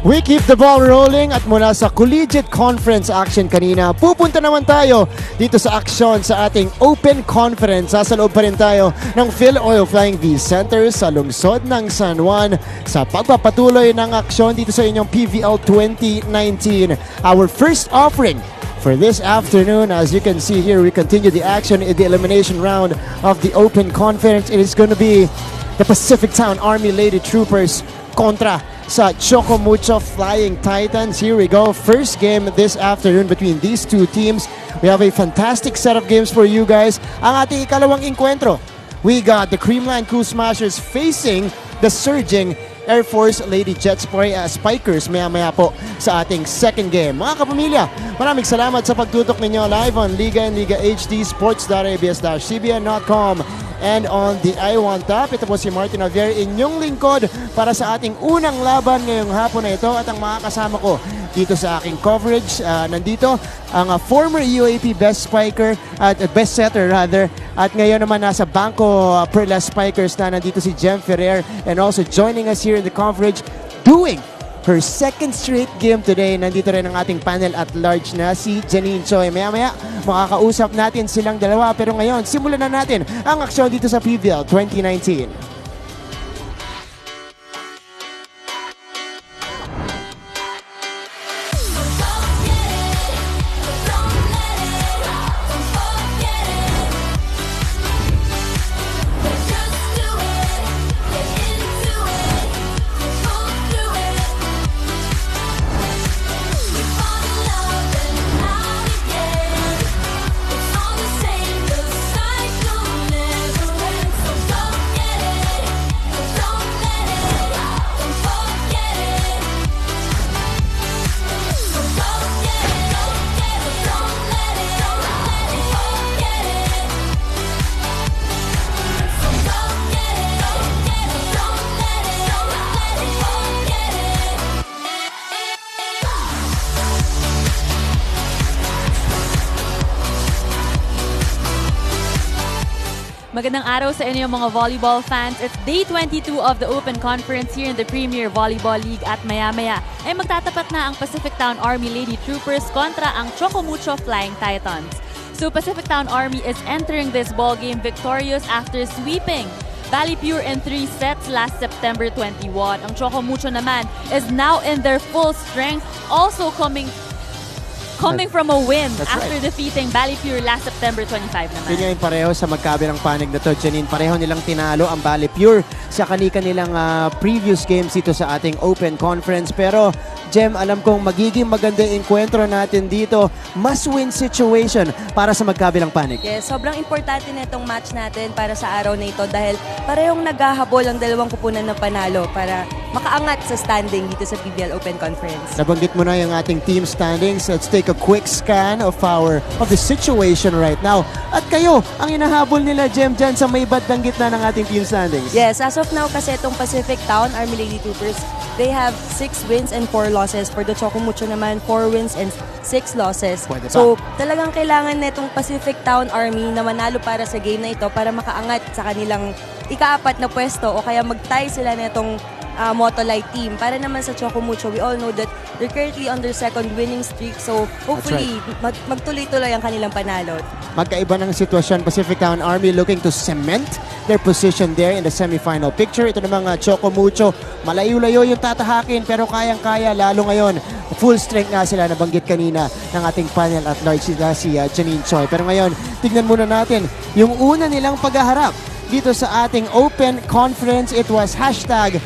We keep the ball rolling at mula sa collegiate conference action kanina, pupunta naman tayo dito sa aksyon sa ating open conference. Sa loob pa rin tayo ng Phil Oil Flying V Center sa lungsod ng San Juan sa pagpapatuloy ng aksyon dito sa inyong PVL 2019. Our first offering for this afternoon, as you can see here, we continue the action in the elimination round of the open conference. It is going to be the PacificTown-Army Lady Troopers kontra sa Choco Mucho Flying Titans. Here we go. First game this afternoon between these two teams. We have a fantastic set of games for you guys. Ang ating ikalawang encuentro, we got the Creamline Cool Smashers facing the surging Air Force Lady Jet Spikers maya-maya po sa ating second game. Mga kapamilya, maraming salamat sa pagtutok ninyo live on Liga and Liga HD, sports.abs-cbn.com and on the I1 Tap. Ito po si Martin Javier, inyong lingkod para sa ating unang laban ngayong hapon na ito. At ang makakasama ko dito sa aking coverage, nandito ang former UAP best spiker at best setter rather. At ngayon naman nasa Bangko Perlas Spikers na nandito si Jem Ferrer, and also joining us here in the coverage doing her second straight game today. Nandito rin ang ating panel at large na si Janine Choi. Maya-maya makakausap natin silang dalawa, pero ngayon simulan na natin ang aksyon dito sa PVL 2019. Magandang araw sa inyo mga volleyball fans. It's day 22 of the Open Conference here in the Premier Volleyball League at maya-maya ay magtatapat na ang PacificTown-Army Lady Troopers kontra ang Choco Mucho Flying Titans. So PacificTown-Army is entering this ball game victorious after sweeping Pure in 3 sets last September 21. Ang Choco Mucho naman is now in their full strength, also coming from a win after defeating Pure last September 25 naman. Yun yung pareho sa magkabilang panig na to, Janine. Pareho nilang tinalo ang Pure sa kanilang previous games dito sa ating Open Conference. Pero, Jem, alam kong magiging maganda yung enkwentro natin dito. Must-win situation para sa magkabilang panig. Yes, sobrang importante na itong match natin para sa araw na ito dahil parehong naghahabol ang dalawang kupunan na panalo para makaangat sa standing dito sa PBL Open Conference. Nabanggit mo na yung ating team standings. Let's take a quick scan of the situation right now. At kayo, ang inahabol nila, Jem, dyan sa may bandang gitna ng ating team standings. Yes, as of now kasi itong PacificTown-Army Lady Troopers, they have 6 wins and 4 losses. For the Choco Mucho naman, 4 wins and 6 losses. So, talagang kailangan na itong PacificTown-Army na manalo para sa game na ito para makaangat sa kanilang ika-4 na pwesto o kaya mag-tie sila na itong Motolite team. Para naman sa Choco Mucho, we all know that they're currently on their second winning streak. So, hopefully, magtuloy-tuloy ang kanilang panalo. Magkaiba ng sitwasyon. PacificTown-Army looking to cement their position there in the semifinal picture. Ito namang Choco Mucho, malayo-layo yung tatahakin pero kayang-kaya lalo ngayon. Full strength nga sila, nabanggit kanina ng ating panel at large sila si Janine Choi. Pero ngayon, tignan muna natin yung una nilang paghaharap dito sa ating Open Conference. It was hashtag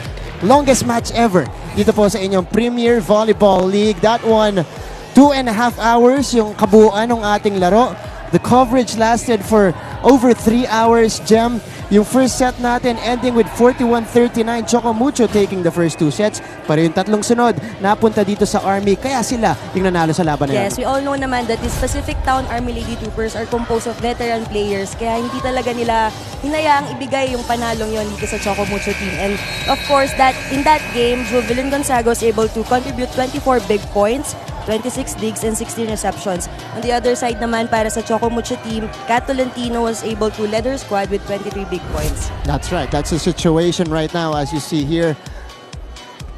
longest match ever dito po sa inyong Premier Volleyball League. That one, 2.5 hours yung kabuuan ng ating laro. The coverage lasted for over 3 hours, Jem. Yung first set natin ending with 41-39, Choco Mucho taking the first 2 sets. Pero yung tatlong sunod, napunta dito sa Army, kaya sila yung nanalo sa laban na yan. Yes, we all know naman that this PacificTown-Army Lady Troopers are composed of veteran players, kaya hindi talaga nila hinayaang ibigay yung panalong yon dito sa Choco Mucho team. And of course, that in that game, Jovelyn Gonzaga was able to contribute 24 big points, 26 digs, and 16 receptions. On the other side naman, para sa Choco Mucho team, Kat Tolentino was able to lead her squad with 23 big points. That's right. That's the situation right now as you see here.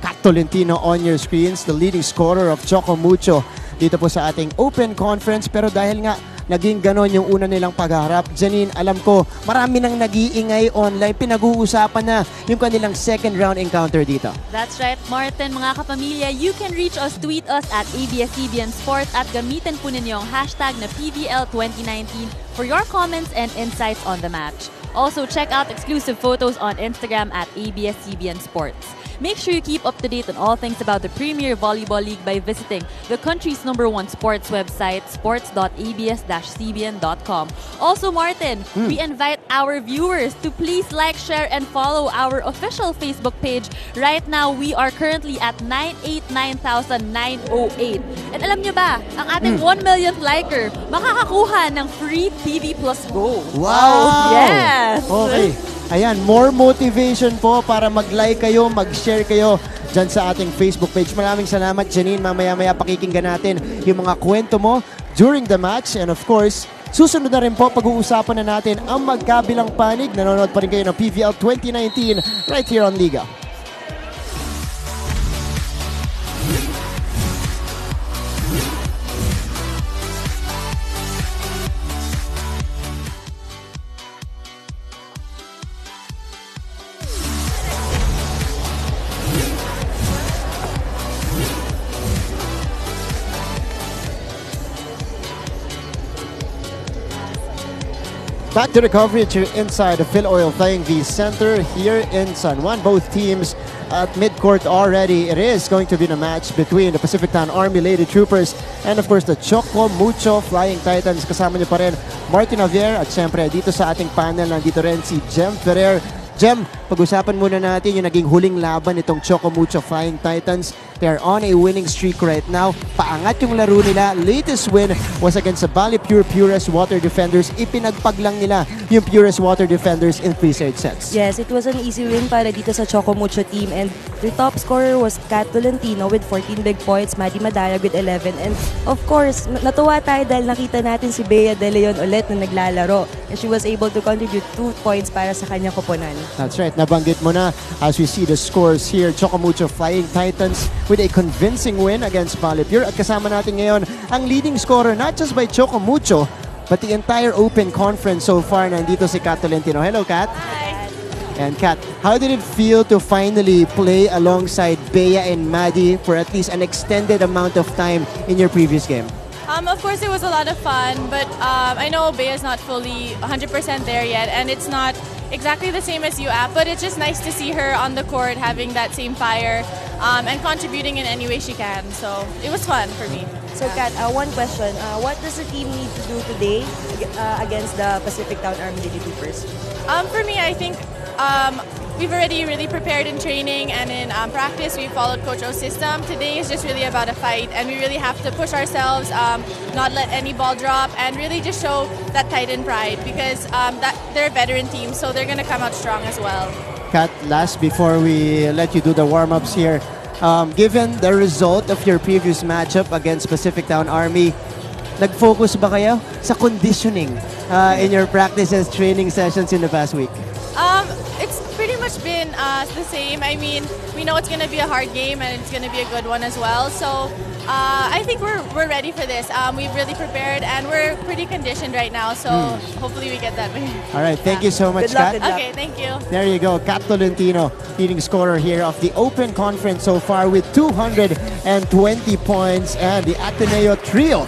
Kat Kat Tolentino on your screens, the leading scorer of Choco Mucho dito po sa ating Open Conference. Pero dahil nga naging ganon yung una nilang pagharap, Janine, alam ko marami nang nag-iingay online, pinag-uusapan na yung kanilang second round encounter dito. That's right, Martin. Mga kapamilya, you can reach us, tweet us at ABS-CBN Sports at gamitin po ninyo ang hashtag na PVL2019 for your comments and insights on the match. Also, check out exclusive photos on Instagram at ABS-CBN Sports. Make sure you keep up to date on all things about the Premier Volleyball League by visiting the country's #1 sports website, sports.abs-cbn.com. Also, Martin, we invite our viewers to please like, share, and follow our official Facebook page. Right now, we are currently at 989,908. And alam nyo ba, ang ating 1 millionth liker, makakakuha ng free TV Plus Go. Wow! Yes! Okay. Ayan, more motivation po para mag-like kayo, mag-share kayo dyan sa ating Facebook page. Maraming salamat, Janine. Mamaya-maya pakikinggan natin yung mga kwento mo during the match. And of course, susunod na rin po, pag-uusapan na natin ang magkabilang panig. Nanonood pa rin kayo ng PVL 2019 right here on Liga. Back to the coverage here inside the Phil Oil Flying V Center here in San Juan. Both teams at midcourt already. It is going to be a match between the PacificTown-Army Lady Troopers and of course the Choco Mucho Flying Titans. Kasama niyo pa rin Martin Javier at syempre dito sa ating panel nandito rin si Jem Ferrer. Jem, pag-usapan muna natin yung naging huling laban nitong Choco Mucho Flying Titans. They're on a winning streak right now. Paangat yung laro nila. Latest win was against the Bali Pure Purest Water Defenders. Ipinagpag lang nila yung Purest Water Defenders in 3 straight sets. Yes, it was an easy win para dito sa Choco Mucho team, and their top scorer was Kat Tolentino with 14 big points, Maddie Madayag with 11, and of course, natuwa tayo dahil nakita natin si Bea De Leon ulit na naglalaro, and she was able to contribute 2 points para sa kanyang koponan. That's right, nabanggit mo na as we see the scores here. Choco Mucho Flying Titans with a convincing win against Bali Pure, at kasama natin ngayon ang leading scorer not just by Choco Mucho but the entire Open Conference so far. Nandito si Kat Tolentino. Hello, Kat. Hi. And Kat, how did it feel to finally play alongside Bea and Maddie for at least an extended amount of time in your previous game? Of course, it was a lot of fun, but I know Bea's not fully 100% there yet, and it's not exactly the same as UAP, but it's just nice to see her on the court having that same fire and contributing in any way she can. So it was fun for me. So Kat, one question. What does the team need to do today against the PacificTown-Army Lady Troopers? For me, I think we've already really prepared in training and in practice. We followed Coach O's system. Today is just really about a fight, and we really have to push ourselves, not let any ball drop, and really just show that Titan pride, because that they're a veteran team, so they're going to come out strong as well. Kat, last before we let you do the warm-ups here, given the result of your previous matchup against PacificTown-Army, nag-focus ba kayo sa conditioning in your practices, training sessions in the past week? It's pretty much been the same. I mean, we know it's going to be a hard game and it's going to be a good one as well. So I think we're ready for this. We've really prepared and we're pretty conditioned right now. So hopefully we get that win. All right, thank you so much, Good luck, Kat. good luck. Okay, thank you. There you go, Kat Tolentino, leading scorer here of the Open Conference so far with 220 points, and the Ateneo Trio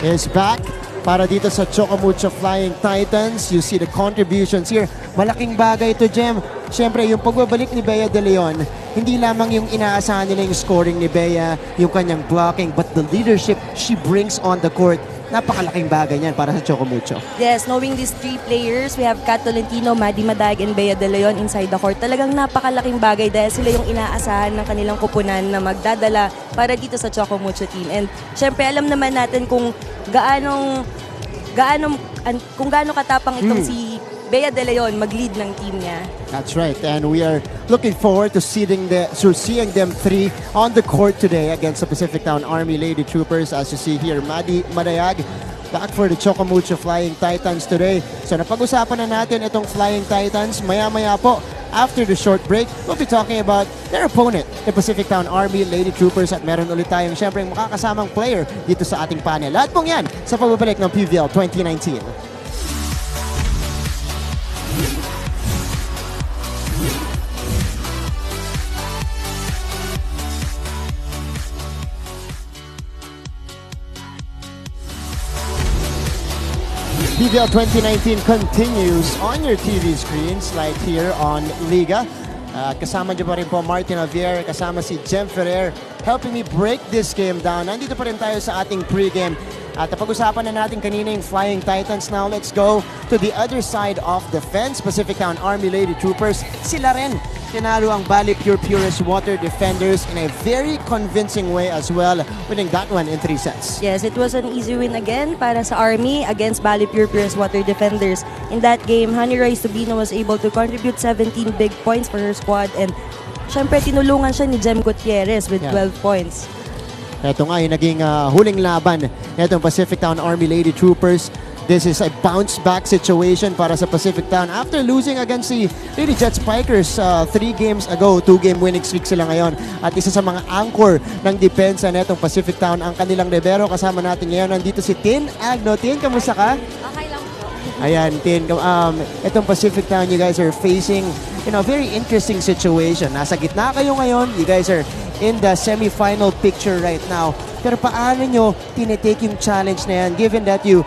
is back para dito sa Choco Mucho Flying Titans. You see the contributions here. Malaking bagay ito, Jem. Siyempre, yung pagbabalik ni Bea De Leon, hindi lamang yung inaasahan nila yung scoring ni Bea, yung kanyang blocking, but the leadership she brings on the court. Napakalaking bagay niyan para sa Choco Mucho. Yes, knowing these 3 players, we have Kat Tolentino, Maddie Madayag, and Bea De Leon inside the court. Talagang napakalaking bagay dahil sila yung inaasahan ng kanilang kupunan na magdadala para dito sa Choco Mucho team. And syempre, alam naman natin kung gaano katapang itong si Bea De Leon mag-lead ng team niya. That's right, and we are looking forward to seeing them 3 on the court today against the PacificTown-Army Lady Troopers. As you see here, Maddie Madayag back for the Choco Mucho Flying Titans today. So napag-usapan na natin itong Flying Titans. Maya-maya po, after the short break, we'll be talking about their opponent, the PacificTown-Army Lady Troopers, at meron ulit tayong syempre makakasamang player dito sa ating panel. Lahat pong yan sa pagbabalik ng PVL 2019. PVL 2019 continues on your TV screens right here on Liga. Kasama niyo pa rin po Martin Javier, kasama si Jem Ferrer, helping me break this game down. Nandito pa rin tayo sa ating pregame. At pag-usapan na natin kanina yung Flying Titans. Now let's go to the other side of the fence. PacificTown-Army Lady Troopers. Sila rin tinalo ang Bali Purest Water Defenders in a very convincing way as well, winning that one in 3 sets. Yes, it was an easy win again para sa Army against Bali Purest Water Defenders. In that game, Honey Rice Tubino was able to contribute 17 big points for her squad, and syempre tinulungan siya ni Jem Gutierrez with 12 points. Ito nga yung naging huling laban netong PacificTown-Army Lady Troopers. This is a bounce-back situation para sa Pacific Town after losing against the Lady Jet Spikers 3 games ago. 2-game winning streak sila ngayon. At isa sa mga anchor ng depensa netong Pacific Town ang kanilang libero. Kasama natin ngayon, nandito si Tin Agno. Tin, kamusta ka? Okay lang po. Ayan, Tin. Itong Pacific Town, you guys are facing very interesting situation. Nasa gitna kayo ngayon. You guys are in the semi-final picture right now. Pero paano nyo tinitake yung challenge na yan given that you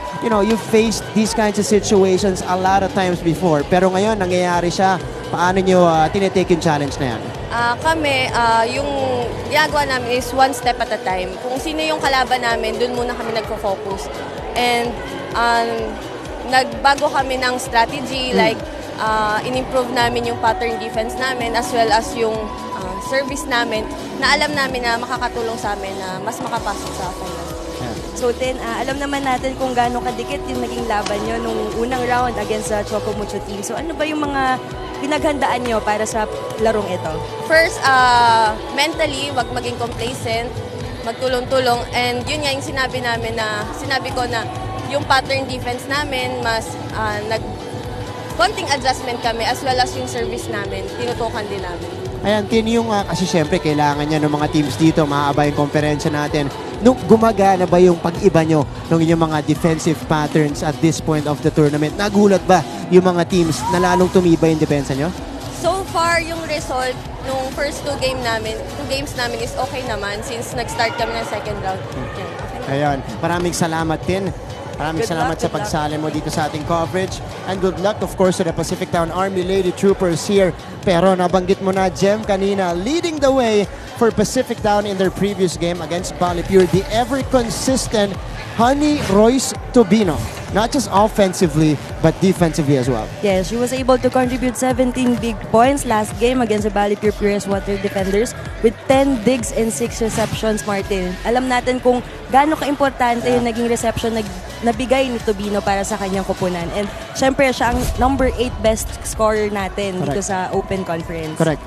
faced these kinds of situations a lot of times before. Pero ngayon, nangyayari siya. Paano nyo tinitake yung challenge na yan? Kami, yung ginagawa namin is one step at a time. Kung sino yung kalaban namin, dun muna kami nagfo-focus. And nagbago kami ng strategy, like in-improve namin yung pattern defense namin as well as yung service namin na alam namin na makakatulong sa amin na mas makapasok sa final. So Tin, alam naman natin kung gaano kadikit yung naging laban nyo nung unang round against sa Choco Mucho team. So ano ba yung mga pinaghandaan nyo para sa larong ito? First, mentally, wag maging complacent, magtulong-tulong, and yun nga yung sinabi ko na yung pattern defense namin, mas konting adjustment kami as well as yung service namin, tinutukan din namin. Ayan, Tin, kasi syempre kailangan niya ng mga teams dito, mahaba yung konferensya natin. Nung gumagana ba yung pag-iba nyo ng inyong mga defensive patterns at this point of the tournament? Nagulat ba yung mga teams na lalong tumibay yung depensa nyo? So far, yung result nung first 2 games namin is okay naman since nag-start kami ng second round. Ayan, maraming salamat, Tin. Maraming salamat sa pagsali mo dito sa ating coverage. And good luck, of course, to the PacificTown-Army Lady Troopers here. Pero nabanggit mo na, Jem, kanina, leading the way for Pacific Town in their previous game against Bali Pure, the ever-consistent Honey Royce Tubino. Not just offensively, but defensively as well. Yes, she was able to contribute 17 big points last game against the Bali Purest Water Defenders with 10 digs and 6 receptions, Martin. Alam natin kung gaano ka-importante yung naging reception na nabigay ni Tubino para sa kanyang kupunan. And syempre, siya ang number 8 best scorer natin dito sa Open Conference. Correct.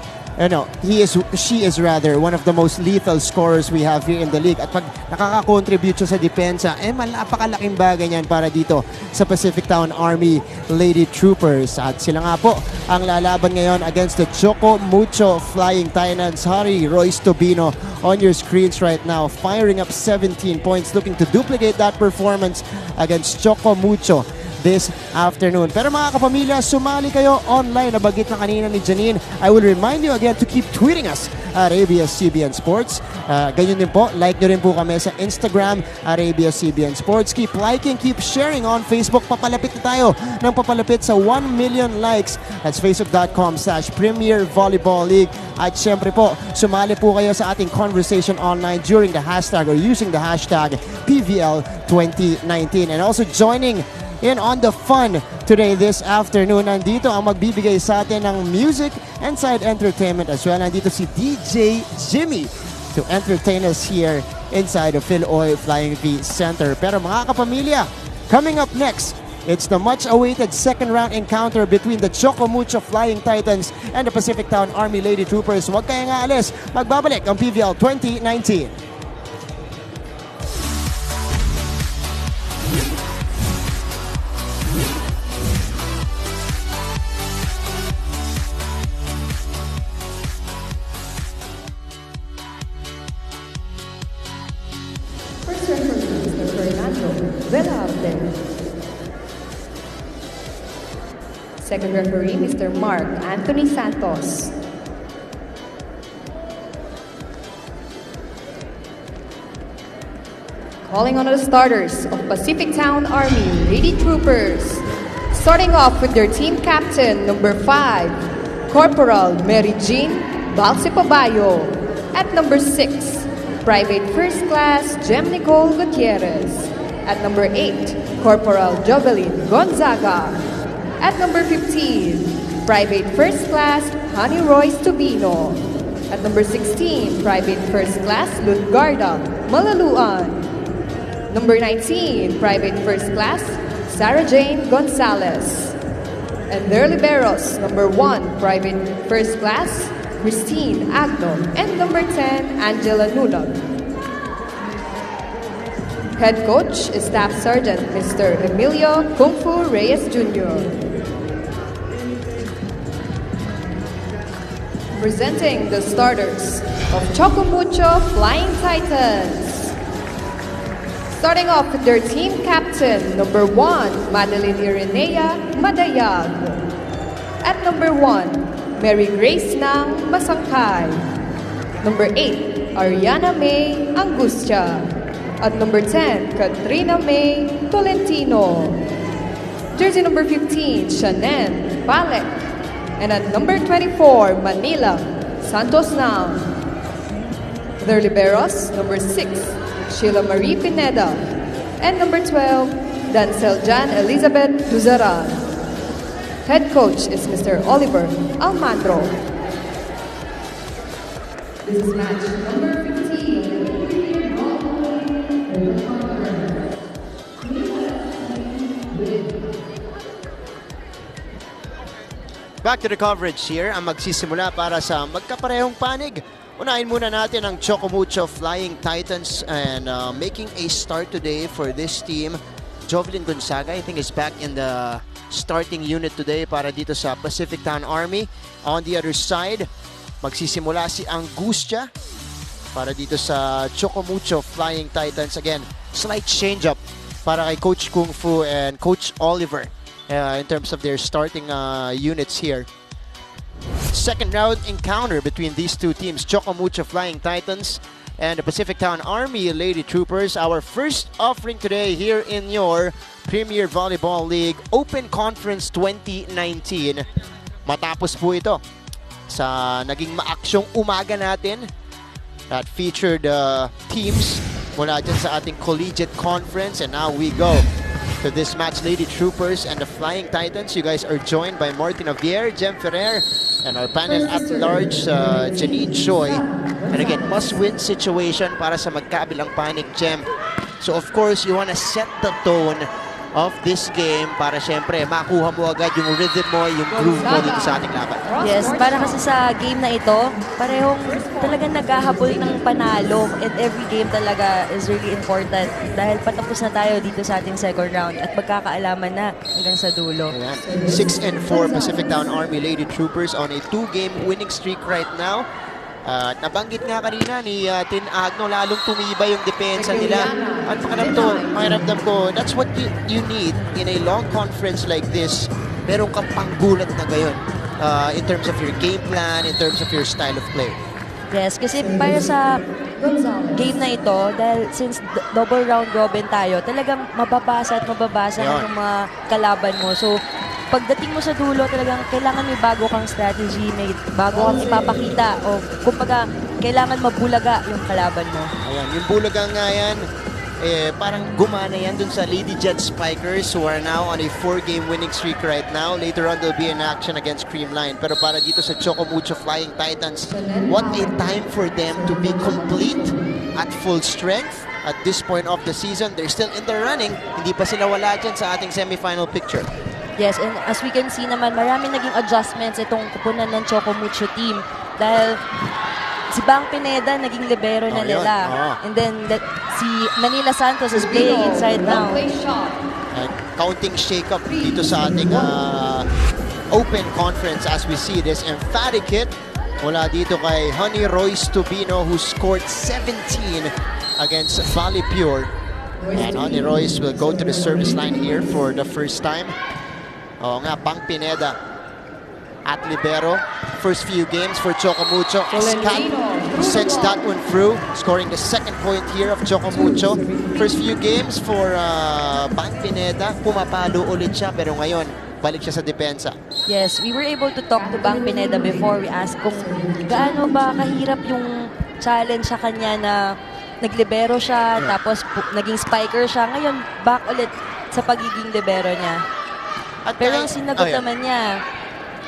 She is rather one of the most lethal scorers we have here in the league. At pag nakaka-contribute siya sa depensa, napakalaking bagay niyan para dito sa PacificTown-Army Lady Troopers. At sila nga po ang lalaban ngayon against the Choco Mucho Flying Titans. Honey Royce Tubino on your screens right now, firing up 17 points, looking to duplicate that performance against Choco Mucho this afternoon. Pero mga kapamilya, sumali kayo online. Nabagit na kanina ni Janine. I will remind you again to keep tweeting us at ABS-CBN Sports. Ganyan din po, like nyo rin po kami sa Instagram at ABS-CBN Sports. Keep liking, keep sharing on Facebook. Papalapit na tayo ng papalapit sa 1 million likes. That's facebook.com/Premier Volleyball League. At syempre po, sumali po kayo sa ating conversation online during the hashtag or using the hashtag PVL2019. And also joining in on the fun today this afternoon. Nandito ang magbibigay sa atin ng music and side entertainment as well. Nandito si DJ Jimmy to entertain us here inside the Philoy Flying V Center. Pero mga kapamilya, coming up next, it's the much-awaited second round encounter between the Choco Mucho Flying Titans and the PacificTown-Army Lady Troopers. Huwag kayong aalis, magbabalik ang PVL 2019. Fernando Velarde. Second referee, Mr. Mark Anthony Santos. Calling on the starters of PacificTown-Army Lady Troopers. Starting off with their team captain, number 5, Corporal Mary Jean Balsipabayo. At number 6, Private First Class Jem Nicole Gutierrez. At number 8, Corporal Jovelyn Gonzaga. At number 15, Private First Class Honey Royce Tubino. At number 16, Private First Class Ludgarda Malaluan. Number 19, Private First Class Sarah Jane Gonzalez. And their liberos, number 1, Private First Class Christine Agno. And number 10, Angela Nulag. Head Coach is Staff Sergeant Mr. Emilio Kung Fu Reyes Jr. Presenting the starters of Choco Mucho Flying Titans. Starting off with their team captain, number 1, Madeline Irenea Madayag. At number 1, Mary Grace Nang Masangkay. Number 8, Ariana May Angustia. At number 10, Katrina May Tolentino. Jersey number 15, Shannon Palek. And at number 24, Manila Santos Nang. Their liberos, number 6, Sheila Marie Pineda. And number 12, Dancel Jan Elizabeth Duzaran. Head coach is Mr. Oliver Almandro. This is match number 15. Back to the coverage here, ang magsisimula para sa magkaparehong panig. Unahin muna natin ang Choco Mucho Flying Titans and making a start today for this team. Jovelyn Gonzaga, I think, is back in the starting unit today para dito sa PacificTown-Army. On the other side, magsisimula si Angustia para dito sa Choco Mucho Flying Titans. Again, slight change-up para kay Coach Kung Fu and Coach Oliver in terms of their starting units here. Second round encounter between these two teams, Choco Mucho Flying Titans and the PacificTown-Army Lady Troopers. Our first offering today here in your Premier Volleyball League Open Conference 2019. Matapos po ito sa naging maaksyong umaga natin that featured teams mula dyan sa ating collegiate conference, and now we go to this match, Lady Troopers and the Flying Titans. You guys are joined by Martin Javier, Jem Ferrer, and our panel at large, Janine Choi. And again, must-win situation para sa magkabilang panig, Jem. So of course, you want to set the tone of this game para syempre makuha mo agad yung rhythm mo, yung groove mo dito sa ating laban. Yes, para kasi sa game na ito, parehong talagang naghahabol ng panalo, and every game talaga is really important dahil patapos na tayo dito sa ating second round at magkakaalaman na hanggang sa dulo. 6-4 PacificTown-Army Lady Troopers on a 2-game winning streak right now. Nabanggit nga kanina ni Tin Agno, lalong tumibay yung depensa nila. At pakiramdam ko, that's what you need in a long conference like this. Meron kang panggulat na gayon in terms of your game plan, in terms of your style of play. Yes, kasi para sa game na ito, dahil since double round robin tayo, talagang mababasa at mababasa ng mga kalaban mo. So, pagdating mo sa dulo, talagang kailangan may bago kang strategy, may bago kang ipapakita, o kumbaga, kailangan mabulaga yung kalaban mo. Ayan, yung bulaga nga yan, parang gumana yan dun sa Lady Jet Spikers who are now on a 4-game winning streak right now. Later on, they'll be in action against Creamline. Pero para dito sa Choco Mucho Flying Titans, what a time for them to be complete at full strength. At this point of the season, they're still in the running. Hindi pa sila wala dyan sa ating semifinal picture. Yes, and as we can see naman, marami naging adjustments itong kupunan ng Choco Mucho team. Dahil si Bang Pineda naging libero na nila. And then si Manila Santos is playing inside now. And counting shake-up dito sa ating open conference as we see this emphatic hit mula dito kay Honey Royce Tubino, who scored 17 against Valley Pure. And Honey Royce will go to the service line here for the first time. Oo nga, Bang Pineda at libero. First few games for Choco Mucho. Escan sends that one through, scoring the second point here of Choco Mucho. First few games for Bang Pineda, pumapalo ulit siya, pero ngayon, balik siya sa depensa. Yes, we were able to talk to Bang Pineda before. We asked kung gaano ba kahirap yung challenge sa kanya na naglibero siya, tapos naging spiker siya. Ngayon, back ulit sa pagiging libero niya. Pero ang sinagot naman niya,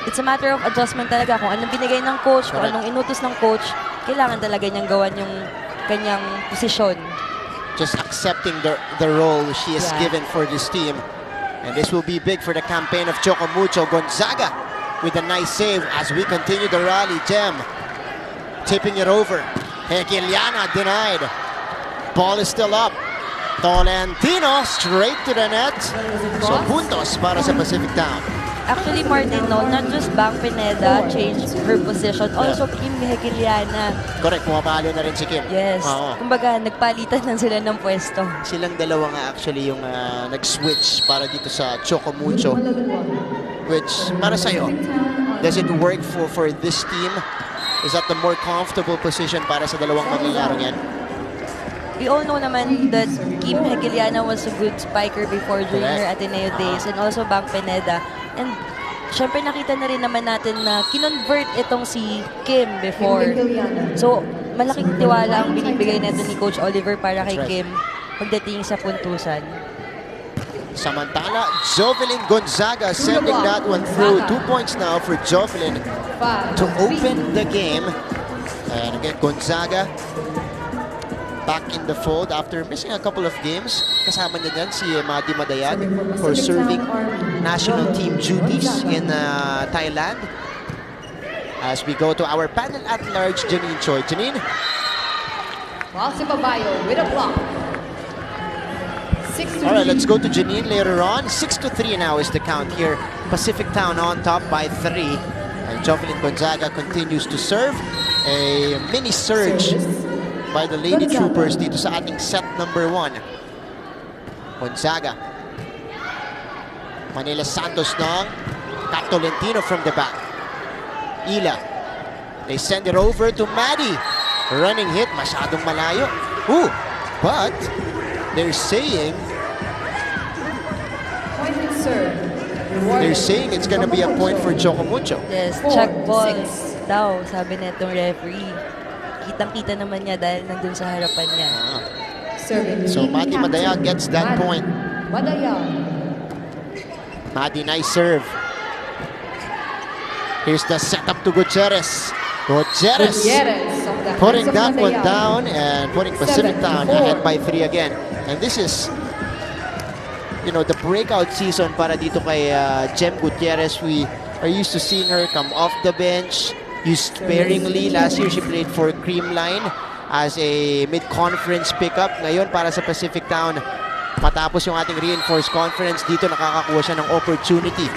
it's a matter of adjustment talaga. Kung anong binigay ng coach, kung anong inutos ng coach, kailangan talaga niyang gawan yung kanyang posisyon. Just accepting the role she is given for this team. And this will be big for the campaign of Choco Mucho. Gonzaga with a nice save as we continue the rally. Jem tipping it over. Hegeliana denied. Ball is still up. Tolentino straight to the net. So puntos para sa Pacific Town. Actually, Martin, no, not just Bang Pineda changed her position, also Kim Hegeliana. Correct, pumapalo na rin si Kim. Yes. Kumbaga, nagpalitan lang sila ng pwesto. Silang dalawa nga actually yung nag-switch para dito sa Choco Mucho. Which, para sa'yo, does it work for this team? Is that the more comfortable position para sa dalawang maglalaro yan? We all know naman that Kim Hegeliana was a good spiker before during her Ateneo days, and also Bang Pineda. And syempre nakita na rin naman natin na kinonvert itong si Kim before. So malaking tiwala ang binibigay nito ni Coach Oliver para kay Kim pagdating sa puntusan. Samantala, Jovelyn Gonzaga sending that one through. 2 points now for Jovelyn to open the game. And again, Gonzaga back in the fold after missing a couple of games. Kasama niya dyan si Madi Madayag for serving national team duties in Thailand. As we go to our panel at large, Janine Choi. Janine? Balsipabayo with a block. Alright, let's go to Janine later on. 6-3 now is the count here. Pacific Town on top by 3. And Jovelyn Gonzaga continues to serve. A mini surge by the Lady Troopers dito sa ating set number 1. Gonzaga. Manila Santos ng Tolentino from the back. Ila. They send it over to Maddie. Running hit, masyadong malayo. Ooh, but they're saying it's gonna be a point for Choco Mucho. Yes, check ball daw, sabi netong referee. Kitang-kita naman niya dahil nandun sa harapan niya. So Madi Madayag gets that point. Madi, nice serve. Here's the setup to Gutierrez. Gutierrez putting that one down and putting Pacific Town ahead by 3 again. And this is, you know, the breakout season para dito kay Jem Gutierrez. We are used to seeing her come off the bench, used sparingly. Last year, she played for Creamline as a mid-conference pickup. Ngayon, para sa Pacific Town, matapos yung ating reinforced conference, dito nakakakuha siya ng opportunity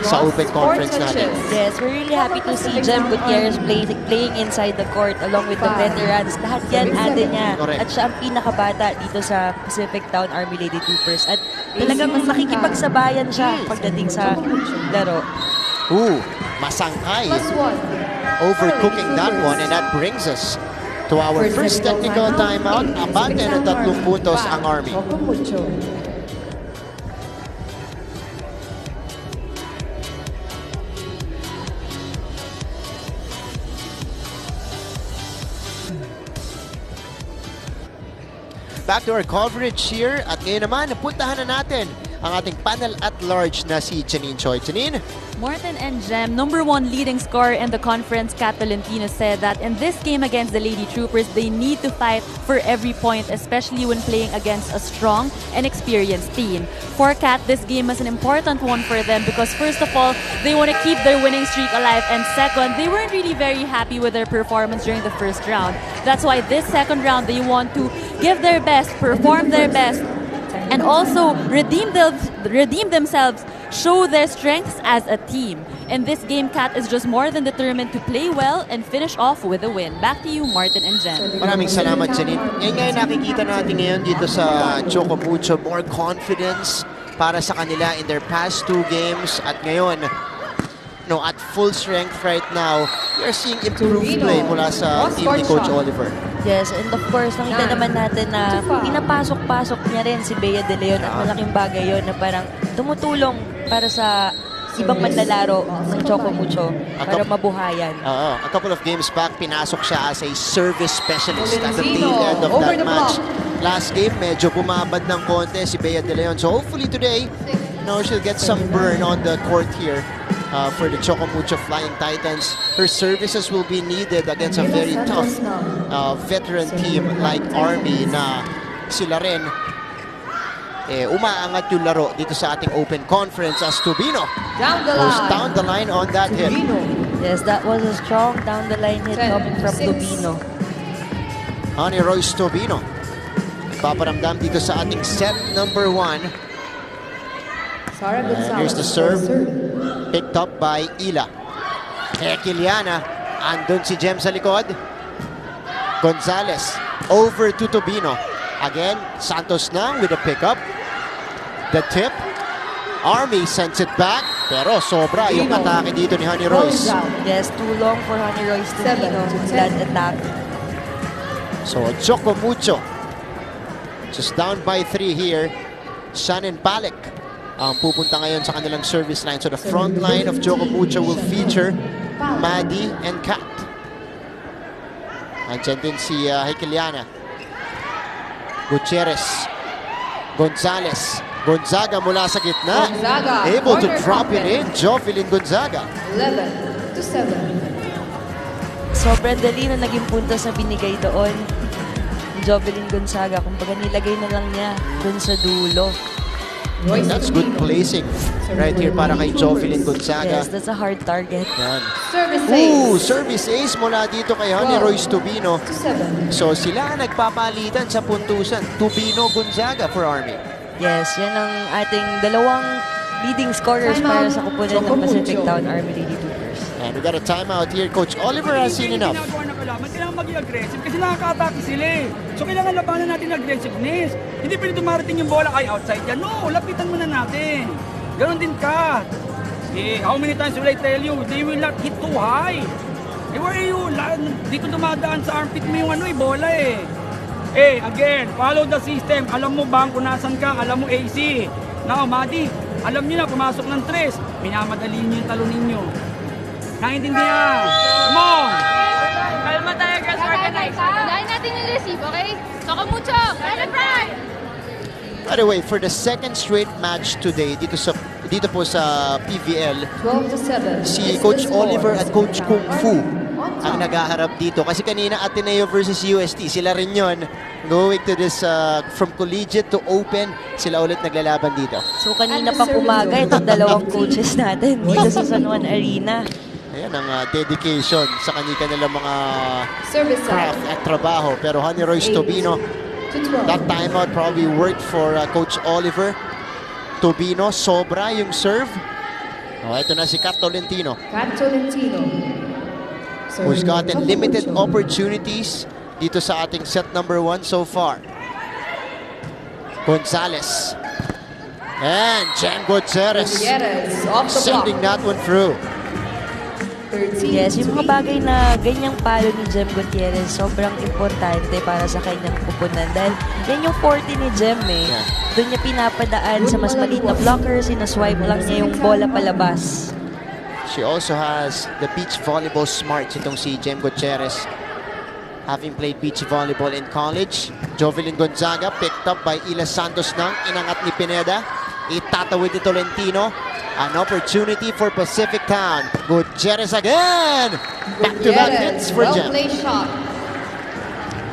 sa open conference natin. Yes, we're really happy to see Jem Gutierrez playing inside the court along with the veterans. Lahat yan ate niya. At siya ang pinakabata dito sa Pacific Town-Army Lady Troopers. At talagang makikipagsabayan siya pagdating sa laro. Ooh, masangkay. Overcooking that one, and that brings us to our first technical timeout. Abante ng 3 puntos ang Army. Back to our coverage here. At ngayon naman, puntahan na natin ang ating panel at large na si Janine Choi. Janine? Morton and Jem, number 1 leading scorer in the conference, Kat Tolentino, said that in this game against the Lady Troopers, they need to fight for every point, especially when playing against a strong and experienced team. For Kat, this game is an important one for them because first of all, they want to keep their winning streak alive, and second, they weren't really very happy with their performance during the first round. That's why this second round, they want to give their best, perform their best, and also redeem themselves, show their strengths as a team. In this game, Kat is just more than determined to play well and finish off with a win. Back to you, Martin and Jen. Maraming salamat, Janine. Yan nga yung nakikita natin ngayon dito sa Choco Mucho. More confidence para sa kanila in their past 2 games. At ngayon, at full strength right now, we are seeing improved play mula sa team ni Coach Oliver. Yes, and of course, nakita naman natin na pinapasok-pasok niya rin si Bea De Leon at malaking bagay yon na parang tumutulong para sa ibang manlalaro ng Choco Mucho para mabuhayan. A couple of games back, pinasok siya as a service specialist at the tail end of that match. Last game, medyo bumabad ng konti si Bea De Leon. So hopefully today, she'll get some burn on the court here. For the Choco Mucho Flying Titans. Her services will be needed against a very tough veteran team like Army na sila rin umaangat yung laro dito sa ating open conference as Tubino goes down the line on that hit. Yes, that was a strong down the line hit coming from Tubino. Honey Royce Tubino paparamdam dito sa ating set number 1. And here's the serve. Picked up by Ila. Kiliana. Andun si Jem sa likod. Gonzalez. Over to Tubino. Again, Santos na with a pickup. The tip. Army sends it back. Pero sobra yung atake dito ni Honey Royce. Yes, too long for Honey Royce Tubino. That attack. So, Choco Mucho. Just down by 3 here. Shannon Palik ang pupunta ngayon sa kanilang service line. So the front line of Choco Mucho will feature Maddie and Kat. Andyan din si Hekeliana. Gutierrez. Gonzalez. Gonzaga mula sa gitna. Able to drop it in. Jovelyn Gonzaga. 11-7. Sobrang dali na naging puntos na binigay doon. Jovelyn Gonzaga. Kumbaga nilagay na lang niya dun sa dulo. That's good placing right here para kay Jovelyn Gonzaga. Yes, that's a hard target. Yan. Service ace. Service ace mula dito kay Honey Royce Tubino. 2-7. So sila nagpapalitan sa puntusan. Tubino Gonzaga for Army. Yes, yan ang ating dalawang leading scorers para sa kupunan ng PacificTown-Army Lady Troopers. And we got a timeout here. Coach Oliver has seen enough. Kailangan maging aggressive kasi nakaka-atake sila eh. So kailangan labanan natin aggressiveness. Hindi pwede dumarating yung bola ay outside yan. No, lapitan muna natin. Ganon din ka. How many times will I tell you, they will not hit too high. Where are you? Dito dumadaan sa armpit mo yung bola eh. Again, follow the system. Alam mo bang kung nasan ka? Alam mo AC. Now, Madi, alam niyo na pumasok ng 3. Minamadali niyo yung talo ninyo. Naintindihan. Come on! Kalma tayo, girls. Organize. Dahil natin yung receive, okay? Choco Mucho! Let it fly! By the way, for the second straight match today, dito po sa PVL, 12-7. si Coach Oliver at Coach Kung Fu ang naghaharap dito. Kasi kanina Ateneo versus UST, sila rin yun. Going to this from collegiate to open, sila ulit naglalaban dito. So kanina pang umaga, itong dalawang coaches natin dito sa San Juan Arena. Ayan ang dedication sa kanilang mga Service craft at trabaho. Pero Honey Royce Tubino, that timeout probably worked for Coach Oliver. Tubino, sobra yung serve. Ito na si Kat Tolentino. Who's gotten limited opportunities dito sa ating set number 1 so far. Gonzalez. And Jen Gutierrez sending that one through. Yes, yung mga bagay na ganyang palo ni Jem Gutierrez, sobrang importante para sa kanyang pupunan. Dahil yan yung 40 ni Jem eh. Doon niya pinapadaan sa mas maliit na blocker, sinaswipe lang niya yung bola palabas. She also has the beach volleyball smarts itong si Jem Gutierrez. Having played beach volleyball in college. Jovelyn Gonzaga picked up by Ila Santos nang inangat ni Pineda. Itatawid ni Tolentino. An opportunity for Pacific Town. Gutierrez again! Back-to-back hits for Jem.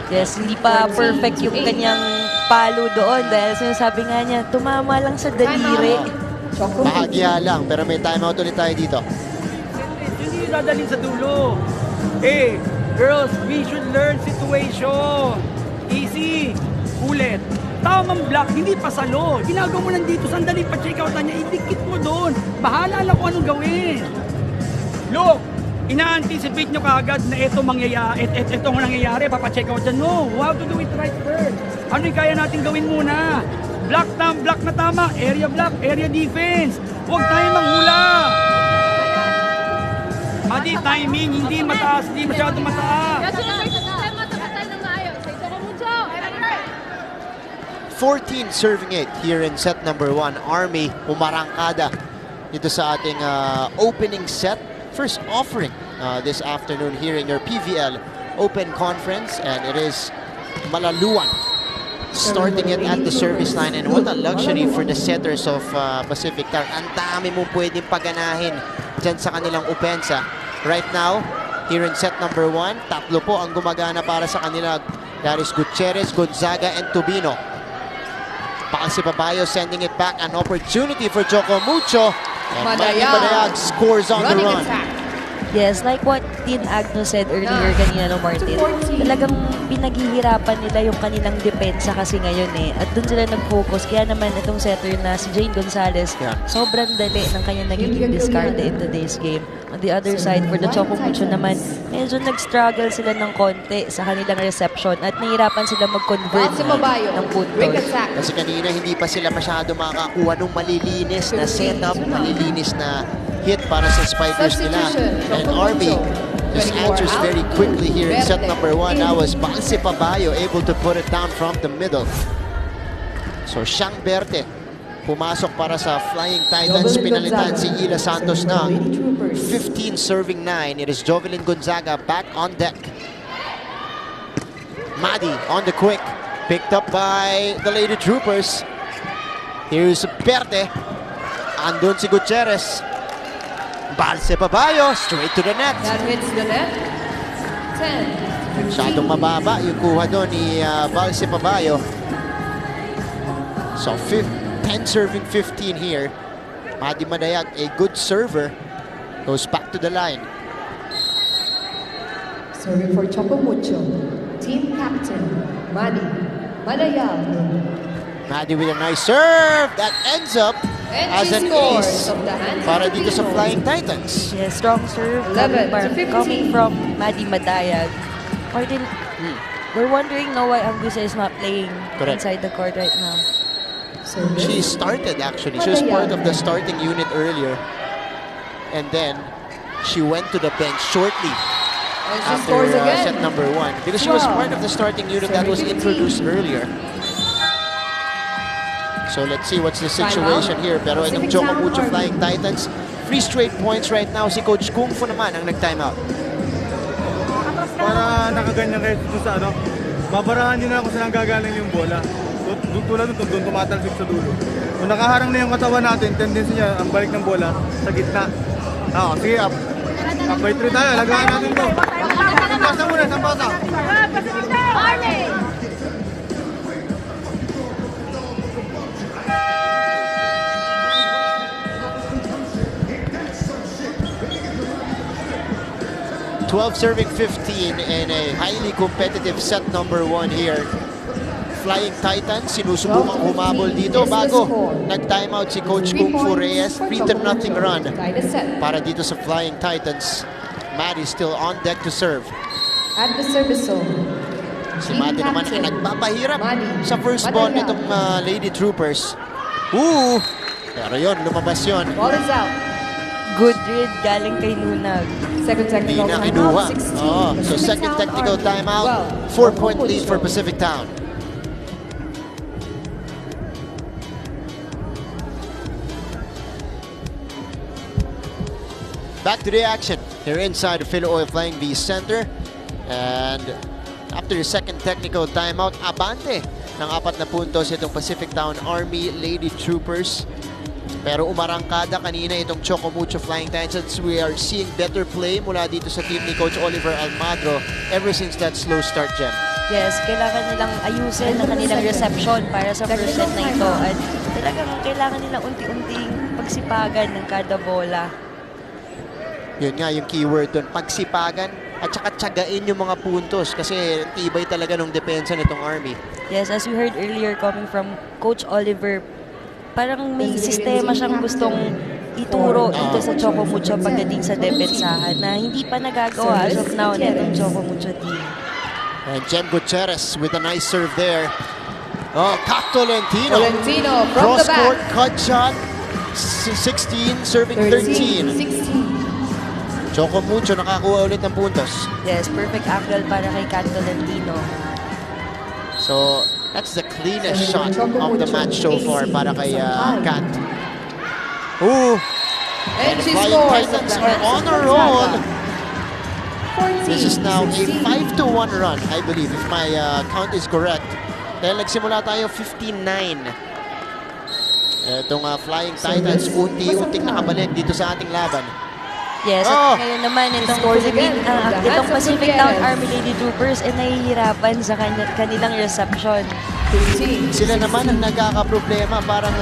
Yes, hindi pa perfect yung kanyang palo doon dahil sinasabi nga niya, tumama lang sa daliri. Bahagya lang, pero may timeout ulit tayo dito. Hindi dadalhin sa dulo. Girls, we should learn situation. Easy. Ulit. Tamang block, hindi pasalo. Ginagawa mo lang dito, sandali pa check out na niya, idikit mo doon. Bahala lang kung anong gawin. Look, ina-anticipate nyo kaagad na ito nangyayari, papacheck out dyan. No, we have to do it right first. Ano yung kaya natin gawin muna? Block na tama, area block, area defense. Huwag tayo manghula. Madi, timing, hindi mataas, hindi masyado mataas. 14 serving it here in set number 1. Army umarangkada dito sa ating opening set. First offering this afternoon here in your PVL Open Conference, and it is Malaluan starting it at the service line. And what a luxury for the setters of Pacific Town. Ang dami mo pwedeng paganahin dyan sa kanilang opensa. Right now, here in set number 1, tatlo po ang gumagana para sa kanila. That is Gutierrez, Gonzaga, and Tubino. Pacific sending it back. An opportunity for Choco Mucho. And Madayag scores on the run. Yes, like what Dean Agno said earlier kanina, no, Martin. Talagang pinaghihirapan nila yung kanilang depensa kasi ngayon eh. At doon sila nag-focus. Kaya naman itong setter na si Jane Gonzalez, sobrang dali ng kanyang naging discard in today's game. On the other side, for the Choco Mucho naman, medyo nag-struggle sila ng konti sa kanilang reception at nahihirapan sila mag-convert ng puntos. Kasi kanina hindi pa sila masyado makakakuha ng malilinis na setup, malilinis na hit para sa spikers nila. And Army just answers very quickly here in set number 1. That was Pacific able to put it down from the middle. So Siyang Berte pumasok para sa Flying Titans. Pinalitan si Ila Santos ng 15 serving 9. It is Jovelyn Gonzaga back on deck. Madi on the quick. Picked up by the Lady Troopers. Here's Berte. Andun si Gutierrez. Balse Pabayo, straight to the net. That hits the net. 10. Masyadong mababa yung kuha doon ni Balse Pabayo. So 10 serving 15 here. Madi Madayag, a good server, goes back to the line. Serving for Choco Mucho. Team captain, Madi Madayag. Madi with a nice serve that ends up as an ace para dito sa Flying Titans. Yes, strong serve 11 to 15. coming from Madi Madayag. Martin, we're wondering why Anguissa is not playing inside the court right now. She started actually. She was part of the starting unit earlier. And then she went to the bench shortly after set number 1. Because she was part of the starting unit that was introduced earlier. So let's see what's the situation here. Pero itong Choco Mucho Flying Titans, 3 straight points right now. Si Coach Kung Fu naman ang nag-timeout. Para nakaganyan kayo dito sa babarahan nyo na kung saan gagaling yung bola. Tulad doon tumatalsik sa dulo. Kung nakaharang na yung katawan natin, tendency niya ang balik ng bola sa gitna. Sige, up by 3 tayo. Lagahan natin ito. Sampasa muna, sampasa. Army! Serving 15 in a highly competitive set number 1 here. Flying Titans, sinusubukang humabol dito bago nag-timeout si Coach Kung Fu Reyes. 3-0 run para dito sa Flying Titans. Madi still on deck to serve. At the service zone. Si Madi naman ay nagpapahirap sa first ball nitong Lady Troopers. Pero yun, lumabas yun. Ball is out. Good read galing kay Lunag. Second technical Hindi na timeout. kinuha. So second technical timeout. 4-point lead for Pacific Town. Back to the action. They're inside the Philo Oil Flying V Center. And after the second technical timeout, abante ng 4 na puntos itong PacificTown-Army Lady Troopers. Pero umarangkada kanina itong Choco Mucho Flying Titans. We are seeing better play mula dito sa team ni Coach Oliver Almadro ever since that slow start, Jem. Yes, kailangan nilang ayusin ang kanilang reception para sa first set na ito. At talagang kailangan nilang unti-unting pagsipagan ng kada bola. Yun nga yung keyword doon, pagsipagan at saka tiyagain yung mga puntos kasi tibay talaga ng depensa nitong Army. Yes, as we heard earlier coming from Coach Oliver, parang may sistema siyang gustong ituro dito sa Choco Mucho pagdating sa depensahan na hindi pa nagagawa as of now nitong Choco Mucho team. And Jem Gutierrez with a nice serve there. Oh, Tolentino. Tolentino from the back. Cross-court cut shot. 16, serving 13. 16. Choco Mucho nakakuha ulit ng puntos. Yes, perfect angle para kay Tolentino. So, that's the cleanest shot of the match so far para kay Kat. Ooh, And she Flying scores. Titans are on a roll. 14, This is now a 16. 5-1 run, I believe, if my count is correct. Dahil nagsimula tayo 59. Itong Flying Titans, unti-unting nakabalik dito sa ating laban. Yes, at ngayon naman itong PacificTown-Army Lady Troopers ay nahihirapan sa kanilang reception. Sila naman ang nagkakaproblema, parang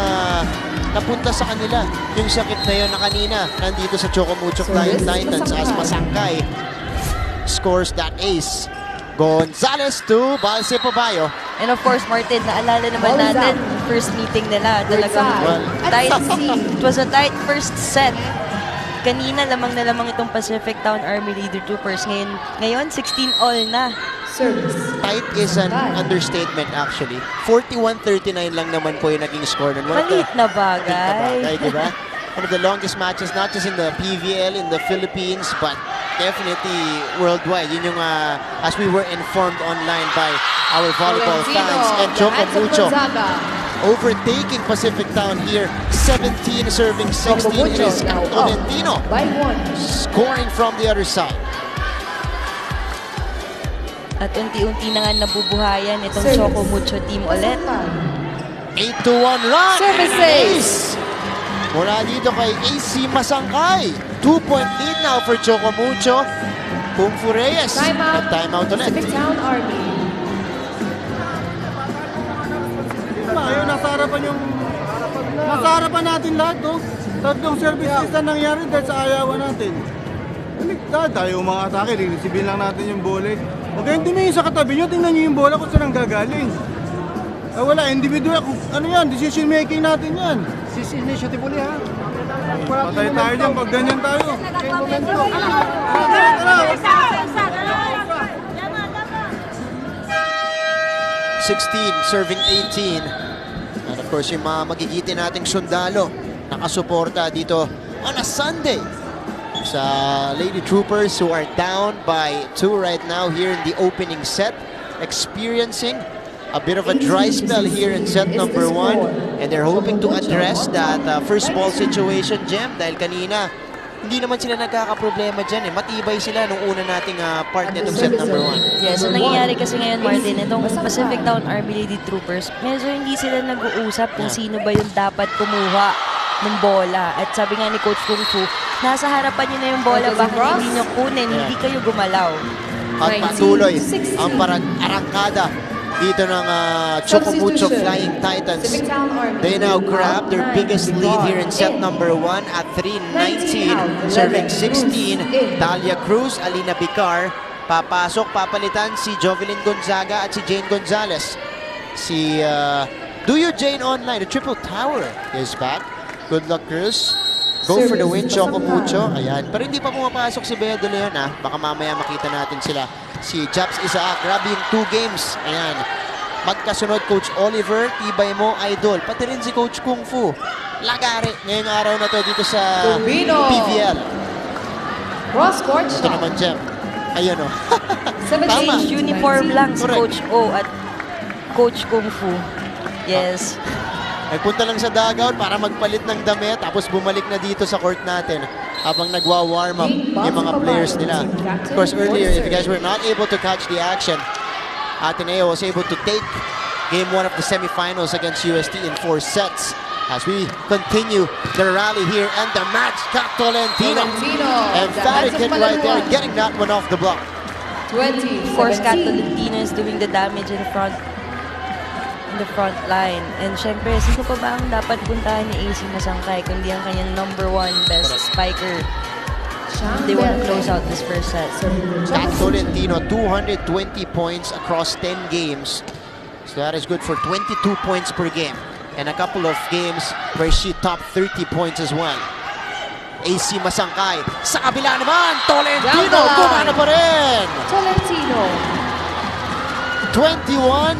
napunta sa kanila yung sakit na yun na kanina nandito sa Choco Mucho Flying Titans as Masangkay scores that ace. Gonzales to Balse Pabayo. And of course, Martin, naalala naman natin first meeting nila. Talagang tight. It was a tight first set. Kanina lamang na lamang itong PacificTown-Army Lady Troopers. Ngayon 16 all na. Service. Tight is an understatement actually. 41-39 lang naman po yung naging score nun. Maliit na bagay. Diba? One of the longest matches, not just in the PVL, in the Philippines, but definitely worldwide. Yun yung, as we were informed online by our volleyball fans. And Choco Mucho overtaking Pacific Town here. 17 serving 16. It is Tolentino scoring from the other side. At unti-unti na nga nabubuhayan itong Choco Mucho team ulit. 8-1 run! Service Ace! Mula dito kay AC Masangkay. 2-point lead now for Choco Mucho. Kung Fu Reyes. Timeout ulit. PacificTown-Army. Ayun, nasa harapan natin lahat, no? Tatlong services na nangyari dahil sa ayawan natin. Tayo mga atake, linisibin lang natin yung bola. Huwag kayong tumingin sa katabi nyo, tingnan nyo yung bola kung saan ang gagaling. Wala, individual, ano yan, decision making natin yan. Initiative uli ha. Patay tayo dyan pag ganyan tayo. 16 serving 18. And of course, yung mga magigitin nating sundalo nakasuporta dito on a Sunday sa Lady Troopers who are down by 2 right now here in the opening set, experiencing a bit of a dry spell here in set number 1, and they're hoping to address that first ball situation, Jem, dahil kanina hindi naman sila nagkakaproblema dyan eh. Matibay sila nung una nating part nitong set number 1. Yes, so nangyayari kasi ngayon, Martin, itong PacificTown-Army Lady Troopers, medyo hindi sila nag-uusap kung sino ba yung dapat kumuha ng bola. At sabi nga ni Coach Kung Fu, nasa harapan nyo na yung bola, bakit hindi nyo kunin, hindi kayo gumalaw. At patuloy ang arangkada dito ng Choco Mucho Flying Titans. They now grab their biggest lead here in set number 1 at 3-19. Serving 16, Talia Cruz, Alina Bicar. Papasok, papalitan si Jovelyn Gonzaga at si Jane Gonzalez. Si Duyo Jane online, the triple tower is back. Good luck, Cruz. Go for the win, Choco Mucho. Ayan. Pero hindi pa pumapasok si Bea De Leon, ha? Baka mamaya makita natin sila. Si Japs Isaac, grabe yung 2 games. Ayan. Magkasunod, Coach Oliver, tibay mo, idol. Pati rin si Coach Kung Fu. Lagari ngayong araw na to dito sa PVL. Cross-court Ito naman, Jem. Ayan o. Tama. Uniform lang si Coach O at Coach Kung Fu. Yes. Nagpunta lang sa dugout para magpalit ng damit tapos bumalik na dito sa court natin habang nagwa-warm up yung mga players nila. Of course, earlier, if you guys were not able to catch the action, Ateneo was able to take Game 1 of the semifinals against UST in 4 sets. As we continue the rally here and the match, Tolentino. Emphatic hit right there, getting that one off the block. 20. Of course, Tolentino is doing the damage in the front line. And syempre, sino pa ba ang dapat puntahan ni AC Masangkay kundi ang kanyang number 1 best spiker? They want to close out this first set. Tolentino, 220 points across 10 games. So that is good for 22 points per game. And a couple of games where she topped 30 points as well. AC Masangkay. Sa kabila naman, Tolentino, Down the line. gumana pa rin. Tolentino. 21,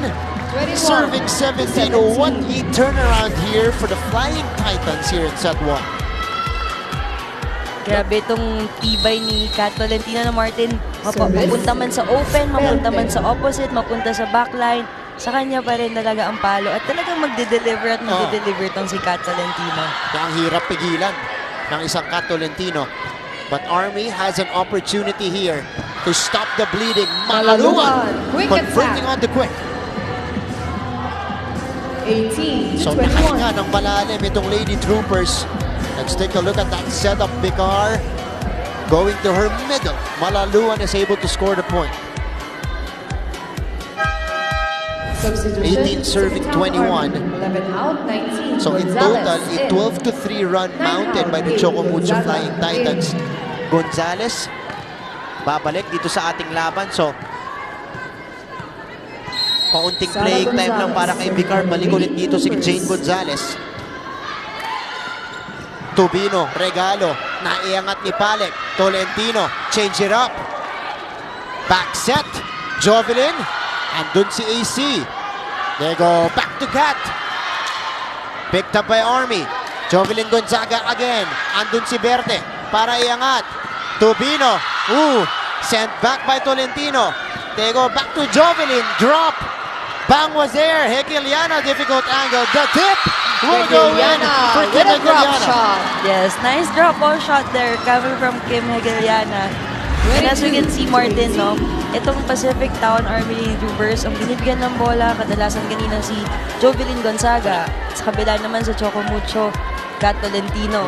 21. serving 17. What a turnaround here for the Flying Titans here in set 1. Grabe itong tibay ni Kat Tolentino na Martin. Service. Mapunta man sa open, mapunta man sa opposite, mapunta sa backline. Sa kanya pa rin talaga ang palo. At talagang magde-deliver at magde-deliver itong si Kat Tolentino. Ang hirap pigilan ng isang Kat Tolentino. But Army has an opportunity here to stop the bleeding. Malaluan Quick converting attack. on the quick. 18 So to 21. nakahinga ng malalim itong Lady Troopers. Let's take a look at that setup. Bicar going to her middle. Malaluan is able to score the point. Substitution, 18 serving PacificTown-Army. 21. 11 out, 19. So in Gonzalez total, a in. 12-3 run mounted by the Choco Mucho Flying Titans. Gonzalez, babalik dito sa ating laban. So, kaunting Sara playing time lang Gonzalez. para kay Bicar. Balik ulit dito si Jane Gonzalez. Tubino, regalo, naiangat ni Palek. Tolentino, change it up. Back set, Jovelyn, andun si AC. They go back to Kat. Picked up by Army. Jovelyn Gonzaga again. Andun si Berte para iangat. Tubino, sent back by Tolentino. They go back to Jovelyn, drop. Bang was there. Hegeliana, difficult angle. The tip will go in for Kim with a drop Hegeliana. shot. Yes, nice drop ball shot there coming from Kim Hegeliana. And as we can see, Martin, no, itong PacificTown-Army Troopers, ang binibigyan ng bola, kadalasan kanina si Jovelyn Gonzaga. Sa kabila naman sa Choco Mucho, Kat Tolentino.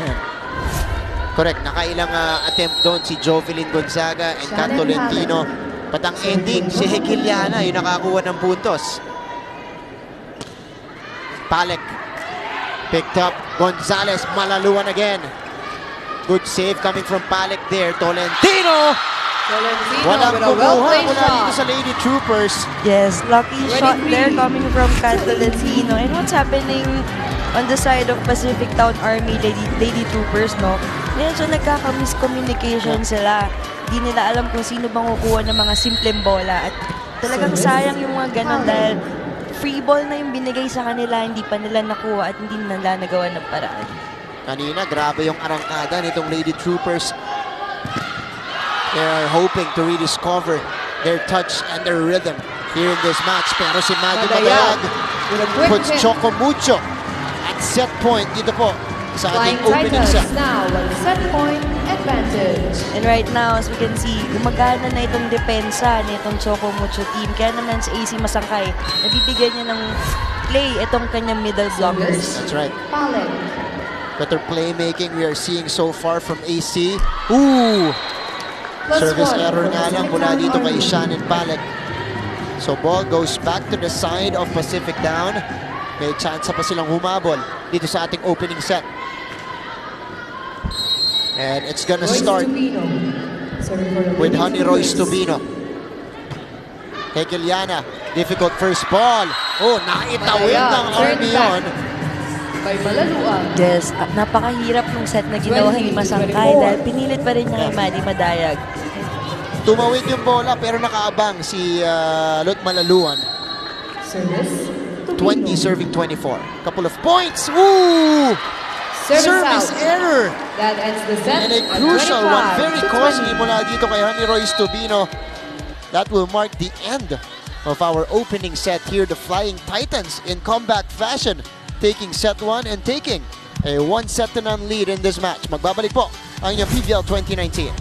Correct. Nakailang attempt doon si Jovelyn Gonzaga and Kat Tolentino. Patang ending, si Hegeliana yung nakakuha ng puntos. Palek picked up. Gonzalez, Malaluan again. Good save coming from Palek there. Tolentino! Tolentino Walang with a kumuha well-played mula dito shot. sa Lady Troopers. Yes, lucky Ready, shot there three. coming from Kat Tolentino. And what's happening on the side of PacificTown-Army Lady Troopers, no? Medyo nagkaka-miscommunication sila. Di nila alam kung sino bang kukuha ng mga simpleng bola. At talagang sayang yung mga ganon dahil free ball na yung binigay sa kanila, hindi pa nila nakuha at hindi nila nagawa ng paraan. Kanina, grabe yung arangkada nitong Lady Troopers. They're hoping to rediscover their touch and their rhythm here in this match. Pero si Maggie Madayag Madayag with a quick puts hit. Choco Mucho at set point dito po sa Flying ating opening set. Titans now with set point advantage. And right now, as we can see, gumagana na itong depensa na itong Choco Mucho team. Kaya naman si AC Masangkay, nabibigyan niya ng play itong kanyang middle blockers. That's right. Palek. Better playmaking we are seeing so far from AC. Ooh! Plus Service one error for nga lang mula dito kay PacificTown-Army. Shannon Palek. So ball goes back to the side of Pacific Down. May chance pa silang humabol dito sa ating opening set. And it's gonna Royce start Tubino. Serving for the with Lady Honey Royce Troopers. Tubino. Hegeliana, difficult first ball. Oh, naitawid Madayag, ng turn Army back. yun. By Malaluan. Yes, at napakahirap ng set na ginawa ni 20, Masangkay 24. dahil pinilit pa rin niya kay Maddie Madayag. Tumawid yung bola pero nakaabang si Lot Malaluan. Service. 20 serving 24. Couple of points. Ooh! Service out. error. That ends the set. And a at crucial one, 25 very to costly 20. mula dito kay Honey Royce Tubino. That will mark the end of our opening set here. The Flying Titans in comeback fashion, taking set 1 and taking a 1-0 lead in this match. Magbabalik po ang inyong PVL 2019.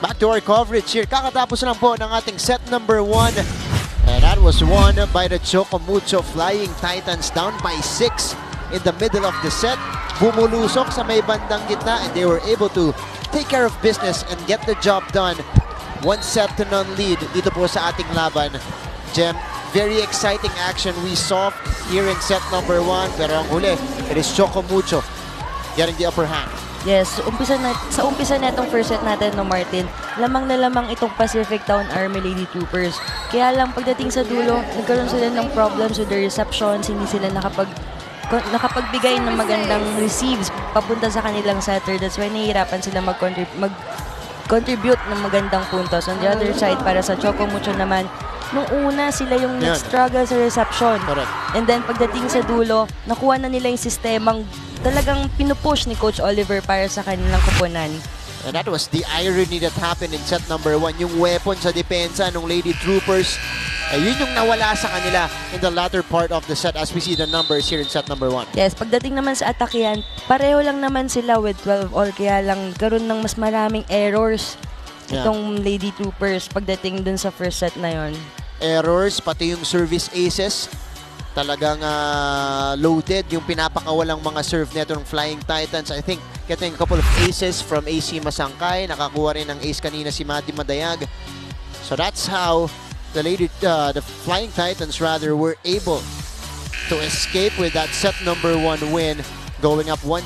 Back to our coverage here. Kakatapos lang po ng ating set number 1. And that was won by the Choco Mucho Flying Titans, down by 6 in the middle of the set. Bumulusok sa may bandang gitna and they were able to take care of business and get the job done. 1-0 lead dito po sa ating laban. Jem, very exciting action we saw here in set number 1. Pero ang huli, it is Choco Mucho getting the upper hand. Yes, sa umpisa na itong first set natin, no, Martin, lamang na lamang itong PacificTown-Army Lady Troopers. Kaya lang pagdating sa dulo, nagkaroon sila ng problems with the receptions, hindi sila nakapagbigay ng magandang receives papunta sa kanilang setter. That's why nahihirapan sila mag-contribute ng magandang puntos. On the other side, para sa Choco Mucho naman, nung una sila yung nag-struggle sa reception. Correct. And then pagdating sa dulo, nakuha na nila yung sistemang talagang pinupush ni Coach Oliver para sa kanilang kupunan. And that was the irony that happened in set number 1. Yung weapon sa depensa ng Lady Troopers, yun yung nawala sa kanila in the latter part of the set as we see the numbers here in set number 1. Yes, pagdating naman sa atakian, pareho lang naman sila with 12 all, kaya lang karoon ng mas maraming errors itong Lady Troopers pagdating dun sa first set na yon. Errors, pati yung service aces, talagang loaded yung pinapakawalang mga serve neto ng Flying Titans. I think getting a couple of aces from AC Masangkay, nakakuha rin ng ace kanina si Madi Madayag. So that's how the Flying Titans rather were able to escape with that set number 1 win, going up 1-0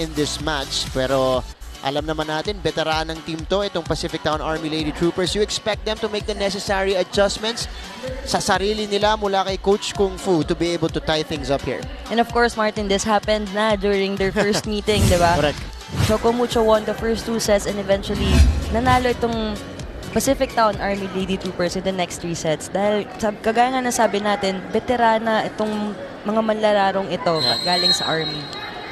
in this match. Pero alam naman natin, veteranang team to, itong PacificTown-Army Lady Troopers. You expect them to make the necessary adjustments sa sarili nila mula kay Coach Kung Fu to be able to tie things up here. And of course, Martin, this happened na during their first meeting, di ba? Correct. Choco Mucho won the first 2 sets and eventually nanalo itong PacificTown-Army Lady Troopers in the next 3 sets. Dahil kagaya nga nasabi natin, veterana itong mga manlararong ito galing sa Army.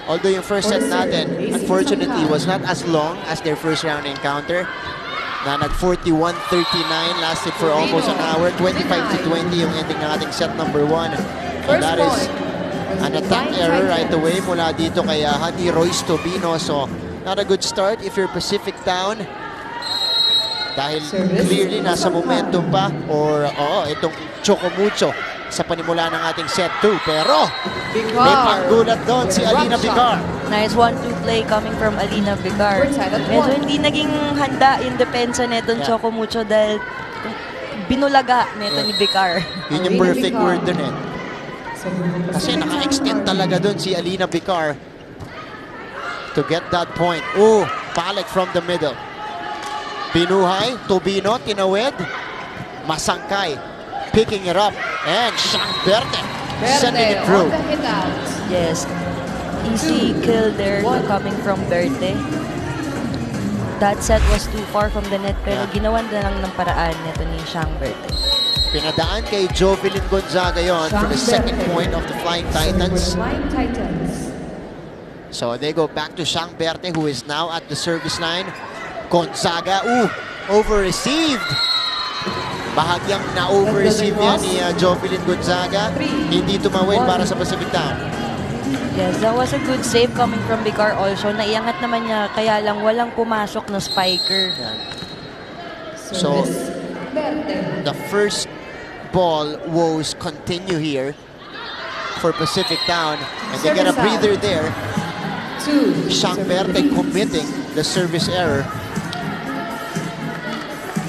Although yung first set natin, unfortunately, was not as long as their first round encounter. Na nag-41-39, lasted for almost an hour. 25-20 yung ending ng ating set number 1. And that is an attack error right away mula dito kay Honey Royce Tobino. So, not a good start if you're Pacific Town. Dahil clearly nasa momentum pa. Or, itong Choco Mucho sa panimula ng ating set 2. Pero may panggulat doon si Alina Vicar. Nice 1-2 play coming from Alina Vicar. Medyo hindi naging handa yung depensa netong Choco Mucho dahil binulaga neto ni Vicar. Yun yung perfect word doon eh. Kasi naka-extend talaga doon si Alina Vicar to get that point. Palit from the middle. Binuhay, Tobino, tinawid, Masangkay picking it up, and Shang Berte sending it through. Yes, easy kill there coming from Berte. That set was too far from the net pero ginawan na lang ng paraan nito ni Shang Berte. Pinadaan kay Jovelyn Gonzaga yon for the second point of the Flying Titans. So they go back to Shang Berte, who is now at the service line. Gonzaga, over-received. Bahagyang na-over-receive yan ni Jovelyn Gonzaga. Hindi tumawin para sa Pacific Town. Yes, that was a good save coming from Vicar also. Naiangat naman niya, kaya lang walang pumasok na spiker. So, the first ball woes continue here for Pacific Town. And they get a breather there. Shang Berte committing the service error.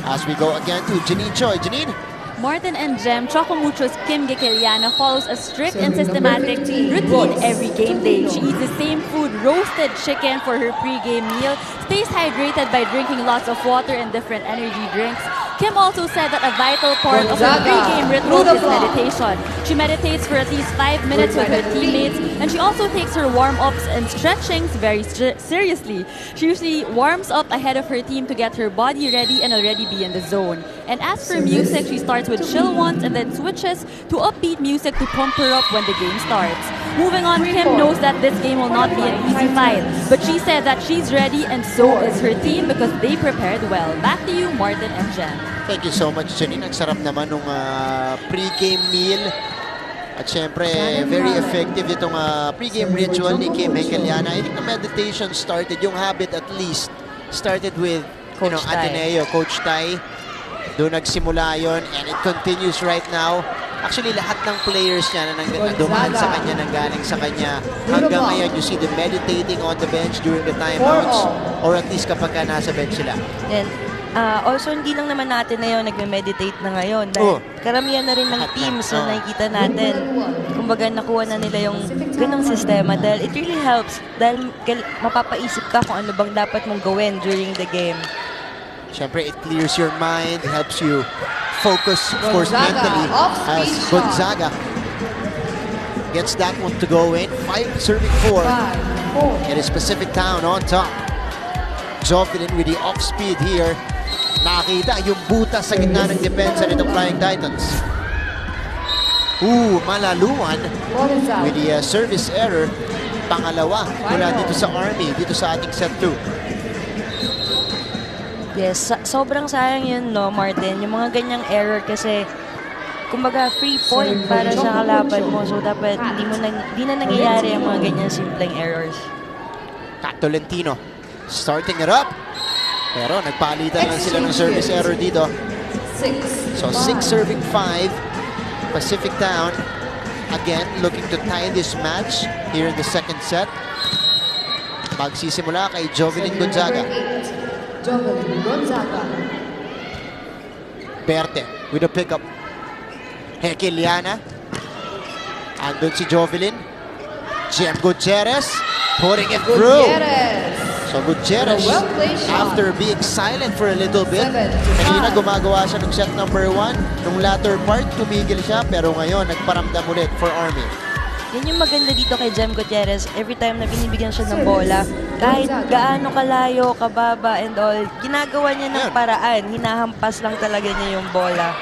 As we go again to Janine Choi. Janine? Martin and Jem, Choco Mucho's Kim Gekeliana follows a strict and systematic routine every game day. She eats the same food, roasted chicken, for her pre-game meal, stays hydrated by drinking lots of water and different energy drinks. Kim also said that a vital part of her pre-game ritual is meditation. She meditates for at least 5 minutes with her teammates, and she also takes her warm-ups and stretchings very seriously. She usually warms up ahead of her team to get her body ready and already be in the zone. And as for music, she starts with chill ones and then switches to upbeat music to pump her up when the game starts. Moving on, Kim knows that this game will not be an easy fight, but she said that she's ready and so is her team because they prepared well. Back to you, Martin and Jen. Thank you so much, Janine. Ang sarap naman nung pre-game meal. At syempre, very effective itong pre-game ritual ni Kim Gekeliana. I think the meditation started, yung habit at least, started with Ateneo, Coach Tai. Doon nagsimula yon and it continues right now. Actually, lahat ng players niya na dumaan sa kanya, nanggaling sa kanya. Hanggang ngayon, you see them meditating on the bench during the timeouts or at least kapag nasa bench sila. Then, Also, hindi lang naman natin na yun, nagme-meditate na ngayon. Dahil karamihan na rin ng teams na nakikita natin. Kumbaga, nakuha na nila yung ganong sistema. Dahil it really helps. Dahil mapapaisip ka kung ano bang dapat mong gawin during the game. Siyempre, it clears your mind, helps you focus, of course, mentally. As Gonzaga gets that one to go in. 5 serving 4. It is Pacific Town on top. Jovelyn with the off-speed here. Nakita yung butas sa gitna ng depensa nitong Flying Titans. Malaluan with the service error. Pangalawa mula dito sa Army, dito sa ating set 2. Yes, sobrang sayang yun, no, Martin? Yung mga ganyang error kasi, kumbaga, free point para sa kalaban mo. So, dapat hindi na nangyayari ang mga ganyang simpleng errors. Tolentino starting it up. Pero nagpalitan lang sila ng service error dito. So 6 serving 5. Pacific Town again looking to tie this match here in the second set. Magsisimula kay Jovelyn Gonzaga. Berte with a pickup. Hekiliana. Andun si Jovelyn. Jem Gutierrez putting it through. So Gutierrez, after being silent for a little bit, kanina gumagawa siya ng set number 1. Nung latter part, tumigil siya, pero ngayon, nagparamdam ulit for Army. Yan yung maganda dito kay Jem Gutierrez. Every time na binibigyan siya ng bola, kahit gaano kalayo, kababa, and all, ginagawa niya ng paraan. Hinahampas lang talaga niya yung bola.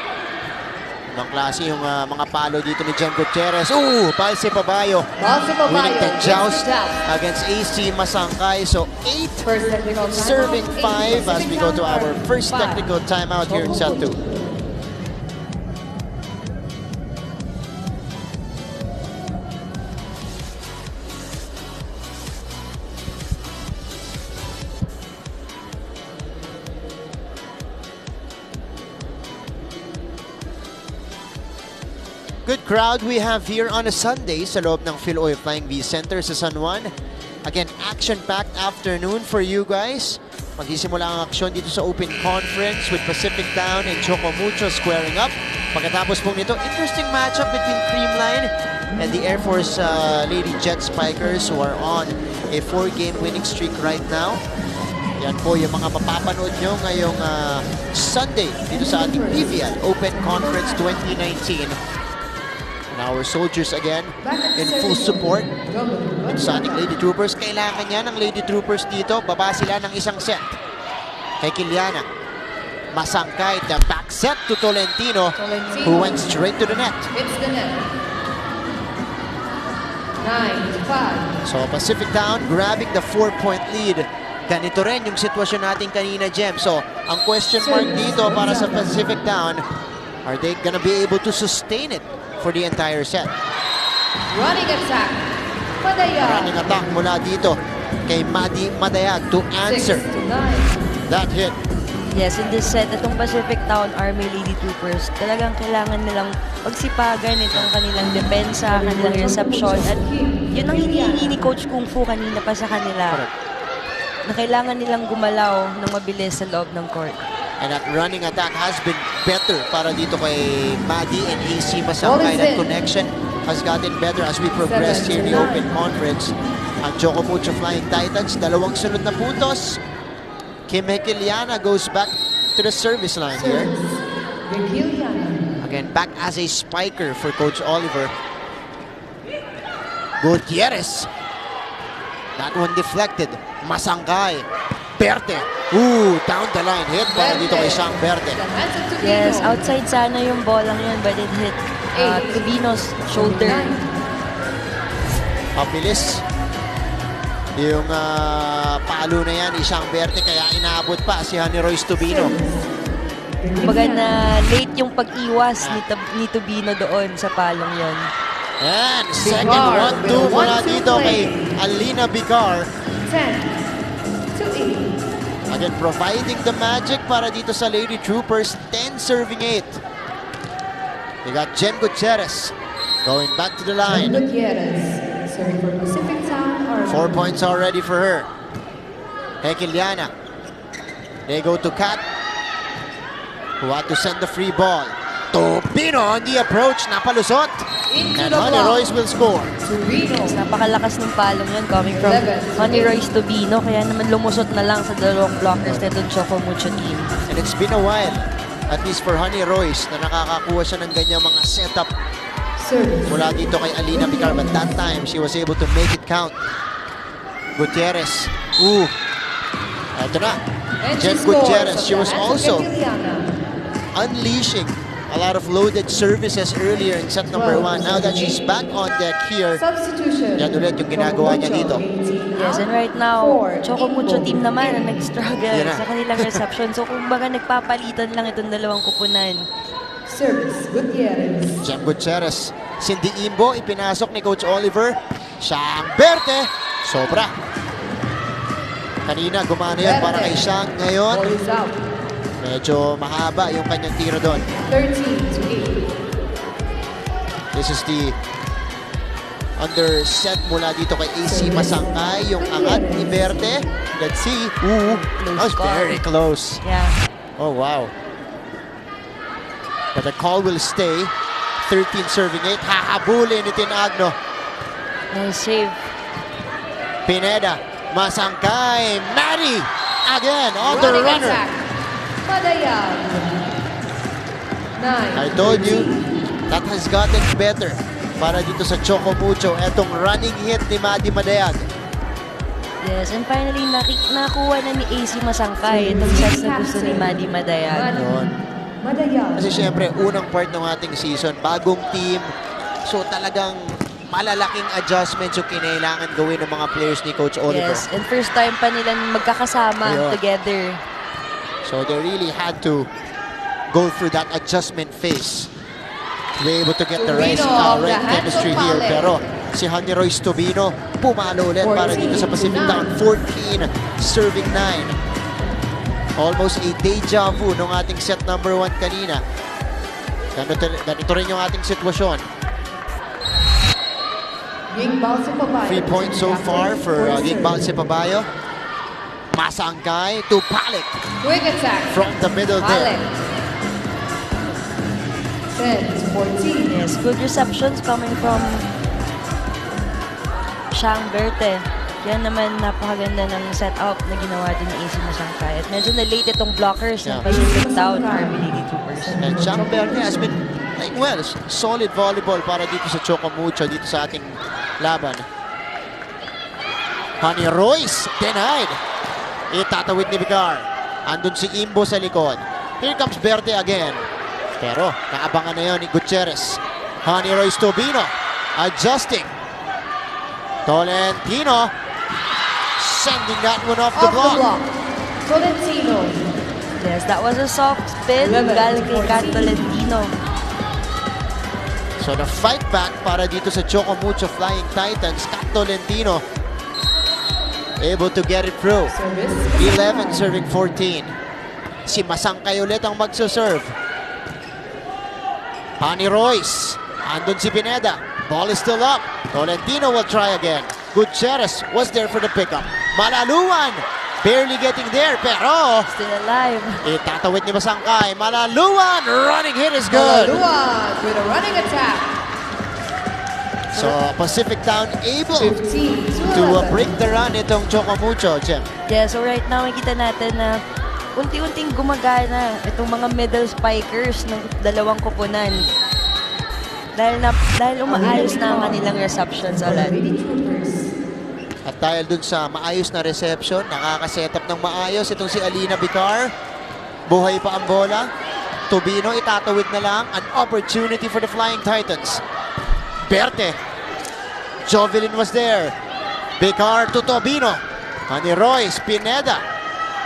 Ibang klase yung mga palo dito ni Jem Gutierrez. Palse Pabayo. Winning the joust against AC Masangkay. So 8 serving 5 as we go to our first technical timeout here in set 2. Good crowd we have here on a Sunday sa loob ng Philoy Flying V Center sa San Juan. Again, action-packed afternoon for you guys. Magsisimula ang aksyon dito sa Open Conference with Pacific Town and Choco Mucho squaring up. Pagkatapos po nito, interesting matchup between Creamline and the Air Force Lady Jet Spikers who are on a 4-game winning streak right now. Yan po yung mga mapapanood nyo ngayong Sunday dito sa ating PVL Open Conference 2019. And our soldiers again in full support sa ating Lady Troopers. Kailangan niya ng Lady Troopers dito. Baba sila ng isang set. Kay Kiliana. Masangkay. The back set to Tolentino who went straight to the net. It's the net. 9-5. So Pacific Town grabbing the 4-point lead. Ganito rin yung sitwasyon natin kanina, Jem. So ang question mark dito para sa Pacific Town, are they gonna be able to sustain it for the entire set? Running attack. Madayag. Running attack mula dito kay Madi Madayag to answer that hit. Yes, in this set, itong Pacific Town-Army Lady Troopers, talagang kailangan nilang pagsipagan itong kanilang depensa, kanilang reception. At yun ang hinihingi ni Coach Kung Fu kanina pa sa kanila. Na kailangan nilang gumalaw ng mabilis sa loob ng court. And that running attack has been better para dito kay Madi and AC Masangkay. That connection has gotten better as we progress here in the Open Conference. Ang Choco Mucho Flying Titans, 2 sunod na puntos. Kim Hekiliana goes back to the service line here. Again, back as a spiker for Coach Oliver. Gutierrez. That one deflected. Masangkay. Berte. Down the line hit para dito kay Sang Berte. Yes, outside sana yung bolang yun, but it hit Tubino's shoulder. Mabilis. Yung palo na yan, Sang Berte, kaya inaabot pa si Honey Royce Tubino. Kumbaga na late yung pag-iwas ni Tubino doon sa palong yon. And second 1-2 mula dito kay Alina Bicar. 10-8. Again, providing the magic para dito sa Lady Troopers. 10 serving 8. They got Jem Gutierrez going back to the line. Gutierrez, serving for Pacific Town-Army. 4 points already for her. Hekiliana. They go to Kat. who had to send the free ball. Tobino on the approach, napalusot. Into And the Honey block. Royce will score. Torino. Napakalakas ng palong yun coming from 11. Honey Royce Tobino. Kaya naman lumusot na lang sa dalawang blockers nitong Choco Mucho team. And it's been a while, at least for Honey Royce, na nakakakuha siya ng ganyang mga setup Service. mula dito kay Alina Picar. But that time, she was able to make it count. Gutierrez. Ooh. Ito na. And she Jen scores Gutierrez. of She was the also Antoine unleashing a lot of loaded services earlier in set number 1. Now that she's back on deck here, Substitution. yan ulit yung ginagawa niya dito. Yes, and right now, For Choco Mucho Ingo. team naman ang nag-struggle Yan na. sa kanilang reception. So, kumbaga nagpapalitan lang itong dalawang kupunan. Service. Gutierrez. Jem Gutierrez. Cindy Imbo, ipinasok ni Coach Oliver. Siang Berte. Sobra. Kanina, gumana yun para kay Siang. Ngayon, Ball is out. medyo mahaba yung kanyang tiro doon. 13-8. This is the under set mula dito kay AC Masangkay. Yung angat ni Berte. Let's see. Ooh, that was call. very close. Yeah. Oh, wow. But the call will stay. 13 serving 8. Hahabulin ni Tinagno. Nice save. Pineda. Masangkay. Maddie. Again on the Running runner. attack. Madayag. 9. I told you, that has gotten better para dito sa Choco Mucho. Etong running hit ni Maddie Madayag. Yes, and finally, nakuha na ni AC Masangkay itong sets na gusto ni Maddie Madayag. Yun. Madayag. Kasi syempre, unang part ng ating season, bagong team. So talagang malalaking adjustments yung kinailangan gawin ng mga players ni Coach Oliver. Yes, and first time pa nila magkakasama Ayun. together. So they really had to go through that adjustment phase to be able to get the right, Tobino, right the hands chemistry of here. Pale. Pero si Honey Royce Tobino, pumalo ulit para dito sa Pacific Town. 14, serving 9. Almost a deja vu nung ating set number 1 kanina. Ganito rin yung ating sitwasyon. Gingbal sa Pabayo. 3 points so far for Gingbal Sipabayo. Masangkay to Palik Quick attack. from the middle there. Alec. 10-14. Yes, good receptions coming from Siang Berte. Yan naman napakaganda ng setup na ginawa din ni AC Masangkay. At medyo na-late itong blockers ng Yeah. PacificTown-Army Lady Troopers. And Siang Berte has been playing well. Solid volleyball para dito sa Choco Mucho, dito sa ating laban. Honey Royce, denied. Itatawid ni Vicar. Andun si Imbo sa likod. Here comes Berte again. Pero naabangan na yun ni Gutierrez. Honey Royce Tobino adjusting. Tolentino sending that one off the Off the block. block. Tolentino. Yes, that was a soft spin 11, galing kay Kat 14. Tolentino. So the fight back para dito sa Choco Mucho Flying Titans. Kat Tolentino able to get it through. Service. 11 serving 14. Si Masangkay ulit ang magsaserve. Honey Royce. Andun si Pineda. Ball is still up. Tolentino will try again. Gutierrez was there for the pickup. Malaluan. Barely getting there, pero Still alive. itatawid ni Masangkay. Malaluan. Running hit is good. Malaluan with a running attack. So Pacific Town able 15 to break the run itong Choco Mucho, Jem. Yeah, so right now makita natin na unti-unting gumagana itong mga middle spikers ng dalawang kupunan. Dahil umaayos na ang kanilang receptions ulit. Lady Troopers. At dahil dun sa maayos na reception, nakaka-setup ng maayos itong si Alina Vicar. Buhay pa ang bola. Tobino itatawid na lang. An opportunity for the Flying Titans. Berte. Jovelyn was there. Vicar to Tobino. Honey Royce, Pineda.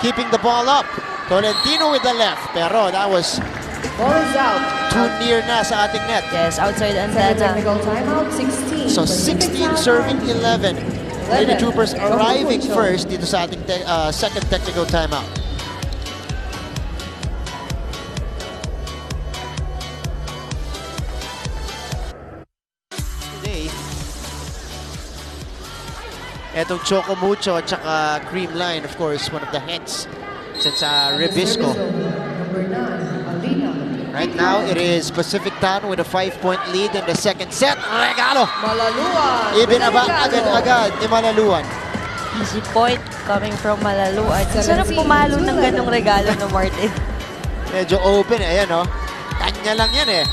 Keeping the ball up. Tolentino with the left. Pero that was Ball is out. too near na sa ating net. Yes, outside Second Antana. technical timeout, 16. So Pacific 16 Town serving Army. 11. Lady 11. Troopers Choco arriving Mucho. first dito sa ating second technical timeout. Today, etong Choco Mucho at saka Cream Line, of course, one of the heads since Rebisco. Number 9, Right now, it is Pacific Town with a 5-point lead in the second set. Regalo! Malaluan. Ibinaba Regalo. agad-agad ni Malaluan. Easy point coming from Malaluan. Sarap pumalo ng ganong regalo no Martin. Medyo open, ayan oh. Kanya lang yan eh.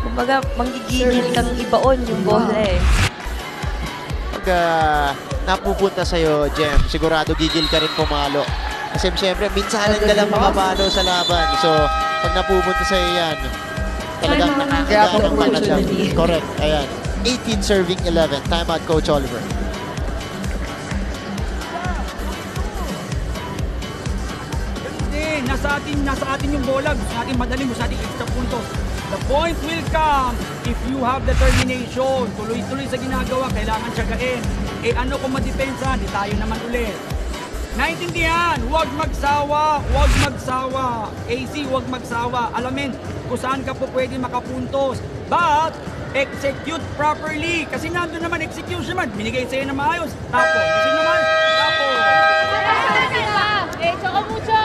Kumbaga, manggigigil kang ibaon yung bola eh. Pag napupunta sa'yo, Jem, sigurado gigil ka rin pumalo. Kasi siyempre, minsanan ka lang makapalo sa laban. So, pag napupunta sa'yo yan, talagang nakakagaan ng pakiramdam. Correct, ayan. 18 serving 11. Timeout, Coach Oliver. Hindi, nasa atin yung bola. Gusto natin madali, gusto natin extra puntos. The point will come if you have determination. Tuloy-tuloy sa ginagawa, kailangan tiyagain. Eh ano kung madepensa, di tayo naman ulit. Naintindihan, huwag magsawa, huwag magsawa. AC, huwag magsawa. Alamin kung saan ka po pwede makapuntos. But, execute properly. Kasi nandun naman, execution naman. Binigay sa'yo na maayos. Tapos, gusto naman, tapos. Choco Mucho!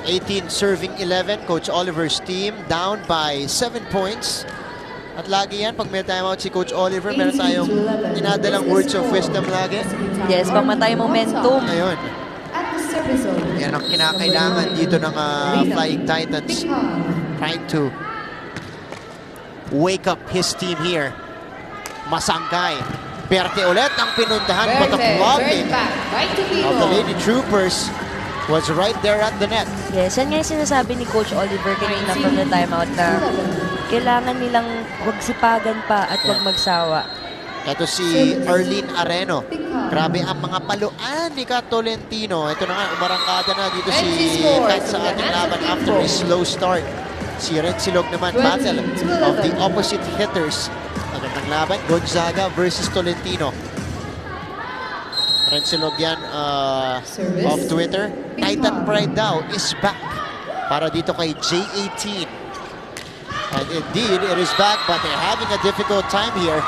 18 serving 11. Coach Oliver's team down by 7 points. At lagi yan, pag may timeout si Coach Oliver, meron tayong inadalang words of wisdom lagi. Yes, pamatay momentum. Ayun. Yan ang kinakailangan dito ng Flying Titans. Trying to wake up his team here. Masangkay. Berte ulit ang pinuntahan. But the blocking of the Lady Troopers was right there at the net. Yes, yan nga yung sinasabi ni Coach Oliver kanina from the timeout na kailangan nilang huwag sipagan pa at huwag magsawa. Ito si Arlene Areno. Grabe ang mga paluan ni Kat Tolentino. Ito na nga, umarangkada na dito si Kat sa ating laban after a slow start. Si Red Silog naman, battle of the opposite hitters. Magandang laban, Gonzaga versus Tolentino. Red Silog yan of Twitter. Titan Pride daw is back para dito kay J18. And indeed, it is back, but they're having a difficult time here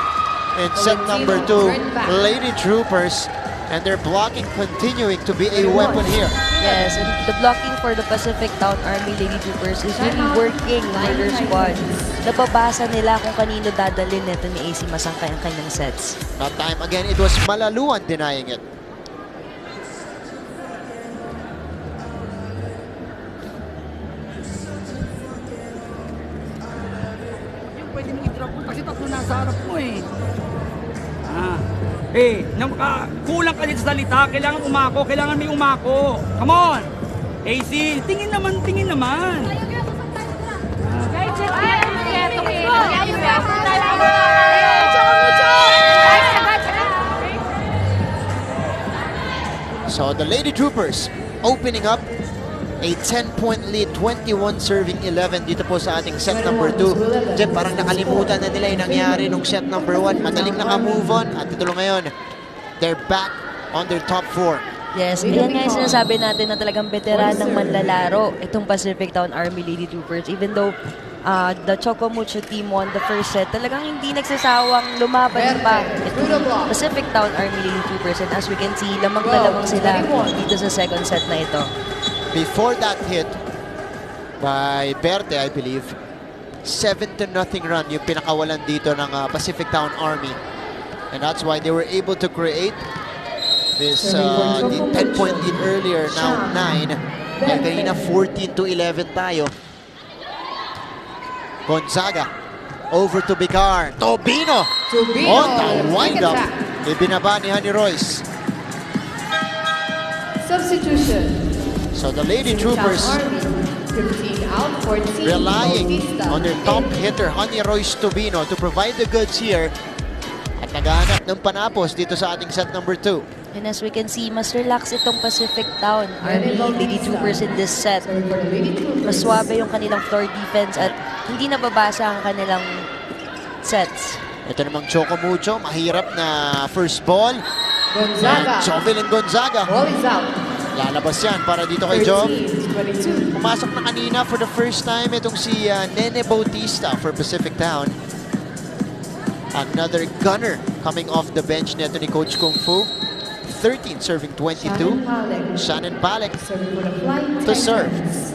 in set number 2. Lady Troopers, and their blocking continuing to be a weapon here. Yes, and the blocking for the PacificTown-Army Lady Troopers is really working for their squad. Nababasa nila kung kanino dadalhin nito ni AC Masangkay ang kanyang sets. That time again, it was Malaluan denying it. Pwede mo i-drop mo kasi tatlo nasa harap mo eh. Kulang ka dito sa salita. Kailangan umako. Kailangan may umako. Come on! AC, tingin naman, tingin naman. So the Lady Troopers opening up a 10-point lead, 21 serving 11 dito po sa ating set number 2. Diyan parang nakalimutan na nila yung nangyari nung set number 1. Madaling naka-move on at ito ngayon, they're back on their top 4. Yes, yan nga yung sinasabi natin na talagang veteran ng manlalaro itong PacificTown-Army Lady Troopers. Even though the Choco Mucho team won the first set, talagang hindi nagsasawang lumaban pa itong PacificTown-Army Lady Troopers. And as we can see, lamang na lamang sila dito sa second set na ito. Before that hit by Berte, I believe, 7-0 run yung pinakawalan dito ng PacificTown-Army. And that's why they were able to create this 10-point lead earlier, now 9. And kanina 14-11 tayo. Gonzaga over to Bicar. Tobino on the wind-up. Ibinaba ni Honey Royce. Substitution. So the Lady Troopers relying on their top hitter, Honey Royce Tobino, to provide the goods here. At naghahanap ng panapos dito sa ating set number 2. And as we can see, mas relax itong PacificTown-Army Lady Troopers in this set. Mas swabe yung kanilang floor defense at hindi nababasa ang kanilang sets. Ito namang Choco Mucho, mahirap na first ball. Gonzaga. Jovelyn Gonzaga. Ball is out. Lalabas yan para dito kay Jov. 13-22. Pumasok na kanina for the first time itong si Nene Bautista for Pacific Town. Another gunner coming off the bench nito ni Coach Kung Fu. 13, serving 22. Shannon Palek Serving for the Flying to serve. Titans.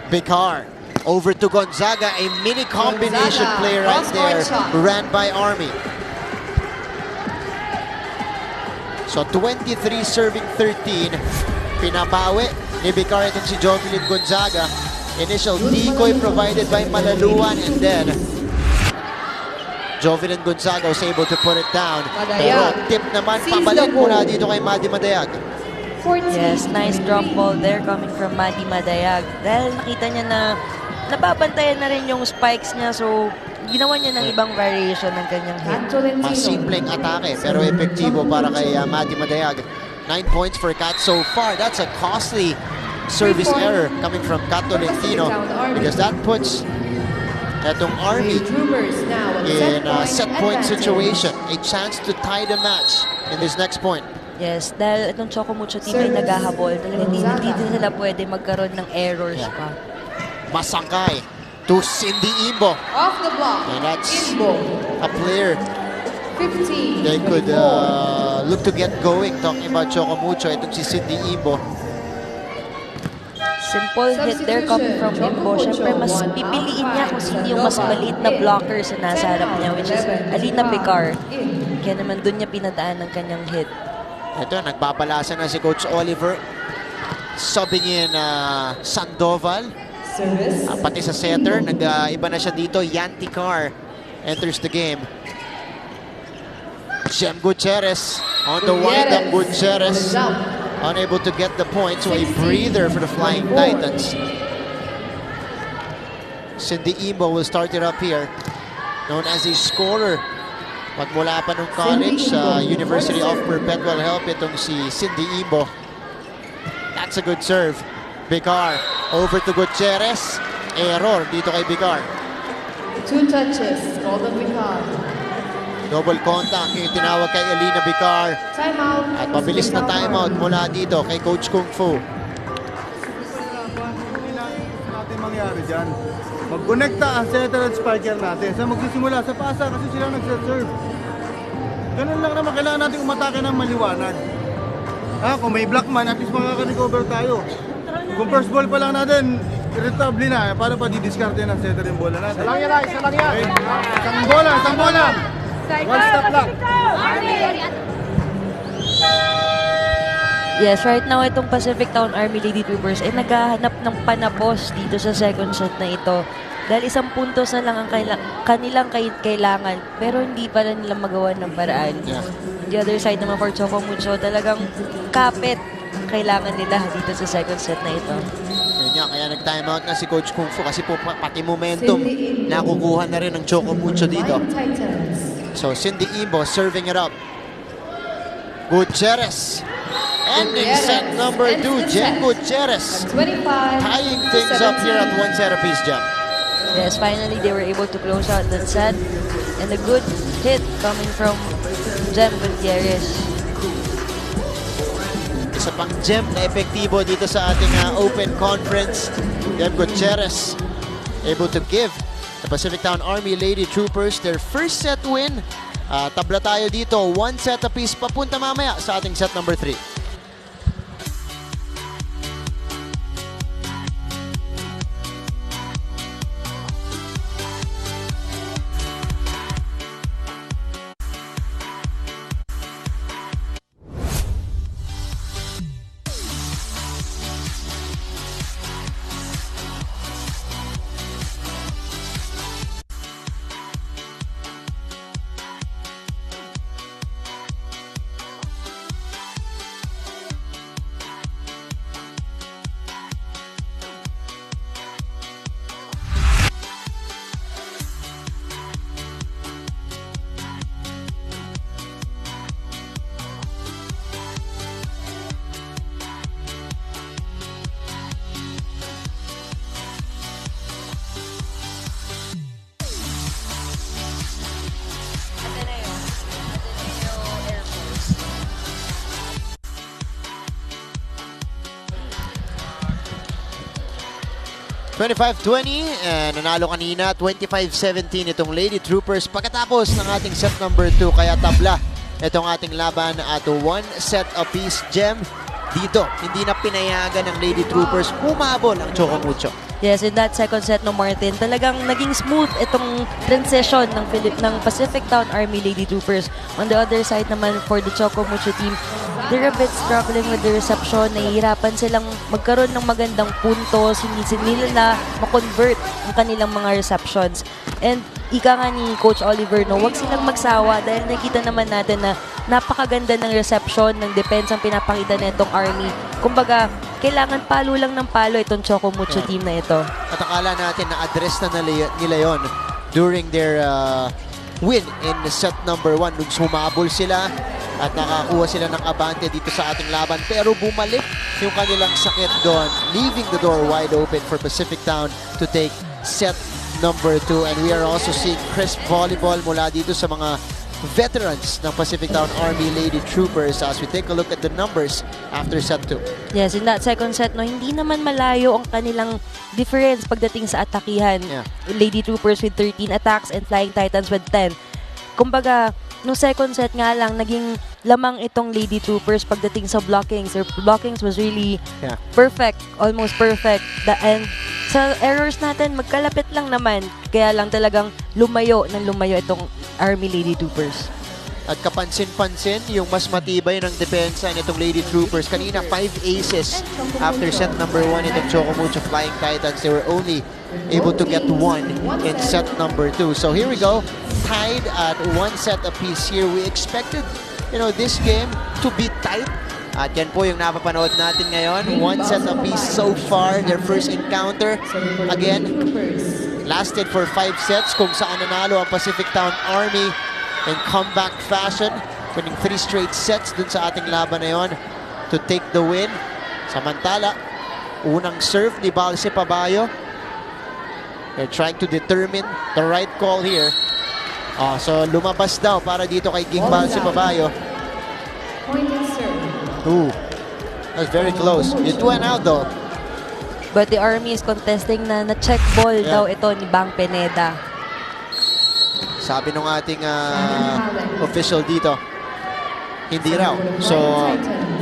Bikar over to Gonzaga, a mini combination Gonzaga, play right cross-court there, shot. ran by Army. So 23 serving 13, pinabawi ni Bikar itong si Jovelyn Gonzaga. Initial decoy provided by Malaluan, and then Jovelyn Gonzaga was able to put it down. Pero Madayag. tip naman Seize pabalik the ball. mula dito kay Madi Madayag. 14. Yes, nice drop ball there coming from Madi Madayag. Dahil nakita niya na nababantayan na rin yung spikes niya, so ginawa niya ng ibang variation ng kanyang hit. Mas simpleng atake pero epektibo para kay Madi Madayag. 9 points for Kat so far. That's a costly service error coming from Kat Tolentino because that puts etong Army Troopers now at in a set point advantage. situation. A chance to tie the match in this next point. Yes, dahil itong Choco Mucho team ay naghahabol. Talagang hindi sila pwede magkaroon ng errors pa. Masangkay to Cindy Imbo. Off the block. And that's Imbo. a player 15. they could look to get going. Talking about Choco Mucho, itong si Cindy Imbo. Simple hit there coming from Imbo. Siyempre, mas pipiliin niya kung sino yung mas maliit na blockers na nasa harap niya, which is Alina Bikar. Kaya naman dun niya pinadaan ng kanyang hit. Ito, nagbabalasan na si Coach Oliver. Subbing in Sandoval. Service. Pati sa setter, nag-iba na siya dito. Yanti Carr enters the game. Jem Gutierrez on the wind-up. Gutierrez unable to get the point, so a breather for the Flying Titans. Cindy Imbo will start it up here. Known as a scorer. Magmula pa nung college sa University of Perpetual Help, itong si Cindy Imbo. That's a good serve. Bikar over to Gutierrez. Error dito kay Bikar. 2 touches. Golden Bikar. Double contact yung tinawag kay Alina Bikar. Timeout. At mabilis na timeout mula dito kay Coach Kung Fu. Hindi natin mangyari dyan. Mag-connecta ang setter at spiker natin. Sa magsisimula sa pasa kasi sila nagsaserve. Ganun lang naman, kailangan natin umatake ng maliwanag. Kung may block man, at least makaka-recover tayo. Kung first ball pa lang natin, irretably na, para pa didiskarte ng setter yung bola natin. Isa lang yan. Okay? Isang bola. One stop lang. Yes, right now itong PacificTown-Army Lady Troopers ay naghahanap ng panapos dito sa second set na ito. Dahil isang puntos na lang ang kanilang kailangan, pero hindi pa nila magawa ng paraan. The other side naman for Choco Mucho, talagang kapit ang kailangan nila dito sa second set na ito. Kaya nag-timeout na si Coach Kung Fu kasi po pati momentum nakukuha na rin ng Choco Mucho dito. So Cindy Imbo serving it up. Gutierrez. Ending set number 2, Jem Gutierrez. Tying things up here at one set apiece, Jem. Yes, finally they were able to close out that set. And a good hit coming from Jem Gutierrez. Isa pang Jem na epektibo dito sa ating open conference. Jem Gutierrez able to give the PacificTown-Army Lady Troopers their first set win. Tabla tayo dito, one set apiece papunta mamaya sa ating set number 3. 25-20, and nanalo kanina, 25-17 itong Lady Troopers pagkatapos ng ating set number 2. Kaya tabla itong ating laban at 1 set apiece. Gem, dito, hindi na pinayagan ng Lady Troopers, humabol ang Choco Mucho. Yes, in that second set no Martin, talagang naging smooth itong transition ng Pacific Town Army Lady Troopers. On the other side naman for the Choco Mucho team, they're a bit struggling with the reception. Nahihirapan silang magkaroon ng magandang puntos, hindi sila na makonvert ang kanilang mga receptions. And ika nga ni Coach Oliver, no, huwag silang magsawa dahil nakita naman natin na napakaganda ng reception, ng defense ang pinapakita na itong Army. Kumbaga, kailangan palo lang ng palo itong Choco Mucho team na ito. At akala natin na-address na nila yon during their win in set number 1. Nung sumabol sila at nakakuha sila ng abante dito sa ating laban. Pero bumalik yung kanilang sakit doon, leaving the door wide open for Pacific Town to take set number 2. And we are also seeing crisp volleyball mula dito sa mga veterans ng Pacific Town Army Lady Troopers as we take a look at the numbers after set 2. Yes, in that second set, no, hindi naman malayo ang kanilang difference pagdating sa atakihan. Lady Troopers with 13 attacks and Flying Titans with 10. Kumbaga, no second set nga lang, naging lamang itong Lady Troopers pagdating sa blockings. Their blockings was really perfect, almost perfect. And sa errors natin, magkalapit lang naman. Kaya lang talagang lumayo itong Army Lady Troopers. At kapansin-pansin, yung mas matibay ng depensa nitong Lady Troopers. Kanina, 5 aces after set number 1 itong Choco Mucho Flying Titans. They were only able to get 1 in set number 2. So here we go, tied at 1 set apiece here. We expected, this game to be tight. At yan po yung napapanood natin ngayon. 1 set apiece so far. Their first encounter, again, lasted for 5 sets kung saan nanalo ang Pacific Town Army in comeback fashion. Winning 3 straight sets dun sa ating laban na yon to take the win. Samantala, unang serve ni Balse Pabayo. They're trying to determine the right call here. So lumabas daw para dito kay Ging Balse Pabayo. Ooh, that's very close. It went out though. But the Army is contesting na check ball daw ito ni Bang Pineda. Sabi nung ating official dito, hindi raw. So,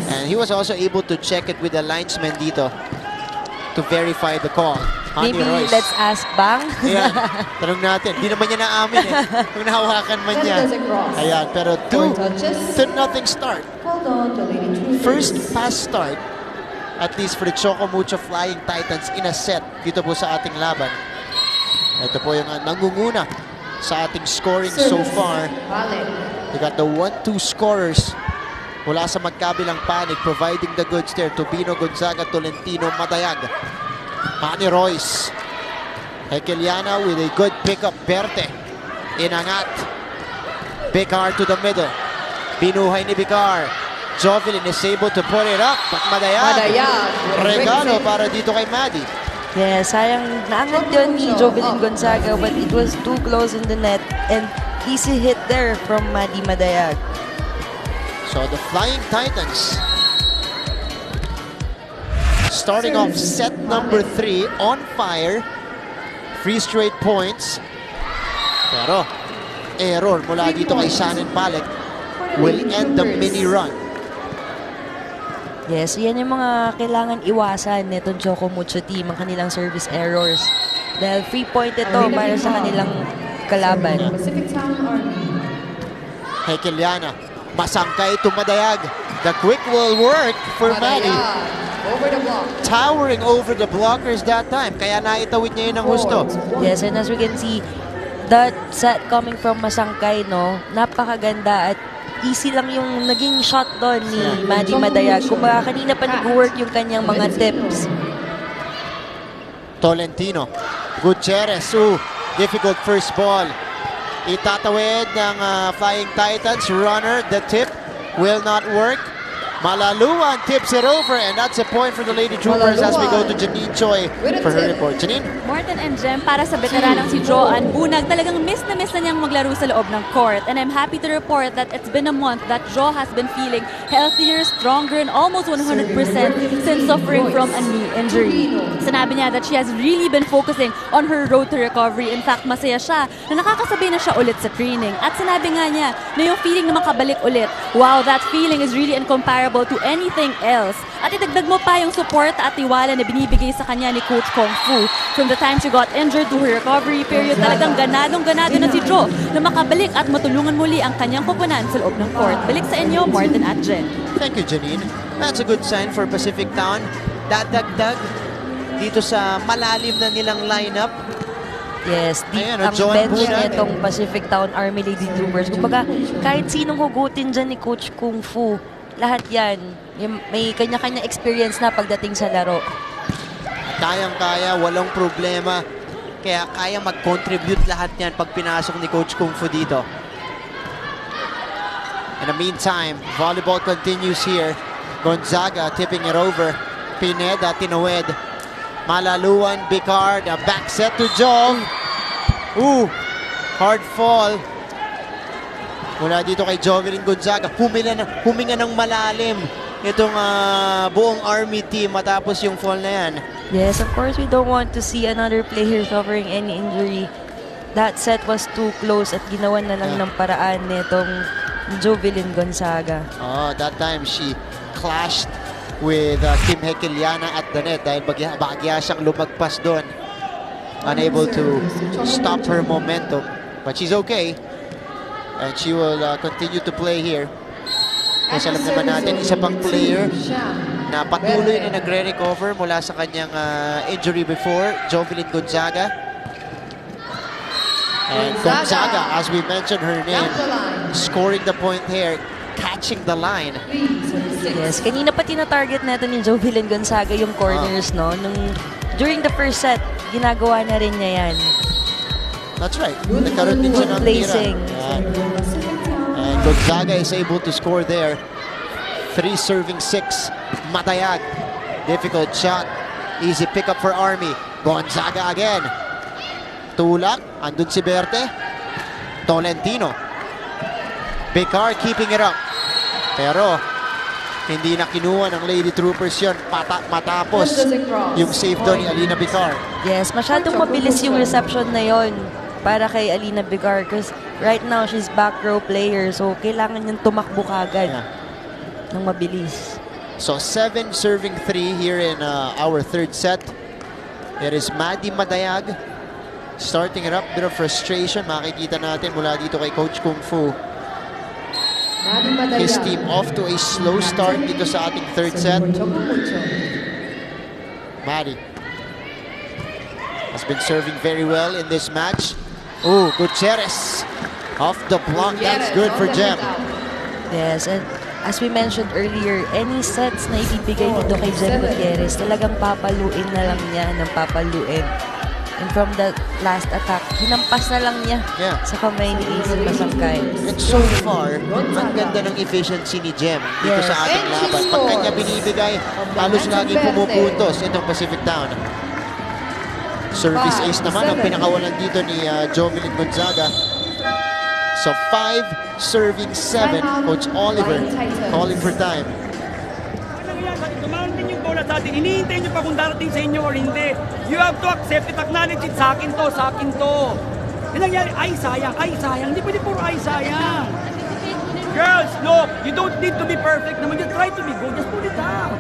and he was also able to check it with the linesman dito to verify the call. Maybe let's ask Bang. Ayan, tanong natin. Di naman niya naamin kung nahawakan man niya. Ayan, pero 2-0 start. First pass start, at least for the Choco Mucho Flying Titans in a set dito po sa ating laban. Ito po yung nangunguna sa ating scoring so far. We got the 1-2 scorers mula sa magkabilang panig, providing the goods there. Tubino, Gonzaga, Tolentino, Madayag. Manny Royce. Hekeliana with a good pickup. Berte. Inangat. Bicar to the middle. Binuhay ni Bicar. Jovelyn is able to put it up. But Madayag. Regalo para dito kay Maddie. Yeah, sayang naangat yun ni Jovelyn Gonzaga, but it was too close in the net and easy hit there from Maddie Madayag. So the Flying Titans starting off set number 3 on fire. 3 straight points. Pero error mula dito kay Shannon Palek will end the mini run. Yes, yan yung mga kailangan iwasan nitong Choco Mucho team, ang kanilang service errors. Dahil free point ito para sa kanilang kalaban. Hekeliana, masangkay to Madayag. The quick will work for Maddie. Towering over the blockers that time. Kaya naitawid niya yun ng gusto. Yes, and as we can see, that set coming from Masangkay, no, napakaganda at easy lang yung naging shot doon ni Maddie Madayag. Kumbaga kanina pa nag-work yung kanyang mga tips. Tolentino. Gutierrez. Difficult first ball. Itatawid ng Flying Titans. Runner. The tip will not work. Malaluan tips it over, and that's a point for the Lady Troopers as we go to Janine Choi for her report. Janine? Morten and Jem, para sa veteranang si Joanne Bunag, talagang miss na niyang maglaro sa loob ng court. And I'm happy to report that it's been a month that Jo has been feeling healthier, stronger, and almost 100% since suffering from a knee injury. Sinabi niya that she has really been focusing on her road to recovery. In fact, masaya siya na nakakasabay na siya ulit sa training. At sinabi nga niya na yung feeling na makabalik ulit, wow, that feeling is really incomparable to anything else. At idagdag mo pa yung support at tiwala na binibigay sa kanya ni Coach Kung Fu. From the time she got injured to her recovery period, talagang ganadong-ganado na si Jo na makabalik at matulungan muli ang kanyang koponan sa loob ng court. Balik sa inyo, Morten at Jen. Thank you, Janine. That's a good sign for Pacific Town. Dadagdag dito sa malalim na nilang lineup. Yes, Ayan, ang Joanne bench Bunag. nitong PacificTown-Army Lady Troopers. Kumbaga, kahit sinong hugutin dyan ni Coach Kung Fu, lahat yan, may kanya-kanya experience na pagdating sa laro. Kayang-kaya, walang problema. Kaya kaya mag-contribute lahat yan pag pinasok ni Coach Kung Fu dito. In the meantime, volleyball continues here. Gonzaga tipping it over. Pineda, tinawid. Malaluan, Bicard, a back set to Jong. Ooh, hard fall. Mula dito kay Jovelyn Gonzaga. Huminga ng malalim itong buong Army team matapos yung fall na yan. Yes, of course, we don't want to see another player suffering any injury. That set was too close at ginawan na lang ng paraan nitong Jovelyn Gonzaga. Oh, that time she clashed with Kim Hekeliana at the net dahil bagya siyang lumagpas doon. Unable to stop her momentum. But she's okay. And she will continue to play here. Kasi alam naman natin, isa pang player na patuloy na nagre-recover mula sa kanyang injury before, Jovelyn Gonzaga. And Gonzaga, as we mentioned her name, scoring the point here, catching the line. Yes, kanina pa tina-target natin ni Jovelyn Gonzaga yung corners, no? During the first set, ginagawa na rin niya yan. That's right. Nagkaroon din siya ng placing. And Gonzaga is able to score there. 3 serving 6. Matayag. Difficult shot. Easy pickup for Army. Gonzaga again. Tulak. Andun si Berte. Tolentino. Becar keeping it up. Pero hindi na kinuha ng Lady Troopers yun matapos yung save doon ni Alina Becar. Yes, masyadong mabilis yung reception na yon para kay Alina Becar because right now she's back row player, so kailangan niyang tumakbo kagad ng mabilis. So 7 serving 3 here in our third set. It is Maddie Madayag starting it up. Bit of frustration makikita natin mula dito kay Coach Kung Fu. His team off to a slow start dito sa ating third set. Maddie has been serving very well in this match. Oh, Gutierrez off the block. That's good for Jem. Yes, and as we mentioned earlier, any sets na ibibigay dito kay Jem Gutierrez, talagang papaluin na lang niya ng papaluin. And from the last attack, hinampas na lang niya sa kamay ni AC Masangkay. And so far, ang ganda ng efficiency ni Jem dito sa ating laban. Pag kanya binibigay, halos laging pumupuntos itong Pacific Town. Service ace naman ang pinakawalan dito ni Jovelyn Gonzaga. So 5 serving 7. Coach Oliver calling for time. Dumarating yung bola sa atin, hinihintay nyo pa kung darating sa inyo or hindi. You have to accept it, acknowledge it, sa akin to. Yung nangyari, ay sayang. Hindi pwede puro ay sayang. Girls, look, you don't need to be perfect naman. You try to be good, just put it out.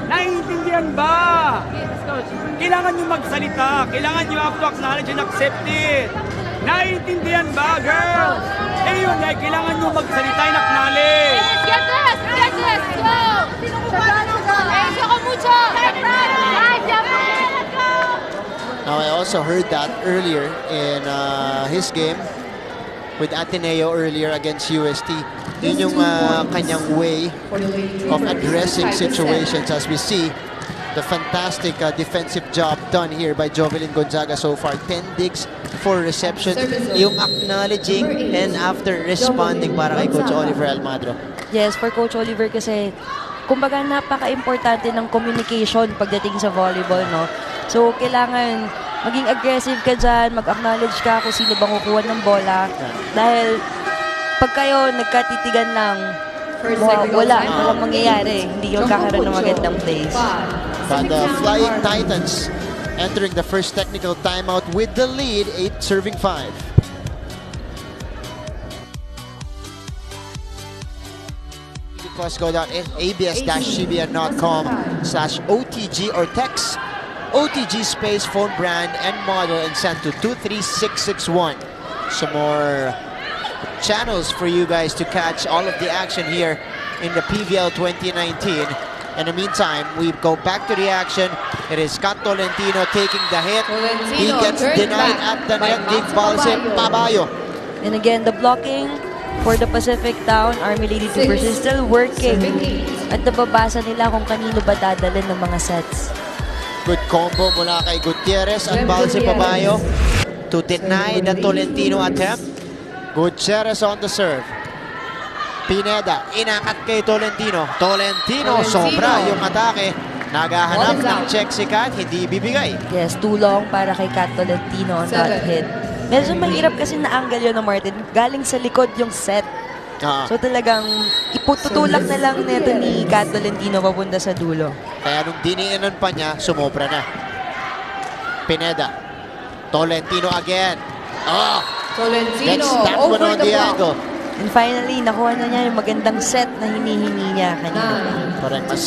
Naiintindihan ba? Kailangan nyo magsalita. Kailangan nyo have to acknowledge and accept it. Naiintindihan ba, girls? Eh yun, kailangan nyo magsalita and acknowledge. Get this, go! Hey, Choco Mucho! Now I also heard that earlier in his game with Ateneo earlier against UST. Yun yung kanyang way of addressing situations as we see the fantastic defensive job done here by Jovelyn Gonzaga so far. 10 digs, 4 reception. Yung acknowledging and after responding para kay Coach Oliver Almadro. Yes, for Coach Oliver kasi, kumbaga napaka-importante ng communication pagdating sa volleyball, no? So, kailangan maging aggressive ka dyan, mag-acknowledge ka kung sino bang kukuha ng bola. Dahil pag kayo nagkatitigan lang, walang mangyayari. Hindi yung kakaroon ng magandang plays. But the Flying Titans entering the first technical timeout with the lead, 8 serving 5. Plus go down abs-cbn.com/OTG or text OTG space phone brand and model and send to 23661. Some more channels for you guys to catch all of the action here in the PVL 2019. In the meantime, we go back to the action. It is Kat Tolentino taking the hit. He gets denied at the net. Big Balse Pabayo. And again, the blocking for the PacificTown-Army Lady Troopers is still working. At nababasa nila kung kanino ba dadalhin ng mga sets. Good combo mula kay Gutierrez at Balse Pabayo to deny the Tolentino attempt. Gutierrez on the serve. Pineda, inakat kay Tolentino. Tolentino, sobra yung atake. Naghahanap ng check si Kat, hindi ibibigay. Yes, too long para kay Kat Tolentino on that hit. Medyo mahirap kasi na-angle yun ng Martin. Galing sa likod yung set. So talagang ipututulak na lang nito ni Kat Tolentino papunta sa dulo. Kaya nung diniinan pa niya, sumobra na. Pineda. Tolentino again. Tolentino Gets that one on the angle. And finally, nakuha na niya yung magandang set na hinihingi niya kanina. Parang mas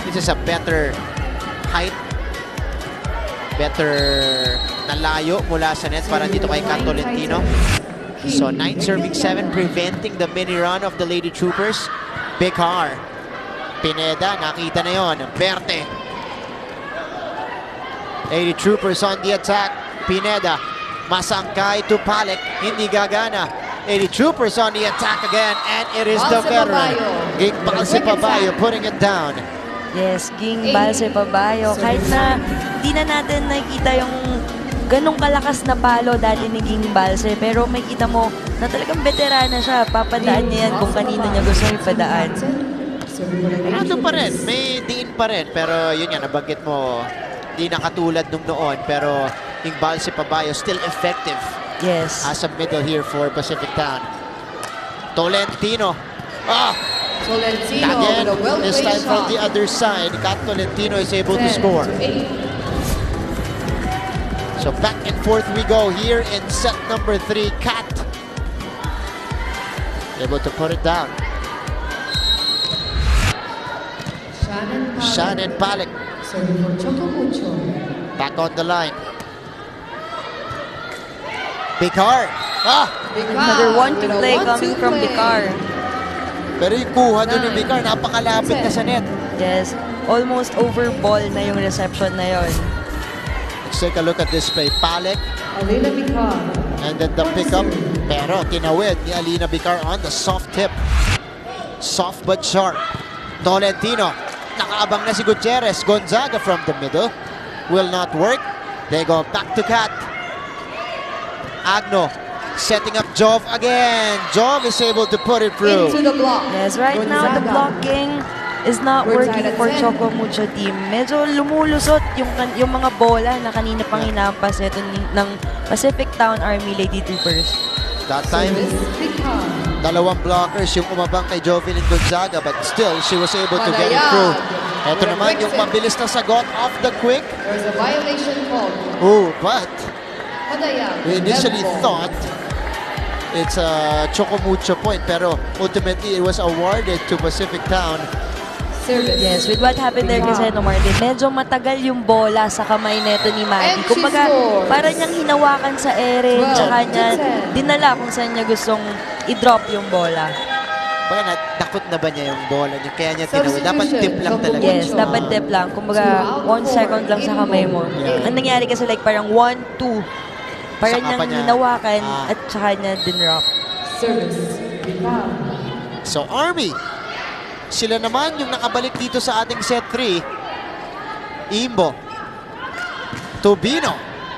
this is a better height, better na layo mula sa net para dito kay Kat Tolentino. So 9 serving 7, preventing the mini run of the Lady Troopers. Bekar. Pineda, nakita na yon. Berte. Lady Troopers on the attack. Pineda. Masangkay to Palek. Hindi gagana. Lady Troopers on the attack again. And it is the veteran. Ging Balse Pabayo putting it down. Yes, Ging Balse Pabayo. Kahit na di na natin nakikita yung ganong kalakas na palo dati ni Ging Balse. Pero makikita mo na talagang veterana siya. Papadaan niya yan kung kanino niya gusto ipadaan. Ano pa rin? May diin pa rin. Pero yun nga, nabanggit mo, di nakatulad nung noon. Pero Ging Balse Pabayo still effective. Yes. As a middle here for PacificTown. Tolentino. Tolentino, Again, this time from the other side, Kat Tolentino is able to score. So back and forth we go here in set number 3. Kat able to put it down. Shannon Palek. Choco Mucho. Back on the line. Bekar. Another one to play coming from Bekar. Pero yung kuha doon ni Bekar, napakalapit na sa net. Yes, almost over ball na yung reception na yon. Let's take a look at this play. Palek. Alina Bekar. And then the pickup. Pero tinawid ni Alina Bekar on the soft tip. Soft but sharp. Tolentino. Nakaabang na si Gutierrez. Gonzaga from the middle. Will not work. They go back to Kat. Agno setting up Jov again. Jov is able to put it through. Into the block. Yes, right now the blocking is not working for Choco Mucho team. Medyo lumulusot yung mga bola na kanina pang hinampas nito ng PacificTown-Army Lady Troopers. That time, dalawang blockers yung umabang kay Jovelyn Gonzaga, but still she was able to get it through. Ito naman yung mabilis na sagot off the quick. There's a violation called. But we initially thought it's a Choco Mucho point, pero ultimately it was awarded to PacificTown. Yes, with what happened there kasi no Martin, medyo matagal yung bola sa kamay neto ni Maggie. Kumbaga, para niyang hinawakan sa ere, tsaka niya dinala kung saan niya gustong i-drop yung bola. Baka nakot na ba niya yung bola niya? Kaya niya tinawid. Dapat tip lang talaga. Yes, dapat tip lang. Kumbaga, 1 second lang sa kamay mo. Ang nangyari kasi like parang 1, 2. Para niyang hinawakan at tsaka niya dinrop. So Army, sila naman yung nakabalik dito sa ating set 3. Imbo. Tubino.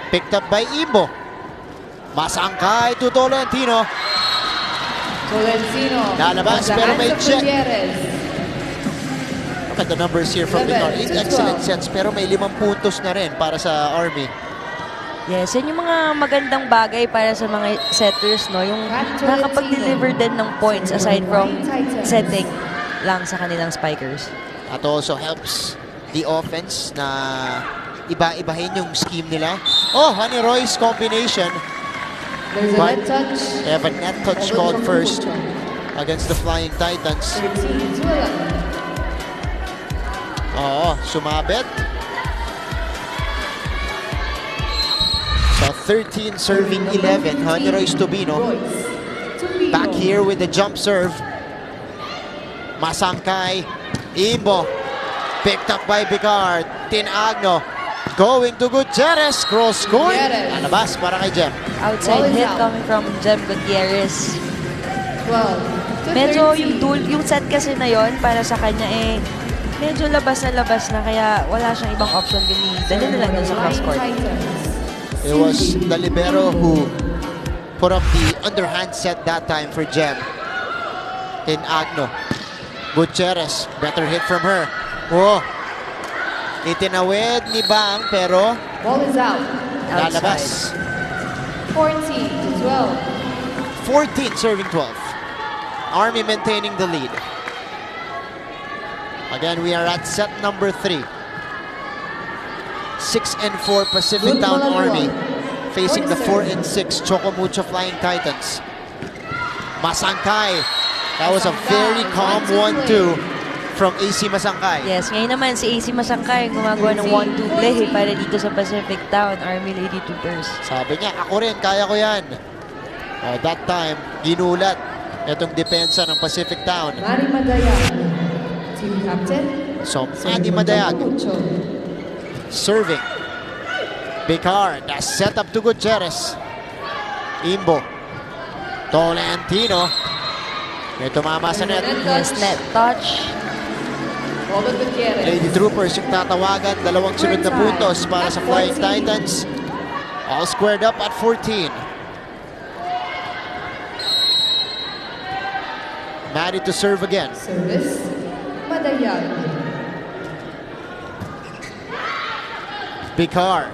Picked up by Imbo. Masangkay to Tolentino. Tolentino. Lalabas, on the pero may hands of check. Gutierrez. Look at the numbers here from Vicar. 8 excellent sets, pero may 5 puntos na rin para sa Army. Yes, yan yung mga magandang bagay para sa mga setters, no? Yung nakakapag-deliver din ng points aside from setting lang sa kanilang spikers. That also helps the offense na iba-ibahin yung scheme nila. Oh, Honey Roy's combination. There's a But net touch. they have a net touch called first against the Flying Titans. 13-12. Oo, sumabit. So 13 serving 11. Honey Roy's Tubino. Back here with the jump serve. Masangkay. Imbo. Picked up by Bigard. Tinagno. Going to Gutierrez. Cross court. Alabas para kay Jem. Outside hit coming from Jem Gutierrez. 12-13. Medyo yung set kasi na yon para sa kanya medyo labas na kaya wala siyang ibang option kundi dali na lang dun sa cross court. It was the libero who put up the underhand set that time for Jem. Tinagno. Gutierrez. Better hit from her. Whoa. Itinawid ni Bang pero Ball is out. lalabas. 14-12. 14 serving 12. Army maintaining the lead. Again, we are at set number 3. 6-4 PacificTown-Army facing the 4-6 Choco Mucho Flying Titans. Masangkay. That was a very calm 1-2 from AC Masangkay. Yes, ngayon naman si AC Masangkay gumagawa ng 1-2 play para dito sa PacificTown-Army Lady Troopers. Sabi niya, ako rin, kaya ko yan. That time, ginulat itong depensa ng PacificTown. Mari Madayag. Team captain. So, Manny Madayag. Serving. Bicard. That's set up to Gutierrez. Imbo. Tolentino. May tumama sa net. Yes, net touch. Ball of Gutierrez. Lady Troopers yung tatawagan. Dalawang sunod na puntos para sa Flying Titans. All squared up at 14. Maddie to serve again. Service. Madayag. Bicard.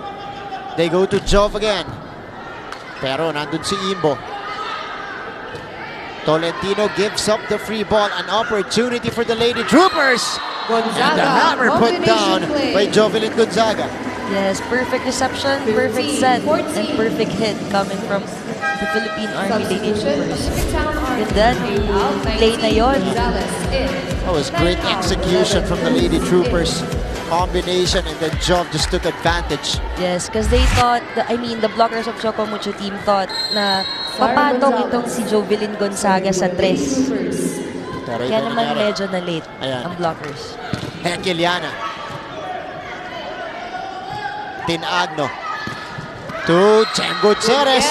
They go to Jove again. Pero nandun si Imbo. Tolentino gives up the free ball. An opportunity for the Lady Troopers. And the hammer put down by Jovelyn Gonzaga. Yes, perfect reception, perfect set, and perfect hit coming from the Philippine Army Lady Troopers. And then, play na yun. That was great execution from the Lady Troopers. Combination, and then Jove just took advantage. Yes, because they thought, the blockers of Choco Mucho team thought na papatong itong si Jovelyn Gonzaga sa tres. Pero Kaya naman nangyari. medyo na late ang blockers. Hekeliana. Tinagno. To Jem Gutierrez.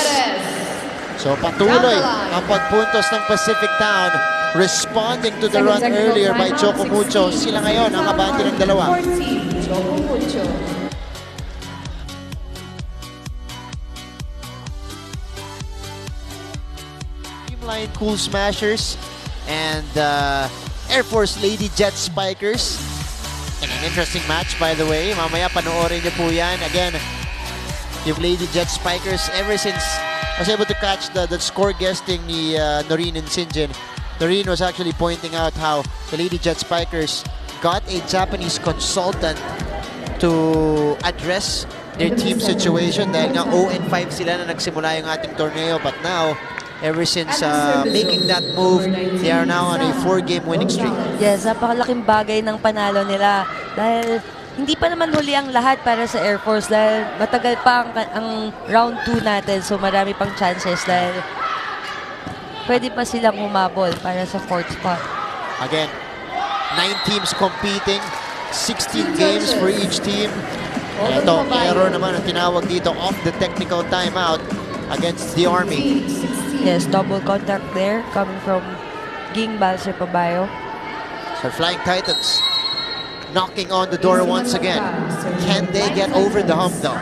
So patuloy ang pagpuntos ng PacificTown. Responding to the run earlier by Choco Mucho. Sila ngayon ang abante ng dalawa. Choco Mucho. Streamline Cool Smashers and Air Force Lady Jet Spikers. And an interesting match, by the way. Mamaya panoorin niyo po yan. Again, yung Lady Jet Spikers, ever since I was able to catch the score guesting ni Noreen and Sinjin, Noreen was actually pointing out how the Lady Jet Spikers got a Japanese consultant to address their team situation dahil nga 0-5 sila na nagsimula yung ating torneo, but now ever since making that move, they are now on a 4-game winning streak. Yes, napakalaking bagay ng panalo nila dahil hindi pa naman huli ang lahat para sa Air Force dahil matagal pa ang round 2 natin, so marami pang chances dahil pwede pa silang humabol para sa 4th spot. Again, 9 teams competing, 16 games for each team. Ito, error naman ang tinawag dito off the technical timeout against the Army. Yes, double contact there coming from Ging Balsepabayo. So Flying Titans knocking on the door once again. Can they get over the hump though?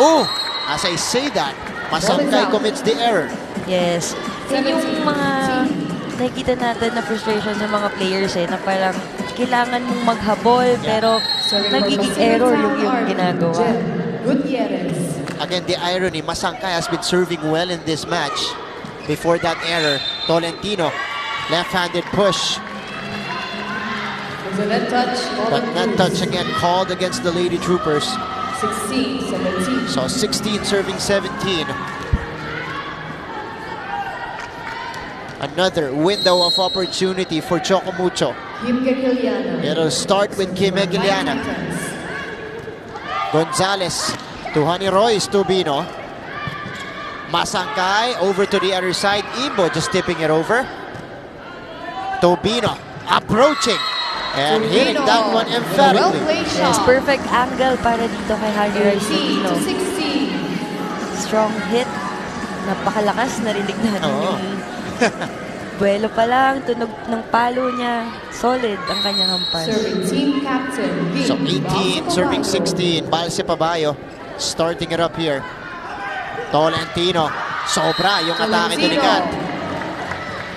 Oh, as I say that, Masangkay commits the error. Yes. Yan yung mga nakikita natin na frustration sa mga players na parang kailangan mong maghabol pero nagiging error yung ginagawa. Again, the irony, Masangkay has been serving well in this match. Before that error, Tolentino, left-handed push. But net touch again called against the Lady Troopers. 16-17. So 16 serving 17. Another window of opportunity for Choco Mucho. It'll start with Kim Egiliana. Gonzalez to Honey Royce Tubino. Masangkay over to the other side. Imbo just tipping it over. Tubino approaching and hitting that one emphatically. Yes, perfect angle para dito kay Honey Royce Tubino. 16. Strong hit. Napakalakas, narinig natin yung buwelo pa lang, tunog ng palo niya. Solid ang kanyang hampas. Serving team captain. So 18 serving 16. Balse Pabayo starting it up here. Tolentino. Sobra yung atake ni Kat.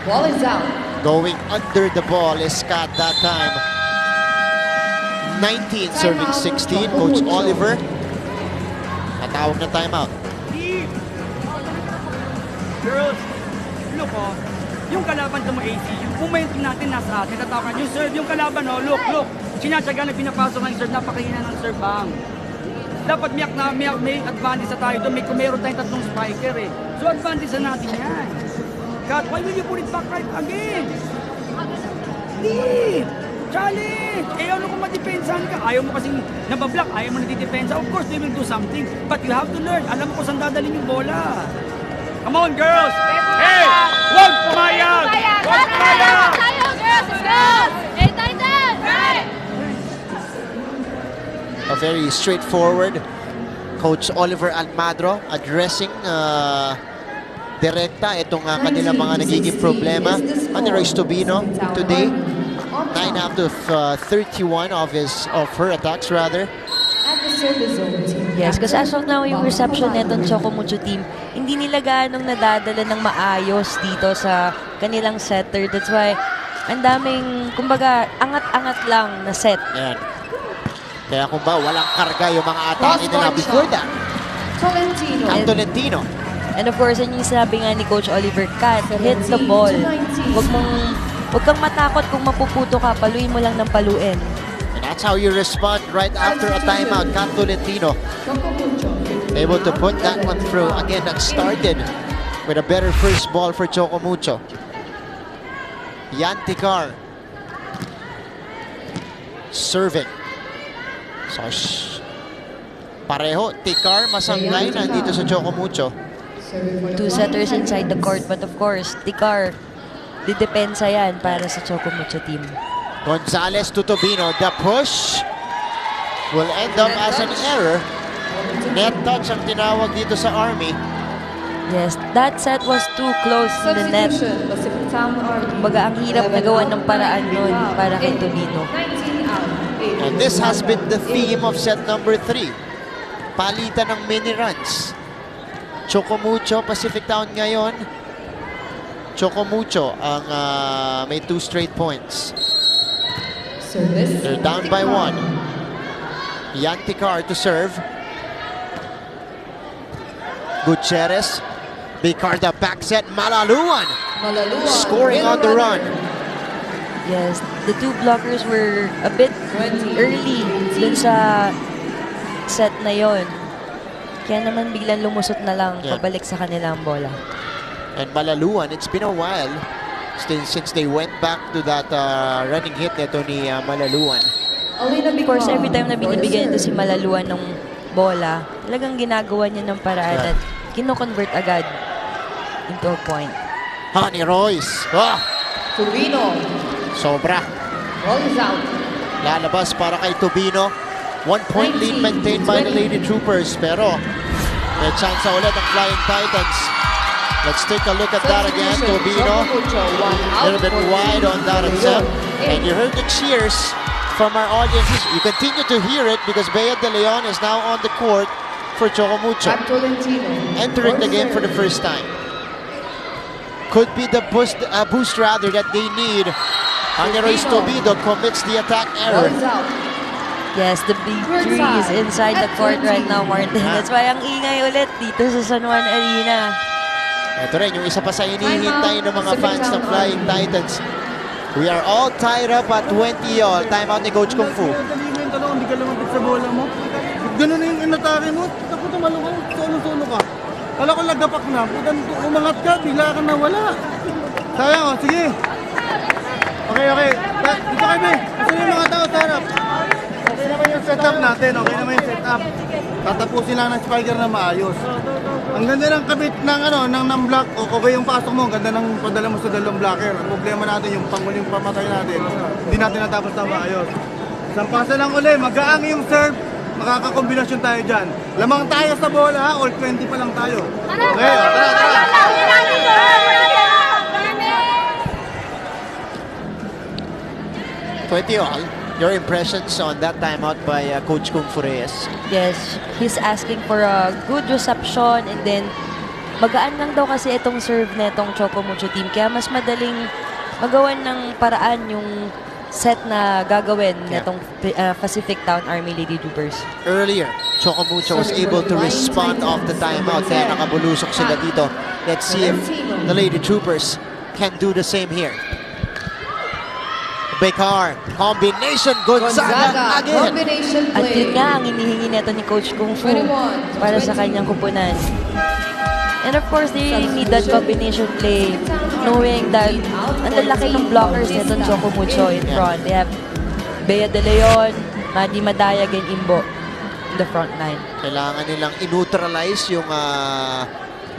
Ball is out. Going under the ball is Kat that time. 19 serving 16. Coach Oliver. Natawag na timeout. Girls, look yung kalaban mo AC, yung momentum natin nasa atin, tatawakan yung serve, yung kalaban look, sinasyaga na pinapasok ng serve, napakahina ng serve bang. Dapat may advantage sa tayo doon, meron tayong tatlong spiker So advantage na natin yan. God, why will you put it back right again? Di! Challenge! Ano kung madepensahan ka? Ayaw mo kasing nabablock, ayaw mo nadidepensa. Of course, they will do something. But you have to learn. Alam mo kung saan dadalhin yung bola. Come on, girls! Hey! Huwag pumayag! Huwag pumayag! Tayo, girls! Let's go! Hey, Titan! Right! A very straightforward Coach Oliver Almadro addressing direkta itong kanilang mga nagiging problema. Honey Royce Tubino today 9 out of 31 of her attacks rather. Yes, kasi as of now, yung reception netong Choco Mucho team, hindi nila ganong nadadala ng maayos dito sa kanilang setter. That's why, ang daming, kumbaga, angat-angat lang na set. Yan. Kaya kung ba, walang karga yung mga atake nila before that. Tolentino. And of course, yun yung sinabi nga ni Coach Oliver, Kat, hit the ball. Huwag kang matakot kung mapuputo ka, paluin mo lang ng paluin. And that's how you respond right after a timeout. Kat Tolentino able to put that one through. Again, that started with a better first ball for Choco Mucho. Yan Tikar serving. So, pareho, Tikar, Masangkay nandito sa Choco Mucho. Two setters inside the court, but of course, Tikar, didepensa yan para sa Choco Mucho team. Gonzalez to Tubino, the push will end up as an error. Net touch ang tinawag dito sa Army. Yes, that set was too close to the net. Kumbaga, ang hirap na gawa ng paraan nun para kay Tubino. And this has been the theme of set number 3. Palitan ng mini runs. Choco Mucho, Pacific Town ngayon. Choco Mucho ang may 2 straight points. They're down by 1. Yan Tikar to serve. Gutierrez. Bicarda back set. Malaluan scoring on the run. Yes, the two blockers were a bit early dun sa set na yon. Kaya naman biglang lumusot na lang pabalik sa kanilang bola. And Malaluan, it's been a while since they went back to that running hit neto ni Malaluan. Of course, every time na binibigyan ito si Malaluan ng bola, talagang ginagawa niya ng paraan at kino-convert agad into a point. Honey Royce. Tubino. Sobra. Ball is out. Lalabas para kay Tubino. 1-point lead maintained by the Lady Troopers. Pero may chance ulit ang Flying Titans. Let's take a look at that again. Tubino, a little bit wide on that attempt. And you heard the cheers from our audiences. You continue to hear it because Bea De Leon is now on the court for Choco Mucho, entering the game for the first time. could be the boost rather that they need. Angelo Estobido commits the attack error. Yes, the big three is inside the court right now, Martin. That's why ang ingay ulit dito sa San Juan Arena. Ito rin, yung isa pa sa hinihintay ng mga fans ng Flying Titans. We are all tied up at 20 all. Timeout ni Coach Kung Fu. Hindi ka lumapit sa bola mo. Ganun na yung inatake mo. Tapos tumalong ka, solo-solo ka. Kala ko lagapak na. Umangat ka, bigla ka nawala. Sayang, oh, sige. Okay. Dito kayo, be. Gusto yung mga tao sa harap. Okay naman yung setup natin. Okay naman yung setup. Tatapusin lang ng spiker na maayos. Ang ganda ng kabit ng block. Okay yung pasok mo. Ang ganda ng padala mo sa dalawang blocker. Ang problema natin yung panguling pamatay natin. Hindi natin natapos na maayos. Isang pasa lang uli. Mag-aang yung serve. Makakakombinasyon tayo dyan. Lamang tayo sa bola ha. All 20 pa lang tayo. Okay, tara. 20 all. Your impressions on that timeout by Coach Kung Fu Reyes? Yes, he's asking for a good reception and then magaan lang daw kasi itong serve na itong Choco Mucho team. Kaya mas madaling magawan ng paraan yung set na gagawin nitong PacificTown-Army Lady Troopers. Earlier, Choco Mucho was able to respond off the timeout. Kaya nakabulusok sila dito. Let's see if the Lady Troopers can do the same here. Bekar, combination, Gonzaga again. At yun nga ang hinihingi neto ni Coach Kung Fu para sa kanyang kupunan. And of course, they really need that combination play, knowing that ang lalaki ng blockers neto ni Choco Mucho in front. They have Bea De Leon, Madi Madayag, and Imbo in the front line. Kailangan nilang i-neutralize yung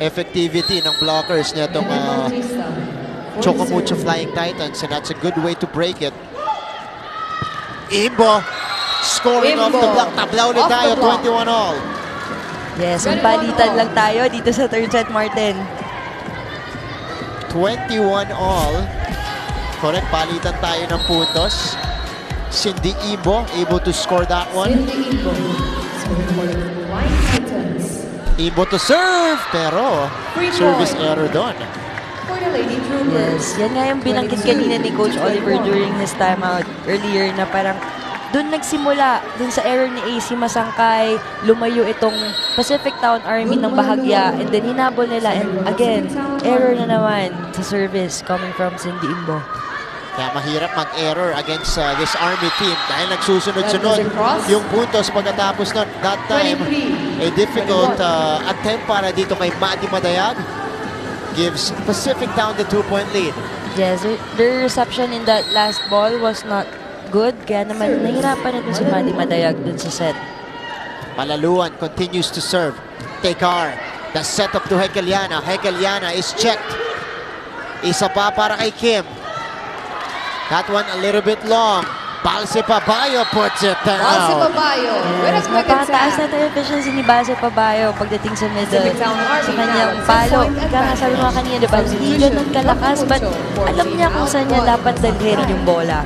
effectivity ng blockers nitong Choco Mucho Flying Titans, and that's a good way to break it. Imbo scoring off the block. Tabla ulit tayo, 21 all. Yes, ang palitan lang tayo dito sa third set, Martin. 21 all. Correct, palitan tayo ng puntos. Cindy Imbo able to score that one. Imbo to serve, pero service error doon. Yes, yan nga yung binanggit kanina ni Coach Oliver during his timeout earlier na parang doon nagsimula, doon sa error ni AC Masangkay, lumayo itong PacificTown-Army ng bahagya and then hinabol nila and again, error na naman sa service coming from Cindy Imbo. Kaya mahirap mag-error against this Army team dahil nagsusunod-sunod yung puntos pagkatapos nun. That time, a difficult attempt para dito kay Madi Madayag gives PacificTown the 2-point lead. Yes, their reception in that last ball was not good. Kaya naman nahirapan na si Madi Madayag dun sa set. Malaluan continues to serve. Tekar, the setup to Hekeliana. Hekeliana is checked. Isa pa para kay Kim. That one a little bit long. Balse Pabayo puts it down. Balse Pabayo. Yes, napakataas na tayo efficiency ni Balse Pabayo pagdating sa middle. Sa kanyang palo. Ika nga sabi mo kanina, diba? Hindi ganun kalakas, but alam niya kung saan niya dapat dalhin yung bola.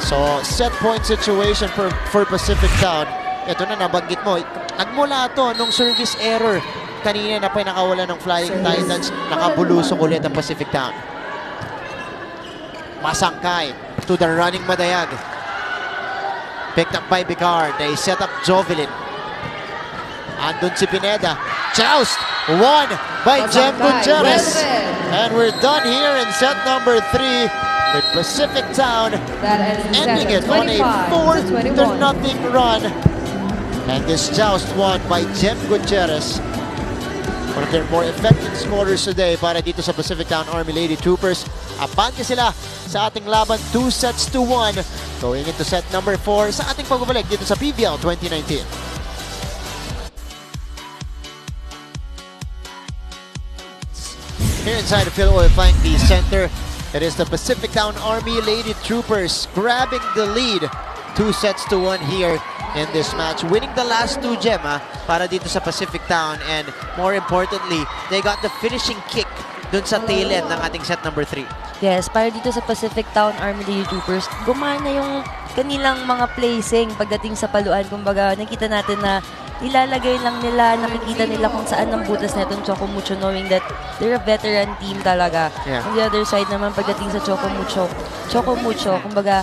So, set point situation for PacificTown. Ito na, nabanggit mo. Nagmula to nung service error. Kanina na pinakawala ng Flying Titans. Nakabulusok ulit ang PacificTown. Masangkay to the running Madayag. Picked up by Bicard. They set up Jovelin. Andun si Pineda. Joust! Won by Jem Gutierrez. And we're done here in set number 3 with PacificTown ending it on a 4-0 run. And this joust won by Jem Gutierrez. One of their more effective scorers today para dito sa PacificTown-Army Lady Troopers. Abante sila sa ating laban 2-1 going into set number 4 sa ating pagbabalik dito sa PBL 2019. Here inside the Phil Oil Flying V Center, it is the PacificTown-Army Lady Troopers grabbing the lead 2-1 here in this match, winning the last 2 Gemma para dito sa PacificTown, and more importantly, they got the finishing kick dun sa tail end ng ating set number 3. Yes, para dito sa PacificTown-Army Lady Troopers, gumana yung kanilang mga placing pagdating sa paluan. Kumbaga, nakita natin na nilalagay lang nila, nakikita nila kung saan ang butas na itong Choco Mucho, knowing that they're a veteran team talaga. Yeah. On the other side naman, pagdating sa Choco Mucho, kumbaga,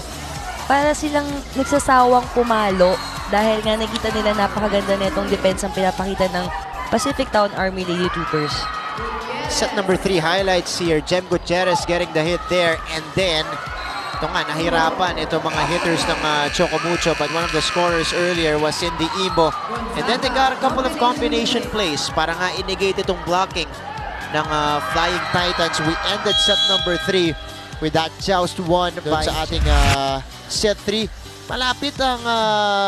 para silang nagsasawang pumalo dahil nga nakita nila napakaganda na itong defense ang pinapakita ng PacificTown-Army Lady Troopers. Set number 3 highlights here. Jem Gutierrez getting the hit there, and then ito nga, nahirapan itong mga hitters ng Choco Mucho, but one of the scorers earlier was in the Imbo. And then they got a couple of combination plays para nga inegate itong blocking ng Flying Titans. We ended set number 3 with that joust won by sa ating set 3. Malapit ang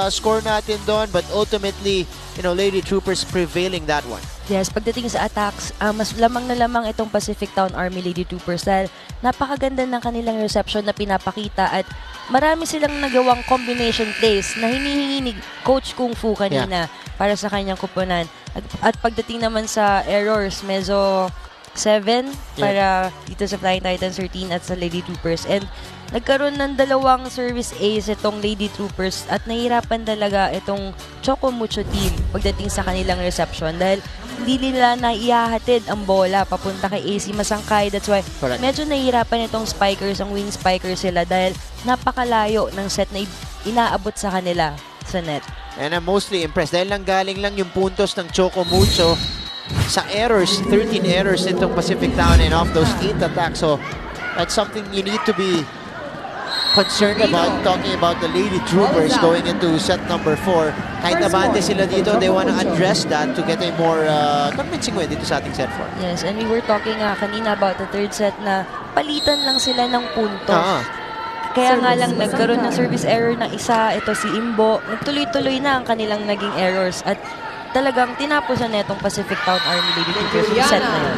score natin doon, but ultimately, Lady Troopers prevailing that one. Yes, pagdating sa attacks, mas lamang na lamang itong PacificTown-Army Lady Troopers dahil napakaganda ng kanilang reception na pinapakita at marami silang nagawang combination plays na hinihingi ni Coach Kung Fu kanina para sa kanyang kupunan. At pagdating naman sa errors, medyo 7 para dito sa Flying Titans 13 at sa Lady Troopers. And nagkaroon ng dalawang service ace itong Lady Troopers at nahirapan talaga itong Choco Mucho team pagdating sa kanilang reception dahil hindi nila na ihahatid ang bola papunta kay AC Masangkay. That's why medyo nahihirapan itong spikers, ang wing spikers sila dahil napakalayo ng set na inaabot sa kanila sa net. And I'm mostly impressed dahil galing lang yung puntos ng Choco Mucho sa errors, 13 errors itong Pacific Town and off those 8 attacks. So that's something you need to be concerned about, talking about the Lady Troopers going into set number 4. Kahit nabante sila dito, they want to address that to get a more convincing win dito sa ating set 4. Yes, and we were talking kanina about the third set na palitan lang sila ng puntos. Kaya nga lang nagkaroon ng service error ng isa, ito si Imbo. Nagtuloy-tuloy na ang kanilang naging errors at talagang tinapusan na itong PacificTown-Army Lady Troopers yung set na yun.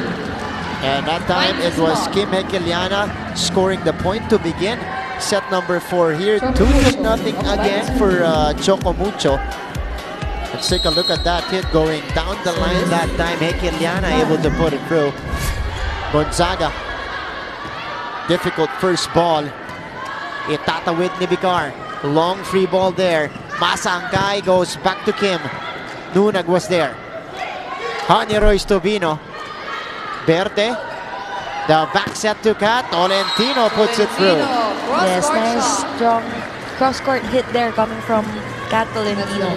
And that time, it was Kim Hekeliana scoring the point to begin. Set number 4 here, 2-0 again for Choco Mucho. Let's take a look at that hit going down the line that time. Hekeliana able to put it through. Gonzaga. Difficult first ball. Itatawid ni Vicar. Long free ball there. Masangkay goes back to Kim. Nunag was there. Hani Royce Tobino. Verde. The back set to Kat. Tolentino puts it through. Yes, nice strong cross-court hit there coming from Kat Tolentino.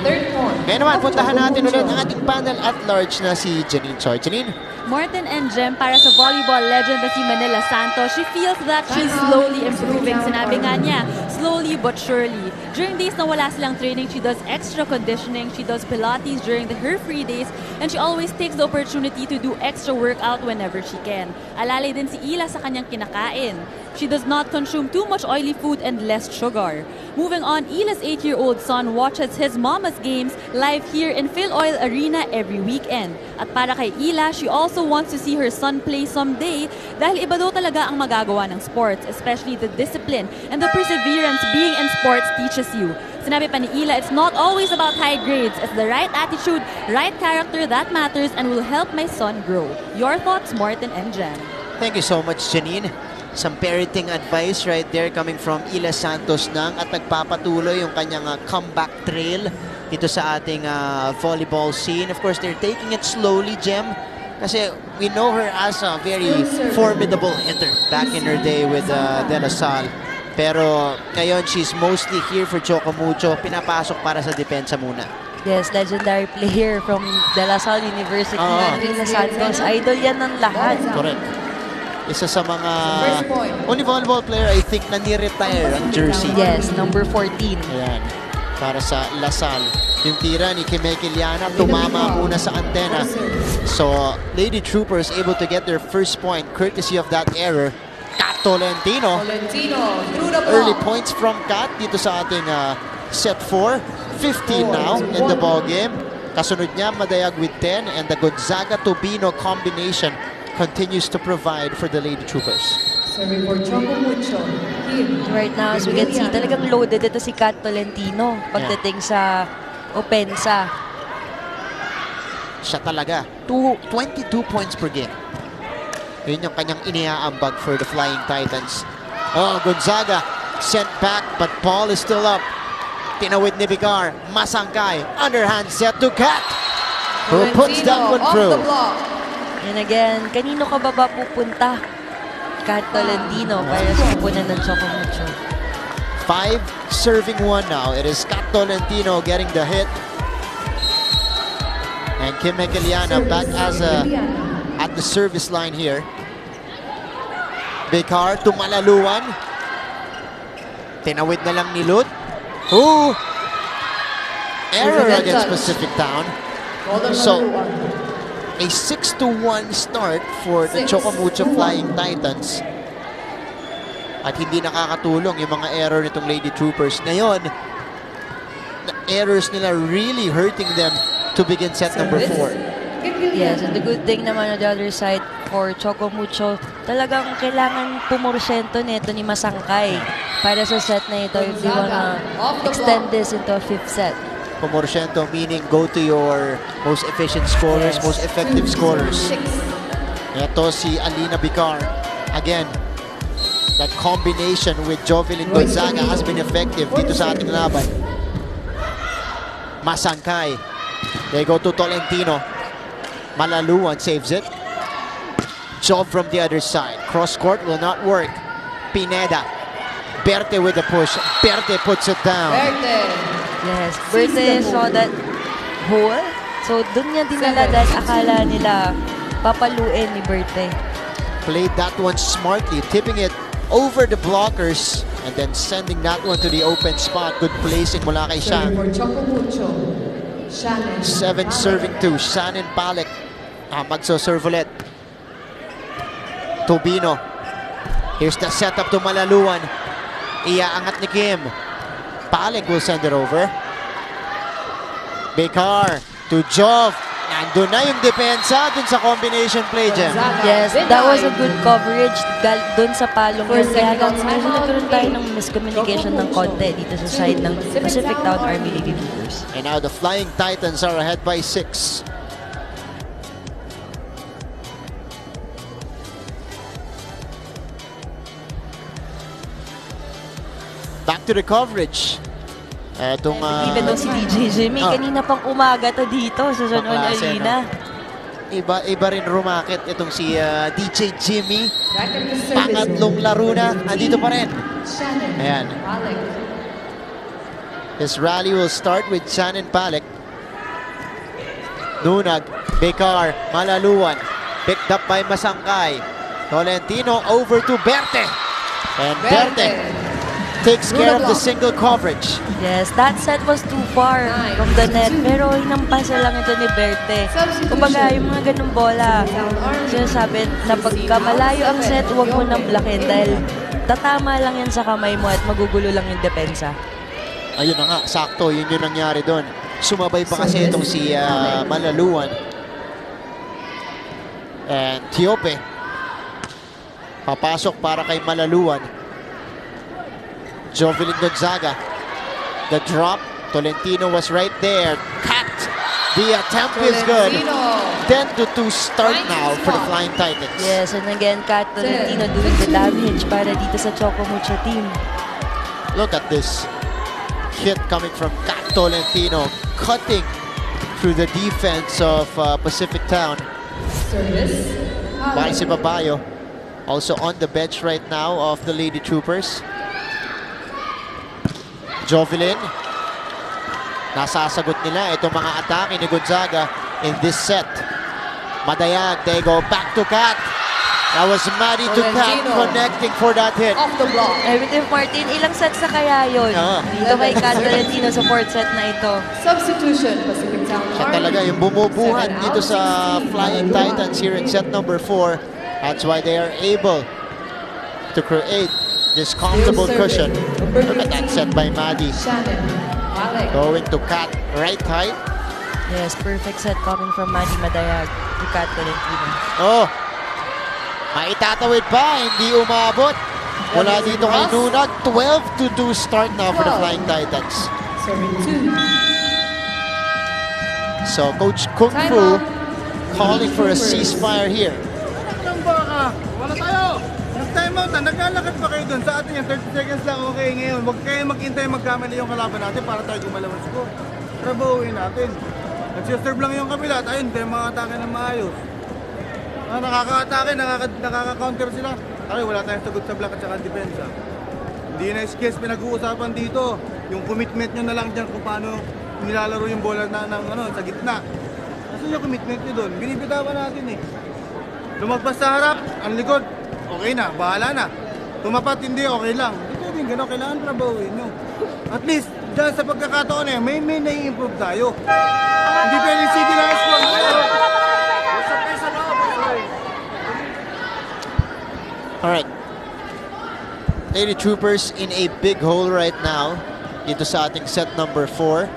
Ngayon naman, puntahan natin ulit ang ating panel at large na si Janine Choi. Janine? Morten and Jem, para sa volleyball legend na si Manila Santos, she feels that she's slowly improving. Sinabi nga niya, slowly but surely. During days na wala silang training, she does extra conditioning, she does Pilates during her free days, and she always takes the opportunity to do extra workout whenever she can. Alalay din si Ila sa kanyang kinakain. She does not consume too much oily food and less sugar. Moving on, Ila's 8-year-old son watches his mama's games live here in Phil Oil Arena every weekend. At para kay Ila, she also wants to see her son play someday dahil iba daw talaga ang magagawa ng sports, especially the discipline and the perseverance being in sports teaches you. Sinabi pa ni Ila, it's not always about high grades. It's the right attitude, right character that matters and will help my son grow. Your thoughts, Morten and Jen? Thank you so much, Janine. Some parenting advice right there coming from Ila Santos nang at nagpapatuloy yung kanyang comeback trail dito sa ating volleyball scene. Of course, they're taking it slowly, Jem. Kasi we know her as a very formidable hitter back in her day with De La Salle. Pero ngayon, she's mostly here for Choco Mucho. Pinapasok para sa depensa muna. Yes, legendary player from De La Salle University. Ila Santos, idol yan ng lahat. Correct. Isa sa mga only volleyball player I think na ni-retire ang jersey. Yes, number 14. Ayan. Para sa La Salle. Yung tira ni Kim Hekeliana tumama muna sa antena. So, Lady Troopers able to get their first point courtesy of that error. Kat Tolentino. Early points from Kat dito sa ating set 4. 15 now in the ball game. Kasunod niya Madayag with 10 and the Gonzaga-Tobino combination continues to provide for the Lady Troopers. Right now, as we can see, talagang loaded ito si Kat Tolentino pagdating sa opensa. Siya talaga. 22 points per game. Yun yung kanyang iniaambag for the Flying Titans. Oh, Gonzaga sent back, but Paul is still up. Tinawid ni Bigar. Masangkay. Underhand set to Kat, who puts that one through. And again, kanino ka ba pupunta? Kat Tolentino para sa pupunan ng Choco Mucho. 5 serving 1 now. It is Kat Tolentino getting the hit. And Kim Hekeliana back as at the service line here. Bigar to Malaluan. Tinawid na lang ni Lut. Ooh! Error against Pacific Town. So, a 6-1 start for the Choco Mucho Flying Titans. At hindi nakakatulong yung mga error nitong Lady Troopers. Ngayon, the errors nila really hurting them to begin set number 4. Yes, and the good thing naman on the other side for Choco Mucho, talagang kailangan pumorsyento nito ni Masangkay para sa set na ito if they wanna extend this into a 5th set. Pumorsyento meaning go to your most efficient scorers, most effective scorers. Ito si Alina Bicar. Again, that combination with Jovelyn Gonzaga has been effective dito sa ating laban. Masangkay. They go to Tolentino. Malaluan saves it. Job from the other side. Cross court will not work. Pineda. Berte with the push. Berte puts it down. Yes, Berte saw that hole. So, dun niya dinala dahil akala nila papaluin ni Berte. Played that one smartly, tipping it over the blockers and then sending that one to the open spot. Good placing mula kay Shang. 7 serving 2. Shannon Palek. Magso-serve ulit. Tobino. Here's the setup to Malaluan. Iaangat ni Kim. Palek will send it over. Bicar to Jov. Nandun na yung depensa dun sa combination play dyan. Yes, that was a good coverage dun sa palong yun. Kaya lang medyo nagkaroon tayo ng miscommunication ng konti dito sa side ng PacificTown-Army Lady Troopers. And now the Flying Titans are ahead by 6. Back to the coverage. Etong, Even though si DJ Jimmy, kanina pang umaga to dito sa San Juan Arena. Iba rin rumakit itong si DJ Jimmy. Pangatlong laro na, andito pa rin. Ayan. His rally will start with Shannon Palek. Nunag, Bicar, Malaluan. Picked up by Masangkay. Tolentino over to Berte. And Berte takes care of the single coverage. Yes, that set was too far from the net. Pero hinampasa lang ito ni Berte. Kumbaga, yung mga ganung bola, sinasabi na pagka malayo ang set, huwag mo nang blakin dahil tatama lang yan sa kamay mo at magugulo lang yung depensa. Ayun na nga, sakto. Yun yung nangyari doon. Sumabay pa kasi itong si Malaluan. And Tiope. Papasok para kay Malaluan. Jovelyn Gonzaga. The drop. Tolentino was right there. Cut. The attempt is good. 10-2 start now for the Flying Titans. Yes, and again, Kat Tolentino doing the damage para dito sa Choco Mucho team. Look at this hit coming from Kat Tolentino, cutting through the defense of Pacific Town. Barsi Babayo, also on the bench right now of the Lady Troopers. Jovelyn, nasasagot nila itong mga atake ni Gonzaga in this set. Madayag, they go back to Kat. That was Maddie to Kat connecting for that hit. Off the block. Everything Martin, ilang sets na kaya yun? Dito kay Kat Tolentino sa 4th set na ito. Substitution, PacificTown-Army. Siya talaga yung bumubuhat dito sa Flying Titans here in set number 4. That's why they are able to create this comfortable cushion. Look at that set by Maddie. Going to Kat right height. Yes, perfect set coming from Maddie Madayag to Kat Tolentino. Oh, maitatawid pa, hindi umabot. Mula dito kay Nunag, 12-2 start now for the Flying Titans. So Coach Kung Fu calling for a ceasefire here. Wala tayo! Next time time out na, naglalakad pa kayo dun. Sa atin yan, 30 seconds lang, okay ngayon. Huwag kayo maghintay magkamali yung kalaban natin para tayo gumalaw ang score. Trabahuin natin. Nagsiserve lang yung kabila at ayun, tayo mga atake ng maayos. Nakaka-atake, nakaka-counter sila. Okay, wala tayong sagot sa block at saka depensa. Hindi na skills pinag-uusapan dito. Yung commitment nyo na lang dyan kung paano nilalaro yung bola sa gitna. Kasi yung commitment nyo doon, binibitawan natin eh. Lumagpas sa harap, ang likod, okay na, bahala na. Tumapat, hindi, okay lang. Hindi pwedeng gano'n, kailangan trabahuin nyo. At least, dyan sa pagkakataon eh, may nai-improve tayo. Hindi pwedeng city na score. Alright. Lady Troopers in a big hole right now dito sa ating set number 4.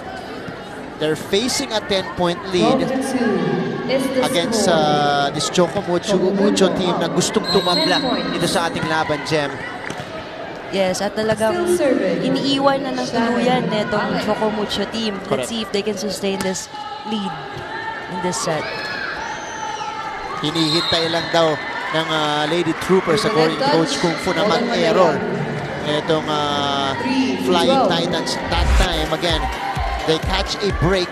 They're facing a 10-point lead against this Choco Mucho team na gustong tumambla dito sa ating laban, Jem. Yes, at talagang iniiwan na ng tuluyan netong Choco Mucho team. Let's see if they can sustain this lead in this set. Hinihintay lang daw ng Lady Troopers according to Coach Kung Fu na mag-error. Itong Flying Titans that time again. They catch a break.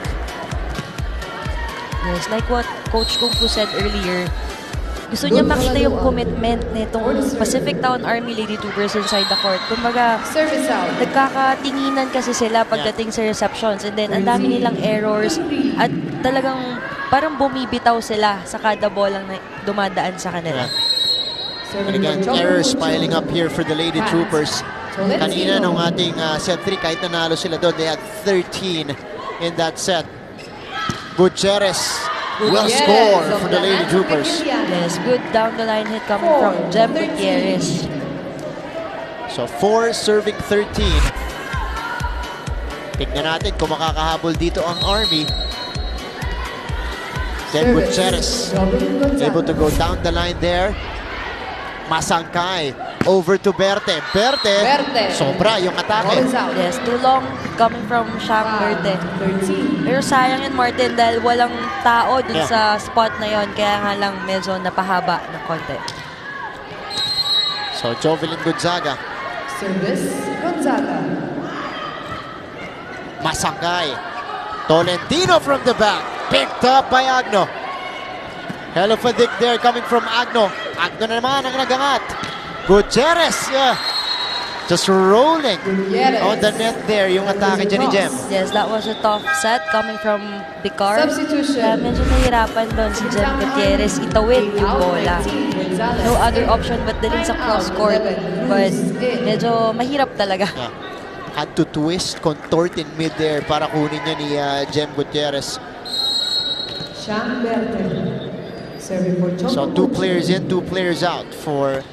Yes, like what Coach Kung Fu said earlier, gusto niya makita yung commitment nitong PacificTown-Army Lady Troopers inside the court. Kumbaga, nagkakatinginan kasi sila pagdating sa receptions and then ang dami nilang errors at talagang parang bumibitaw sila sa kada bolang na dumadaan sa kanila. And again, errors piling up here for the Lady Troopers. Kanina nung ating set 3, kahit nanalo sila doon, they had 13 in that set. Gutierrez will score for the Lady Troopers. Yes, good down the line hit coming from Jem Gutierrez. So 4 serving 13. Tignan natin kung makakahabol dito ang Army. Jem Gutierrez able to go down the line there. Masangkay over to Berte. Berte, sobra yung atake. Yes, too long coming from Shang Berte. Pero sayang yun, Martin, dahil walang tao dun sa spot na yon, kaya nga lang medyo napahaba ng konti. So Jovelyn Gonzaga. Service, Gonzaga. Masangkay. Tolentino from the back. Picked up by Agno. Hell of a dick there coming from Agno. Agno na naman ang nagangat. Gutierrez, just rolling on the net there yung atake dyan ni Jem. Yes, that was a tough set coming from Bicar. Substitution. Medyo nahirapan doon si Jem Gutierrez itawid yung bola. No other option but dalhin sa cross court. But medyo mahirap talaga. Had to twist, contort in mid there para kunin niya ni Jem Gutierrez. So 2 players in, 2 players out for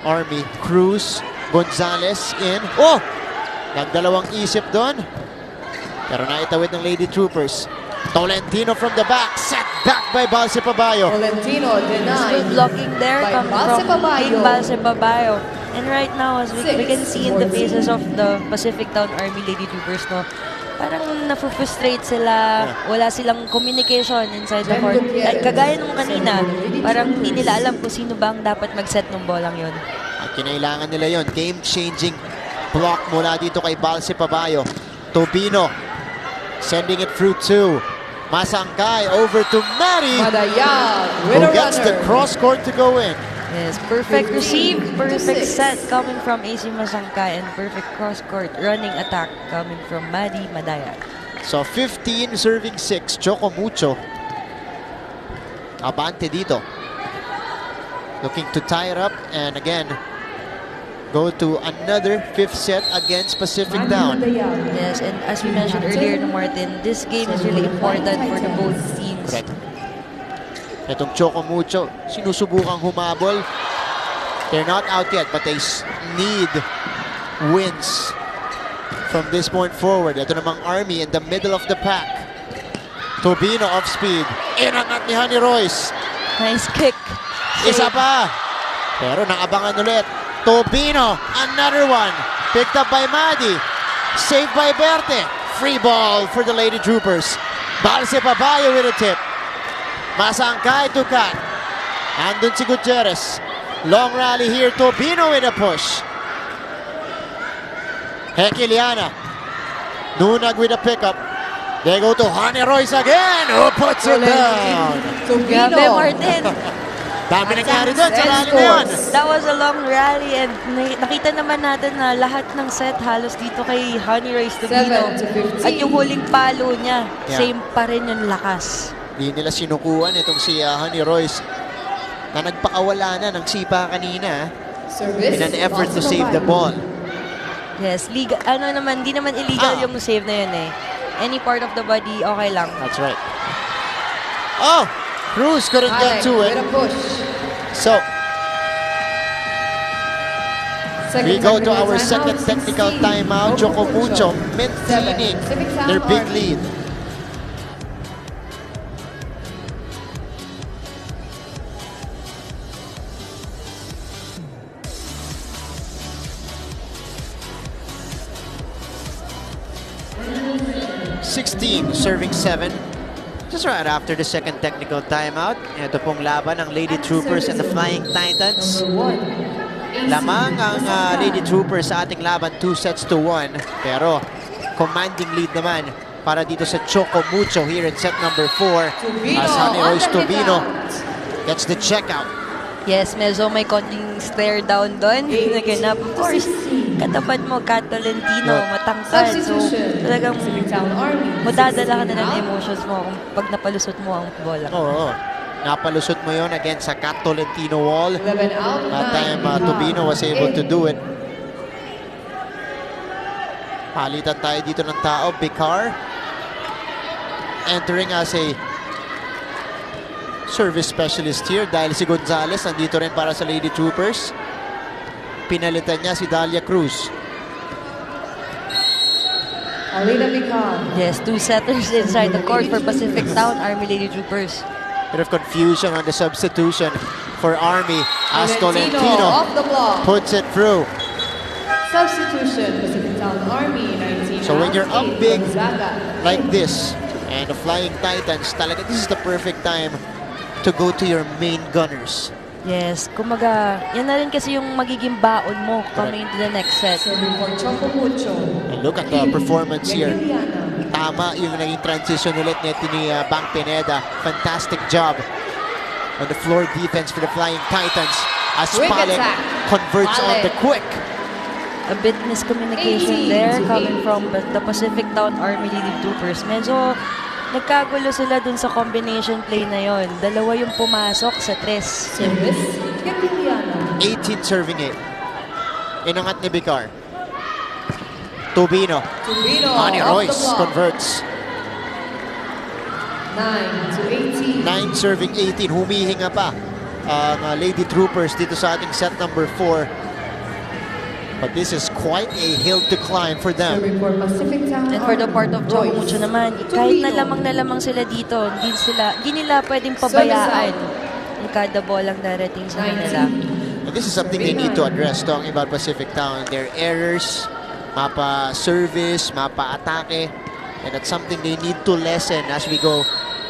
Army. Cruz, Gonzalez in. Oh! Nagdalawang isip doon. Pero naitawid ng Lady Troopers. Tolentino from the back. Set back by Balse Pabayo. Tolentino denied. Good blocking there coming from King Balse Pabayo. And right now, as we can see in the faces of the PacificTown-Army Lady Troopers, no, parang nafu-frustrate sila, wala silang communication inside the court. At kagaya nung kanina, parang hindi nila alam kung sino ba ang dapat mag-set ng bolang yun. At kinailangan nila yon, game-changing block mula dito kay Balse Pabayo. Tobino sending it through 2. Masangkay over to Mary, who gets the cross court to go in. Yes, perfect receive, perfect set coming from AC Masangkay, and perfect cross-court running attack coming from Maddie Madaya. So 15 serving 6, Choco Mucho. Abante dito. Looking to tie it up and again go to another 5th set against PacificTown. Yes, and as we mentioned earlier, Martin, this game is really important for the both teams. Correct. Itong Choco Mucho, sinusubukang humabol. They're not out yet, but they need wins from this point forward. Ito namang Army in the middle of the pack. Tobino off speed. Inangat ni Honey Royce. Nice kick. Isa pa. Pero naabangan ulit. Tobino, another one. Picked up by Maddie. Saved by Berte. Free ball for the Lady Troopers. Balse Pabayo with a tip. Masangkay to cut. Andun si Gutierrez. Long rally here. Tobino with a push. Hekiliana. Nunag with a pickup. They go to Honey Royce again. Who puts it down? Grabe, Martin. Dami nangyari doon sa rally na yun. That was a long rally and nakita naman natin na lahat ng set halos dito kay Honey Royce Tobino. 7-15. At yung huling palo niya, Yeah. same pa rin yung lakas. Hindi nila sinukuan itong si Honey Royce na nagpakawala na ng sipa kanina Service. in an effort to save the ball. Yes, legal, di naman illegal yung save na yun eh. Any part of the body, okay lang. That's right. Oh! Cruz couldn't get Alec to with it. a push. So, we go to our timeout, second technical 16. timeout. Choco Mucho maintaining their big lead. Serving 7. Just right after the second technical timeout. Ito pong laban ng Lady Troopers and the Flying Titans. Lamang ang Lady Troopers sa ating laban, 2-1. Pero commanding lead naman para dito sa Choco Mucho here in set number 4. As Honey Royce Tobino gets the checkout. Yes, medyo may konting stare down doon. Naganap. Of course, katapat mo, Kat Tolentino, matangkad. So, talagang PacificTown-Army. madadala ka na ng emotions mo kung pag napalusot mo ang bola. Oo. Napalusot mo yon against sa Cat Tolentino wall. 11 out, That 9 time Tobino was able to 8. do it. Palitan tayo dito ng tao. Bicar entering as a service specialist here dahil si Gonzalez nandito rin para sa Lady Troopers. Pinalitan niya si Dalia Cruz. Alina Bicar. Yes, 2 setters inside the court for PacificTown-Army Lady Troopers. Bit of confusion on the substitution for Army as Tolentino Tolentino off the block. puts it through. Substitution, PacificTown-Army, 19 So when you're up out, big Gonzaga. like this and the Flying Titans, talaga this is the perfect time to go to your main gunners. Yes, kumaga, yan na rin kasi yung magiging baon mo coming into the next set. Serving for Choco Mucho. And look at the performance here. Hekiliana. Tama yung naging transition ulit ni Bang Pineda. Fantastic job on the floor defense for the Flying Titans as Quick Palek attack. converts on Palek. the quick. A bit miscommunication 18 there to coming 8. from the PacificTown-Army Lady Troopers. Medyo nagkagulo sila dun sa combination play na yon. Dalawa yung pumasok sa 3. Service, Hekiliana. 18 serving 8. Inangat ni Bicar. Tobino. Tobino Honey off the Royce block. converts. 9 to 18. 9 serving 18. Humihinga pa ang Lady Troopers dito sa ating set number 4. But this is quite a hill to climb for them. Serving for PacificTown-Army. And for the part of Choco Royce. Mucho naman, kahit na lamang sila dito, hindi nila pwedeng pabayaan ang kada bolang darating sa kanila. And this is something they need to address talking about Pacific Town. Their errors, mapa-service, mapa-atake. And that's something they need to lessen as we go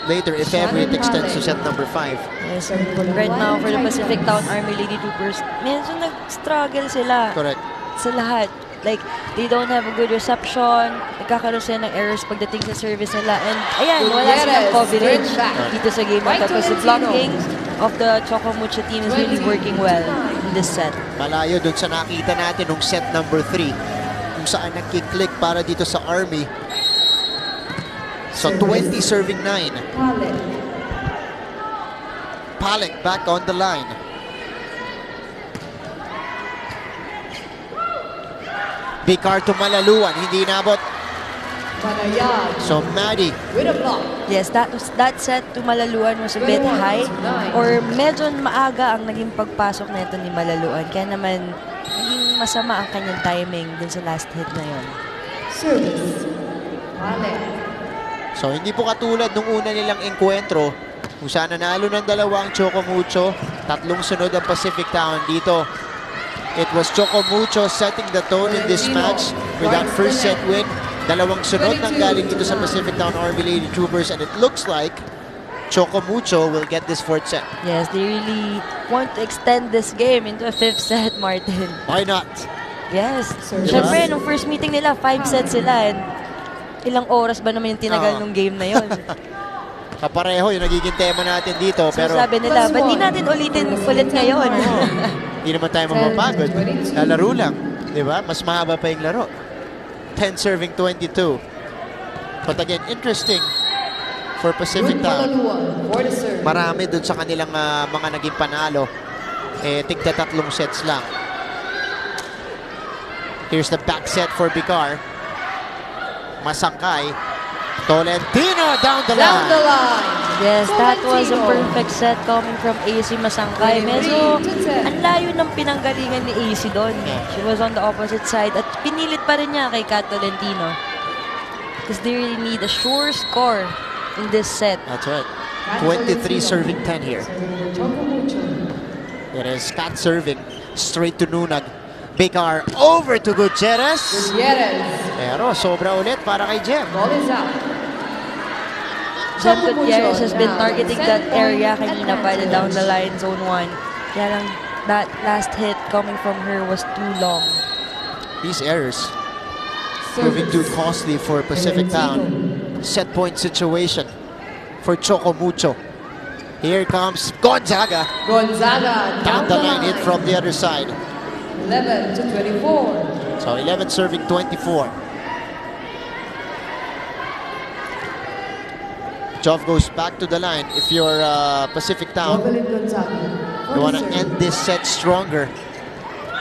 later, if ever it extends to set number 5. Yes, right now for the PacificTown-Army Lady Troopers, medyo nag-struggle sila. Correct. Sa lahat. Like, they don't have a good reception. Nagkakaroon sila ng errors pagdating sa service nila. And, ayan, wala silang coverage dito sa game na to. Kasi blocking of the Choco Mucho team is really working well in this set. Malayo dun sa nakita natin nung set number 3. Kung saan nagkiklik para dito sa Army. So 20 serving 9. Palek. Palek back on the line. Bicar to Malaluan, hindi inabot. Panayag. So Maddie, With a block. Yes, that set to Malaluan was a bit high or medyo maaga ang naging pagpasok na ito ni Malaluan. Kaya naman, naging masama ang kanyang timing dun sa last hit na yon. Service. Palek. so hindi po katulad nung una nilang enkwentro kung saan nanalo ng dalawang Choco Mucho, tatlong sunod ang Pacific Town dito. It was Choco Mucho setting the tone in this match with that first set win. Dalawang sunod nang galing dito sa Pacific Town-Army Lady Troopers and it looks like Choco Mucho will get this fourth set. Yes, they want to extend this game into a 5th set, Martin. Why not? Yes. Diba? Siyempre, nung first meeting nila, 5 sets sila. And ilang oras ba naman yung tinagal nung game na yon? Kapareho yung nagiging tema natin dito. So Pero sabi nila, ba't di natin ulitin ulit ngayon? hindi naman tayo mapapagod. Lalaro lang. Diba? Mas mahaba pa yung laro. 10 serving 22. But again, interesting for Pacific Town. Marami dun sa kanilang mga naging panalo. Tigda 3 sets lang. Here's the back set for Bicar. Masangkay. Tolentino down the line. Yes, that was a perfect set coming from AC Masangkay. Medyo ang layo ng pinanggalingan ni AC doon. She was on the opposite side at pinilit pa rin niya kay Kat Tolentino. Because they really need a sure score in this set. That's right. 23 serving 10 here. It is Kat serving straight to Nunag. Bicar over to Gutierrez. Pero sobra ulit para kay Jem. Jem Gutierrez has been targeting that area kanina pa down the line, zone 1. Kaya lang, that last hit coming from her was too long. These errors proving too costly for Pacific Town. Set point situation for Choco Mucho. Here comes Gonzaga. Down the line hit from the other side. 11-24. So 11 serving 24. Jov goes back to the line. If you're Pacific Town, you want to end this set stronger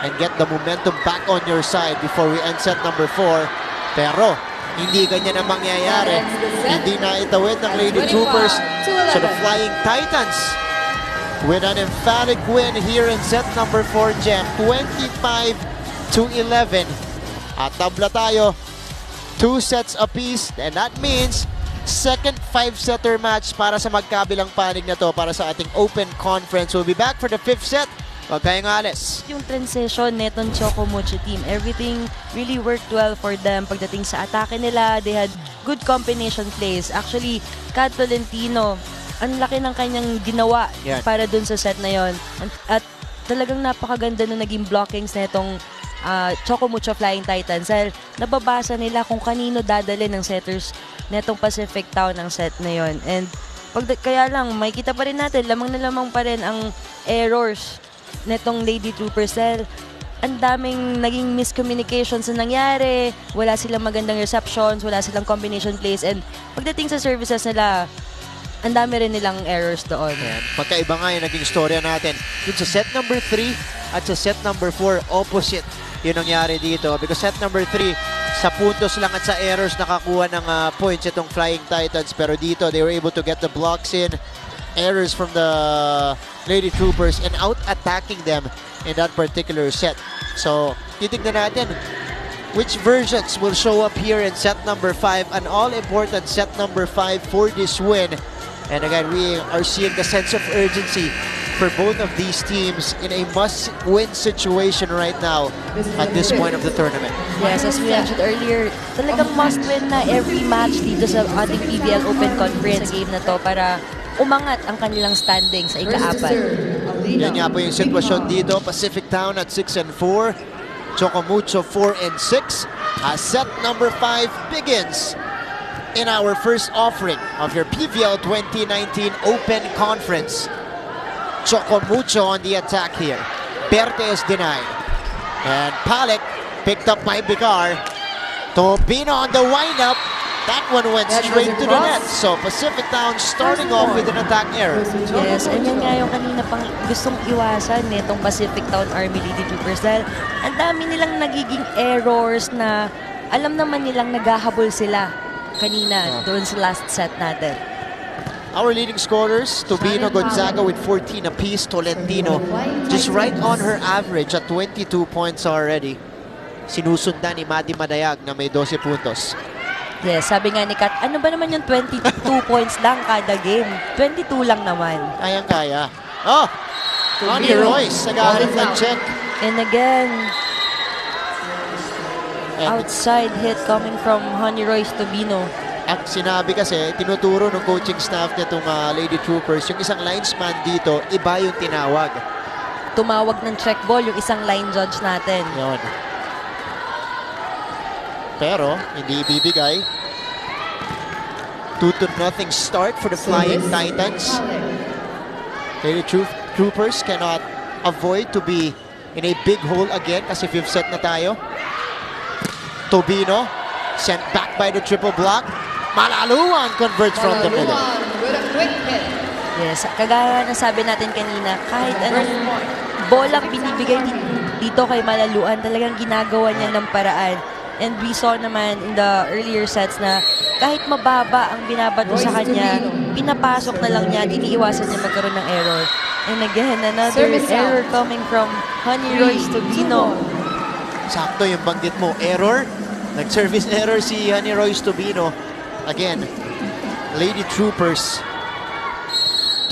and get the momentum back on your side before we end set number 4. Pero hindi ganyan ang mangyayari. Hindi na itawid ng Lady Troopers. So the Flying Titans with an emphatic win here in set number 4, Jem. 25-11. At tabla tayo. 2 sets apiece. And that means second 5-setter match para sa magkabilang panig na to para sa ating Open Conference. We'll be back for the 5th set. Huwag kayong alis. Yung transition netong Choco Mucho team, everything really worked well for them. Pagdating sa atake nila, they had good combination plays. Actually, Kat Tolentino, ang laki ng kanyang ginawa para dun sa set na yon. At talagang napakaganda na naging blockings na itong Choco Mucho Flying Titans. Dahil nababasa nila kung kanino dadali ng setters na itong Pacific Town ng set na yon. And kaya lang, makikita pa rin natin, lamang na lamang pa rin ang errors netong Lady Troopers. Dahil ang daming naging miscommunications na nangyari, wala silang magandang receptions, wala silang combination plays, and pagdating sa services nila, ang dami rin nilang errors doon. Pagkaiba nga yung naging storya natin. Dun sa set number 3 at sa set number 4, opposite yun nangyari dito. Because set number 3, sa puntos lang at sa errors nakakuha ng points itong Flying Titans. Pero dito, they were able to get the blocks in. Errors from the Lady Troopers and out-attacking them in that particular set. So, titignan natin which versions will show up here in set number 5. An all-important set number 5 for this win. And again, we are seeing the sense of urgency for both of these teams in a must-win situation right now at this point of the tournament. Yes, as we mentioned earlier, talagang must-win na every match dito sa ating PBL Open Conference game na to para umangat ang kanilang standing sa ika-4. Yan nga po yung sitwasyon dito. Pacific Town at 6-4. Choco Mucho 4-6. As set number 5 begins in our first offering of your PVL 2019 Open Conference. Choco Mucho on the attack here. Berte is denied. And Palek picked up by Bicar. Tobino on the windup. That one went straight to the net. So Pacific Town starting off with an attack error. Yes, and yun nga yung kanina pang gustong iwasan nitong PacificTown-Army Lady Troopers dahil ang dami nilang nagiging errors na alam naman nilang naghahabol sila kanina doon sa last set natin. Our leading scorers, Tobino, Gonzaga with 14 apiece. Tolentino just right on her average at 22 points already. Sinusundan ni Madi Madayag na may 12 puntos. Yes, sabi nga ni Kat, ano ba naman yung 22 points lang kada game? 22 lang naman. Kayang-kaya. Oh! Connie Royce, nag-aalit ng check. And again, outside hit coming from Honey Royce Tobino. At sinabi kasi, tinuturo ng coaching staff nitong Lady Troopers, yung isang linesman dito, iba yung tinawag. tumawag ng check ball yung isang line judge natin. Yun. Pero, hindi ibibigay. 2-0 start for the Flying Titans. Lady Troopers cannot avoid to be in a big hole again kasi 5th set na tayo. Tobino sent back by the triple block. Malaluan converts from the middle. With a quick hit. Yes, kagaya na sabi natin kanina, kahit anong bolang binibigay dito kay Malaluan, talagang ginagawa niya ng paraan. And we saw naman in the earlier sets na kahit mababa ang binabato sa kanya, pinapasok na lang niya, iniiwasan niya magkaroon ng error. And again, another error coming from Honey Royce Tobino. Sakto yung banggit mo. Error. Nag-service error si Honey Royce Tobino. Again, Lady Troopers.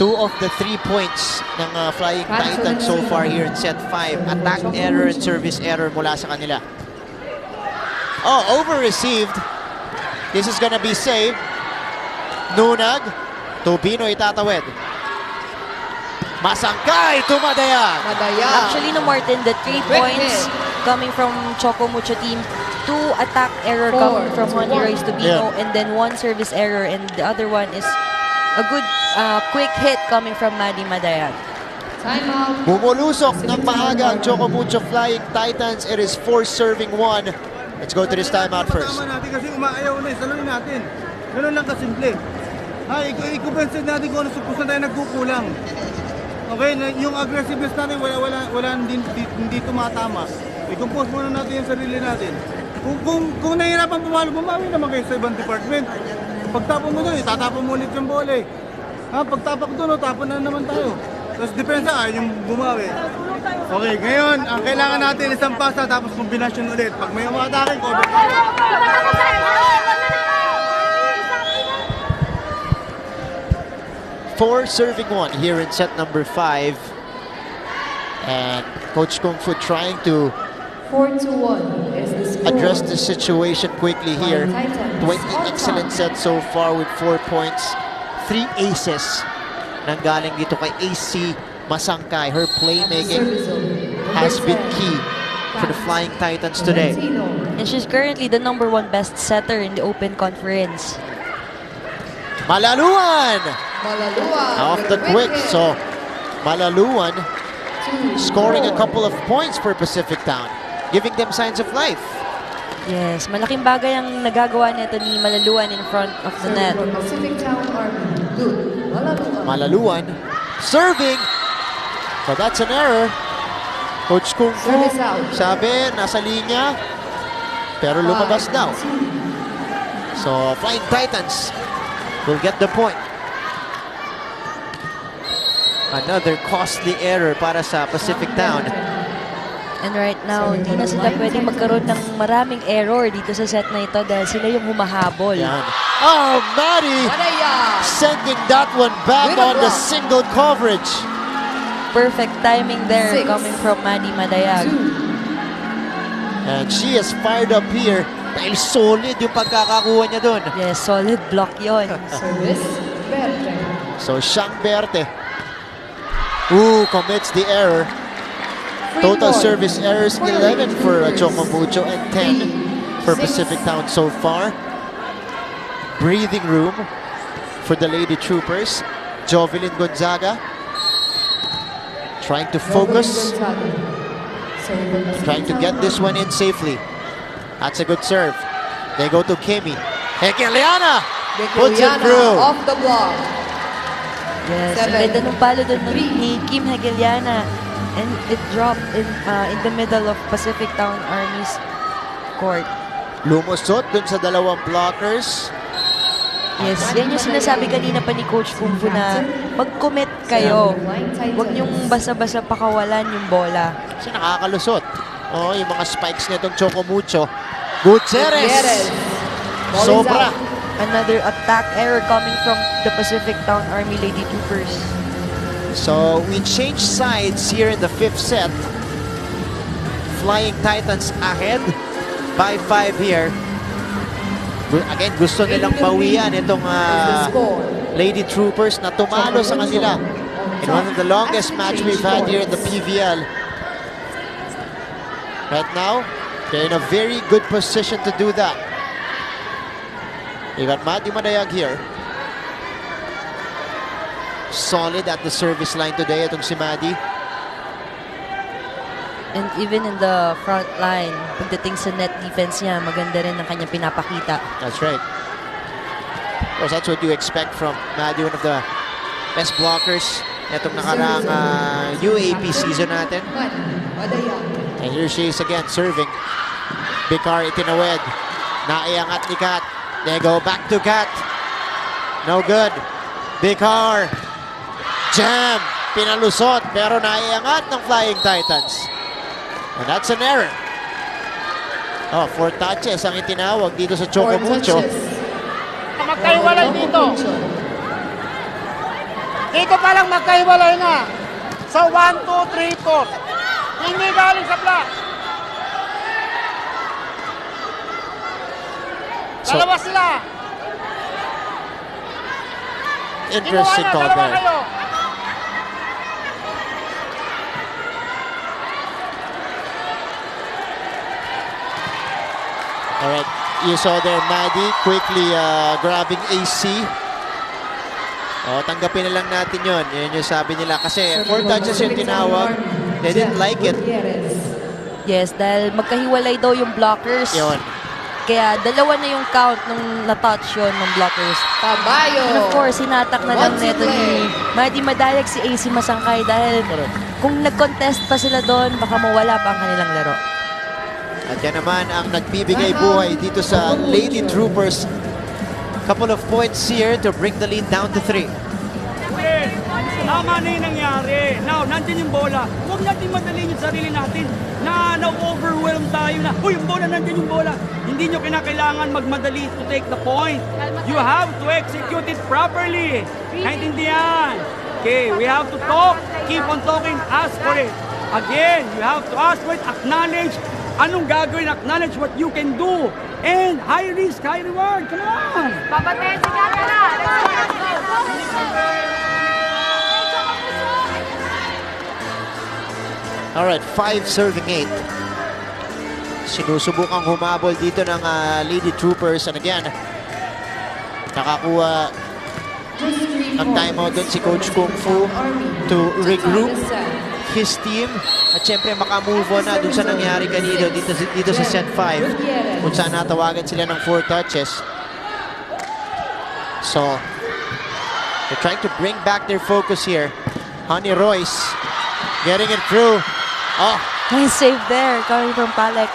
2 of the 3 points ng Flying Titans so far here in set 5. Attack error and service error mula sa kanila. Oh, over-received. This is gonna be saved. Nunag. Tobino itatawid. Masangkay to Madaya. Actually, no, Martin, the 3 points coming from Choco Mucho team, 2 attack error coming from Honey Royce Tobino, and then 1 service error, and the other one is a good quick hit coming from Maddie Madayag. Bumulusok ng maaga ang Choco Mucho Flying Titans. It is 4 serving 1. Let's go to this timeout first. Natin kasi umaayaw na saluhin natin. Ganun lang kasimple. I-compensate natin kung ano supos na tayo nagkukulang. Okay, yung aggressiveness natin wala hindi tumatama. I-compose muna natin yung sarili natin. Kung nahihirapan bumawi naman kayo sa ibang department. Pagtapon mo doon, itatapon mo ulit yung bola eh. Pagtapak doon, tapon na naman tayo. Tapos depensa, yung bumawi. Okay, ngayon, ang kailangan natin isang pasa tapos kombinasyon ulit. Pag may umatake, cover. 4 serving 1 here in set number 5. And Coach Kung Fu trying to 4-1 is the score. address the situation quickly here. 20 excellent sets so far with 4 points. 3 aces nanggaling dito kay AC Masangkay. Her playmaking has been key for the Flying Titans today. And she's currently the #1 best setter in the Open Conference. Malaluan! Off the quick, hit. so Malaluan scoring a couple of points for Pacific Town, giving them signs of life. Yes, malaking bagay ang nagagawa nito ni Malaluan in front of the net. PacificTown-Army. Good. Malaluan serving, but that's an error. Coach Kung Fu Service out. sabi nasa linya, pero lumabas daw. So Flying Titans will get the point. Another costly error para sa Pacific Town. And right now, hindi na sila pwedeng magkaroon ng maraming error dito sa set na ito dahil sila yung humahabol. Yan. Oh, Maddie sending that one back on the single coverage. Perfect timing there coming from Maddie Madayag. And she is fired up here dahil solid yung pagkakakuha niya doon. Yes, solid block yon. Service. Verde. So, Siang Berte commits the error. Total service errors 11 for Choco Mucho and 10 for Pacific Town so far. Breathing room for the Lady Troopers. Jovelyn Gonzaga trying to focus, trying to get this one in safely. That's a good serve. They go to Kimi. Hegeliana puts it through. Off the block. Yes, ang ganda ng palo doon ni Kim Hegeliana. And it dropped in the middle of Pacific Town-Army's court. Lumusot dun sa dalawang blockers. Yes, yan yung sinasabi kanina pa ni Coach Kung Fu na mag-commit kayo. Huwag niyong basa-basa pakawalan yung bola. Kasi nakakalusot. Oh, yung mga spikes nitong Choco Mucho. Gutierrez! Sobra! Another attack error coming from the Pacific Town-Army Lady Troopers. So we change sides here in the 5th set. Flying Titans ahead by 5 here. Again, gusto nilang bawian itong Lady Troopers na tumalo sa kanila in one of the longest match we've had here in the PVL. Right now, they're in a very good position to do that. You got Madi Madayag here. Solid at the service line today itong si Madi. And even in the front line, pagdating sa net defense niya, maganda rin ang kanyang pinapakita. That's right. Of course, that's what you expect from Madi, one of the best blockers itong nakaraang UAP season natin. And here she is again, serving. Bikar itinawid. Naiangat ni Kat. They go back to Kat. No good. Bikar. Jam. Pinalusot pero naiangat ng Flying Titans. And that's an error. Oh, 4 touches ang itinawag dito sa Choco Mucho. Magkaiwalay dito. Dito pa lang magkaiwalay na. Sa 1, 2, 3, 4. Hindi galing sa block. Dalawa sila. Interesting call there. Alright, you saw there Madi quickly grabbing AC. Tanggapin na lang natin yun. Yun yung sabi nila. Kasi 4 touches yung tinawag. They didn't like it. Yes, dahil magkahiwalay daw yung blockers. Yun. Kaya dalawa na yung count nung na-touch yun ng blockers. Tabayo. And of course, hinatak na lang neto ni Madi Madayag si AC Masangkay dahil kung nag-contest pa sila doon, baka mawala pa ang kanilang laro. At yan naman ang nagbibigay buhay dito sa Lady Troopers. Couple of points here to bring the lead down to 3. Tama na yung nangyari. Now, nandyan yung bola. Huwag natin madalhin yung sarili natin na na-overwhelm tayo na, uy, yung bola, nandyan yung bola. Hindi nyo kinakailangan magmadali to take the point. You have to execute it properly. Naintindihan? Okay, we have to talk. Keep on talking. Ask for it. Again, you have to ask for it. Acknowledge. Anong gagawin? Acknowledge what you can do. And high risk, high reward. Come on! Babatay si Kakala! Alright, 5 serving 8. Sinusubukang humabol dito ng Lady Troopers. And again, nakakuha ng timeout doon si Coach Kung Fu to regroup his team. At syempre makamove on na dun sa nangyari kanina dito sa set 5 kung saan natawagan sila ng 4 touches. So they're trying to bring back their focus here. Honey Royce getting it through. Oh, Nice save there coming from Palek.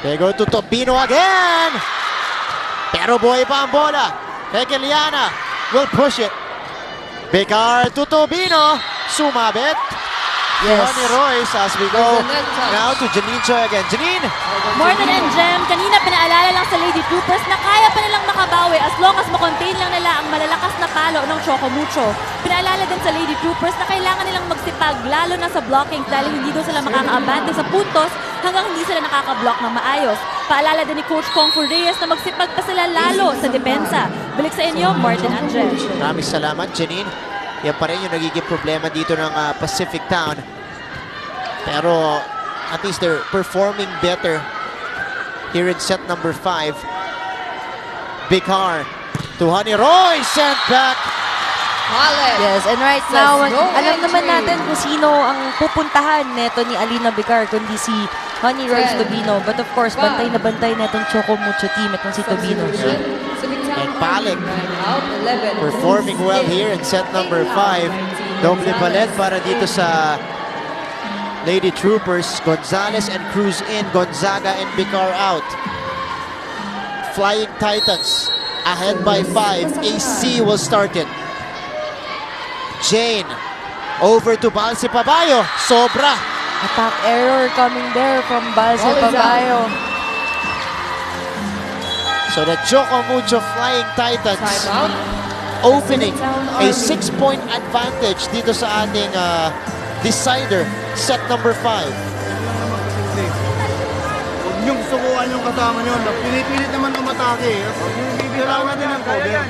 they go to Tobino again. Pero buhay pa ang bola. Kekeliana will push it. Bikar to Tobino. Sumabit. Yes. Honey Royce as we go now to Janine Choi again. Janine! Morton and Jem, kanina pinaalala lang sa Lady Troopers na kaya pa nilang makabawi as long as makontain lang nila ang malalakas na palo ng Choco Mucho. Pinaalala din sa Lady Troopers na kailangan nilang magsipag lalo na sa blocking dahil hindi daw sila makakaabante sa puntos hanggang hindi sila nakakablock ng maayos. Paalala din ni Coach Kong Fu Reyes na magsipag pa sila lalo sa depensa. Balik sa inyo, Morton and Jem. Maraming salamat, Janine. Yan pa rin yung nagiging problema dito ng Pacific Town. Pero at least they're performing better here in set number 5. Bikar to Honey Royce, sent back. Yes, and right now, alam naman natin kung sino ang pupuntahan neto ni Alina Bikar, kundi si Honey Royce Tobino. But of course, bantay na bantay netong Choco Mucho team itong si Tobino. And Palek performing well here in set number 5. Doble palet para dito sa Lady Troopers. Gonzalez and Cruz in. Gonzaga and Bikar out. Flying Titans ahead by 5. AC will start it. Jane over to Balsi Pabayo. Sobra. Attack error coming there from Balse Pabayo. So the Choco Mucho Flying Titans opening a 6-point advantage dito sa ating decider, set number 5. Huwag niyong sukuan yung kasama nyo. Pinipilit naman umatake. Huwag niyong bibihirawan natin ng cover.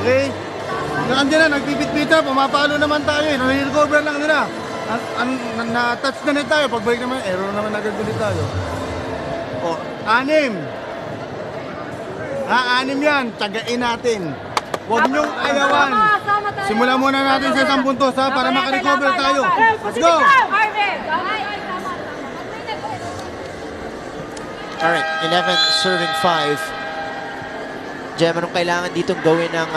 Okay? Andiyan na, nagpipit-pita, pumapalo naman tayo eh. Nare-recover lang nila. Na-touch na tayo. Pagbalik naman, error naman agad ulit tayo. O, 6. 6 yan. Tagain natin. Huwag niyong ayawan. Simulan muna natin sa 10 puntos ha, para makarecover tayo. Let's go! Alright, 11 serving 5. Jem, anong kailangan ditong gawin ng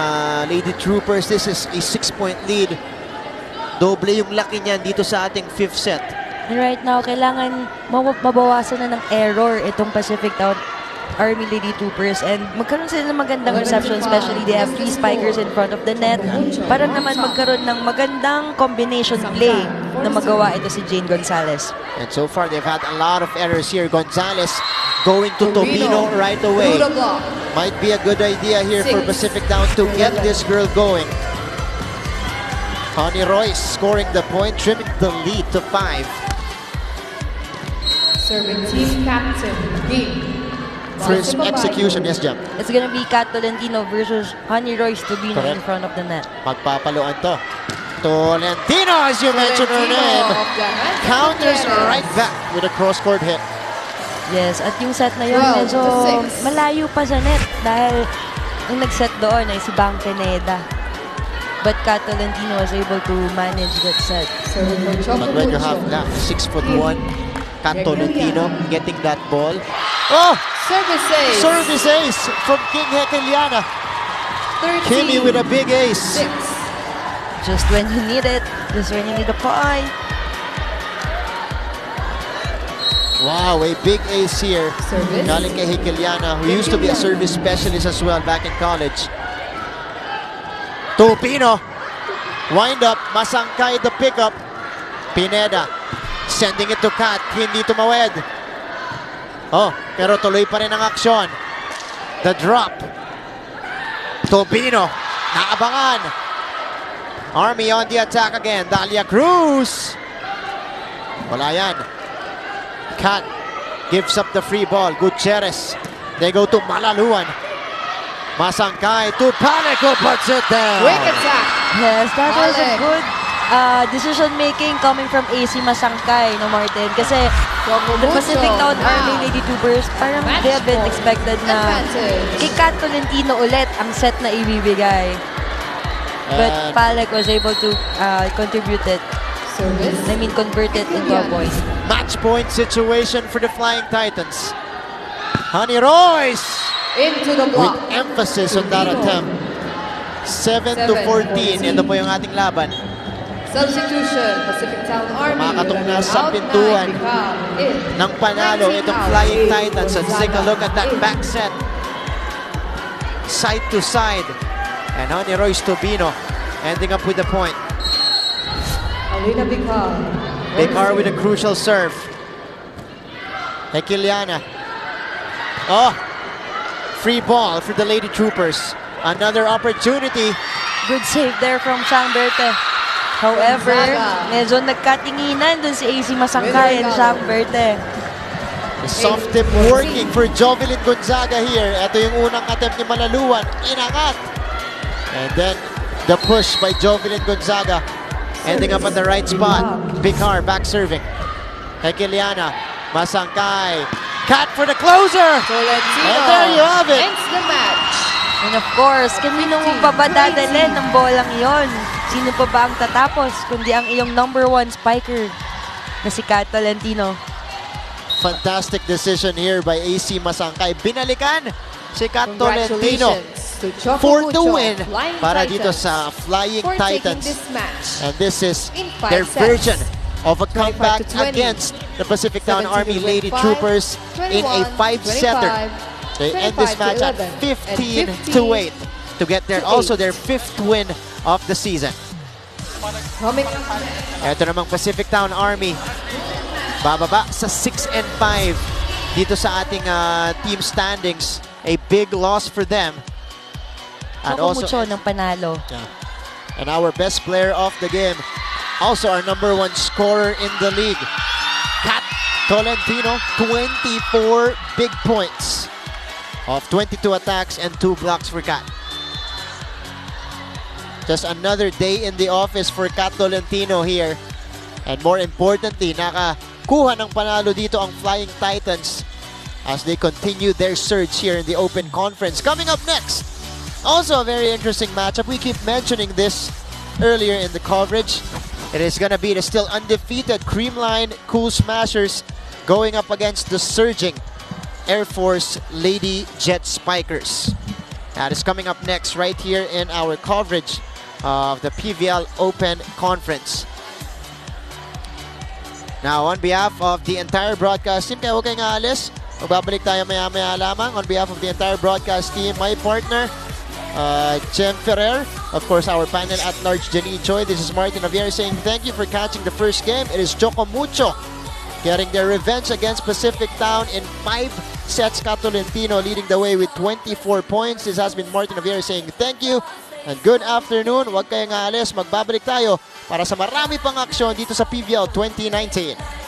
Lady Troopers? This is a 6-point lead. Doble yung laki niyan dito sa ating 5th set. And right now, kailangan mabawasan na ng error itong Pacific Town Army Lady Troopers and magkaroon sila ng magandang reception, especially they have 3 spikers in front of the net para naman magkaroon ng magandang combination play na magawa ito si Jane Gonzalez. And so far, they've had a lot of errors here. Gonzalez going to Tobino right away. Might be a good idea here for Pacific Town to get this girl going. Connie Royce scoring the point, trimming the lead to 5. Serving team captain, game. Crisp execution, yes, Jam. It's gonna be Kat Tolentino versus Honey Royce Tobino in front of the net. Magpapaluan to. Tolentino, as you mentioned her name, counters right back with a cross-court hit. Yes, at yung set na yun, medyo malayo pa sa net dahil ang nag-set doon ay si Bang Pineda. But Kat Tolentino was able to manage that set. But when you have that 6'1", Kat Tolentino getting that ball. Oh! Service ace. Service ace from King Hekeliana. Kimmy with a big ace. 6. Just when you need it, just when you need a point. Wow, a big ace here. Service. Galing kay Hekeliana, who used to be a service specialist as well back in college. Tupino. Wind up. Masangkay the pickup. Pineda. Sending it to Kat. Hindi tumawid. Oh, pero tuloy pa rin ang aksyon. The drop. Tobino. Naabangan. Army on the attack again. Dalia Cruz. Wala yan. Kat gives up the free ball. Gutierrez. They go to Malaluan. Masangkay to Panic who puts it down. Quick attack. Yes, that was a good decision-making coming from AC Masangkay, no, Martin? Kasi the Pacific Town Army Lady Troopers, parang they have been expected na kay Kat Tolentino ulit ang set na ibibigay. But Palek was able to contribute it. Service. I mean, convert it into a point. Match point situation for the Flying Titans. Honey Royce Into the with block. emphasis on that attempt. 7-14. Ito po yung ating laban. Substitution, Pacific Town Army. Makakatok na sa pintuan ng panalo itong Flying Titans. Let's take a look at that back set. Side to side. And Honey Royce Tobino ending up with the point. Alina Bicar. Bicar with a crucial serve. Hekeliana. Oh, free ball for the Lady Troopers. Another opportunity. Good save there from Sang Berte. However, medyo nagkatinginan dun si AC Masangkay and Sang Berte. The soft tip working for Jovelyn Gonzaga here. Ito yung unang attempt ni Malaluan. Inangat. And then the push by Jovelyn Gonzaga. Ending up at the right spot. Bicar back serving. Hekeliana. Masangkay. Kat for the closer. Tolentino. And there you have it. Ends the match. And of course, kanino mo pa ba dadalhin ng bolang yon? Sino pa ba ang tatapos kundi ang iyong number 1 spiker na si Kat Tolentino? Fantastic decision here by AC Masangkay. Binalikan si Kat Tolentino To Choco for the Mucho, win Flying para dito Titans, sa Flying for taking Titans. this match And this is in 5 their sets. version of a 25 comeback to 20, against the Pacific Town 17 Army to Lady 25, Troopers in a 21, 5-setter. 25, They end this 25 to match at 11, 15 and to 8 to get their 8. also their 5th win of the season. Coming Ito namang Pacific Town Army bababa sa 6 and 5 dito sa ating team standings. A big loss for them. And Choco also, Mucho ng panalo. and our best player of the game, also our number 1 scorer in the league, Kat Tolentino, 24 big points of 22 attacks and 2 blocks for Kat. Just another day in the office for Cat Tolentino here. And more importantly, nakakuha ng panalo dito ang Flying Titans as they continue their surge here in the Open Conference. Coming up next, also a very interesting matchup. We keep mentioning this earlier in the coverage. It is going to be the still undefeated Creamline Cool Smashers going up against the surging Air Force Lady Jet Spikers. That is coming up next right here in our coverage of the PVL Open Conference. Now, on behalf of the entire broadcast team, kaya huwag kayong aalis. Magbabalik tayo maya-maya lamang. On behalf of the entire broadcast team, my partner, Jem Ferrer, of course, our panel at large, Jenny Choi. This is Martin Javier saying thank you for catching the first game. It is Choco Mucho getting their revenge against Pacific Town in 5 sets. Cat Tolentino leading the way with 24 points. This has been Martin Javier saying thank you and good afternoon. Huwag kayong aalis. Magbabalik tayo para sa marami pang aksyon dito sa PVL 2019.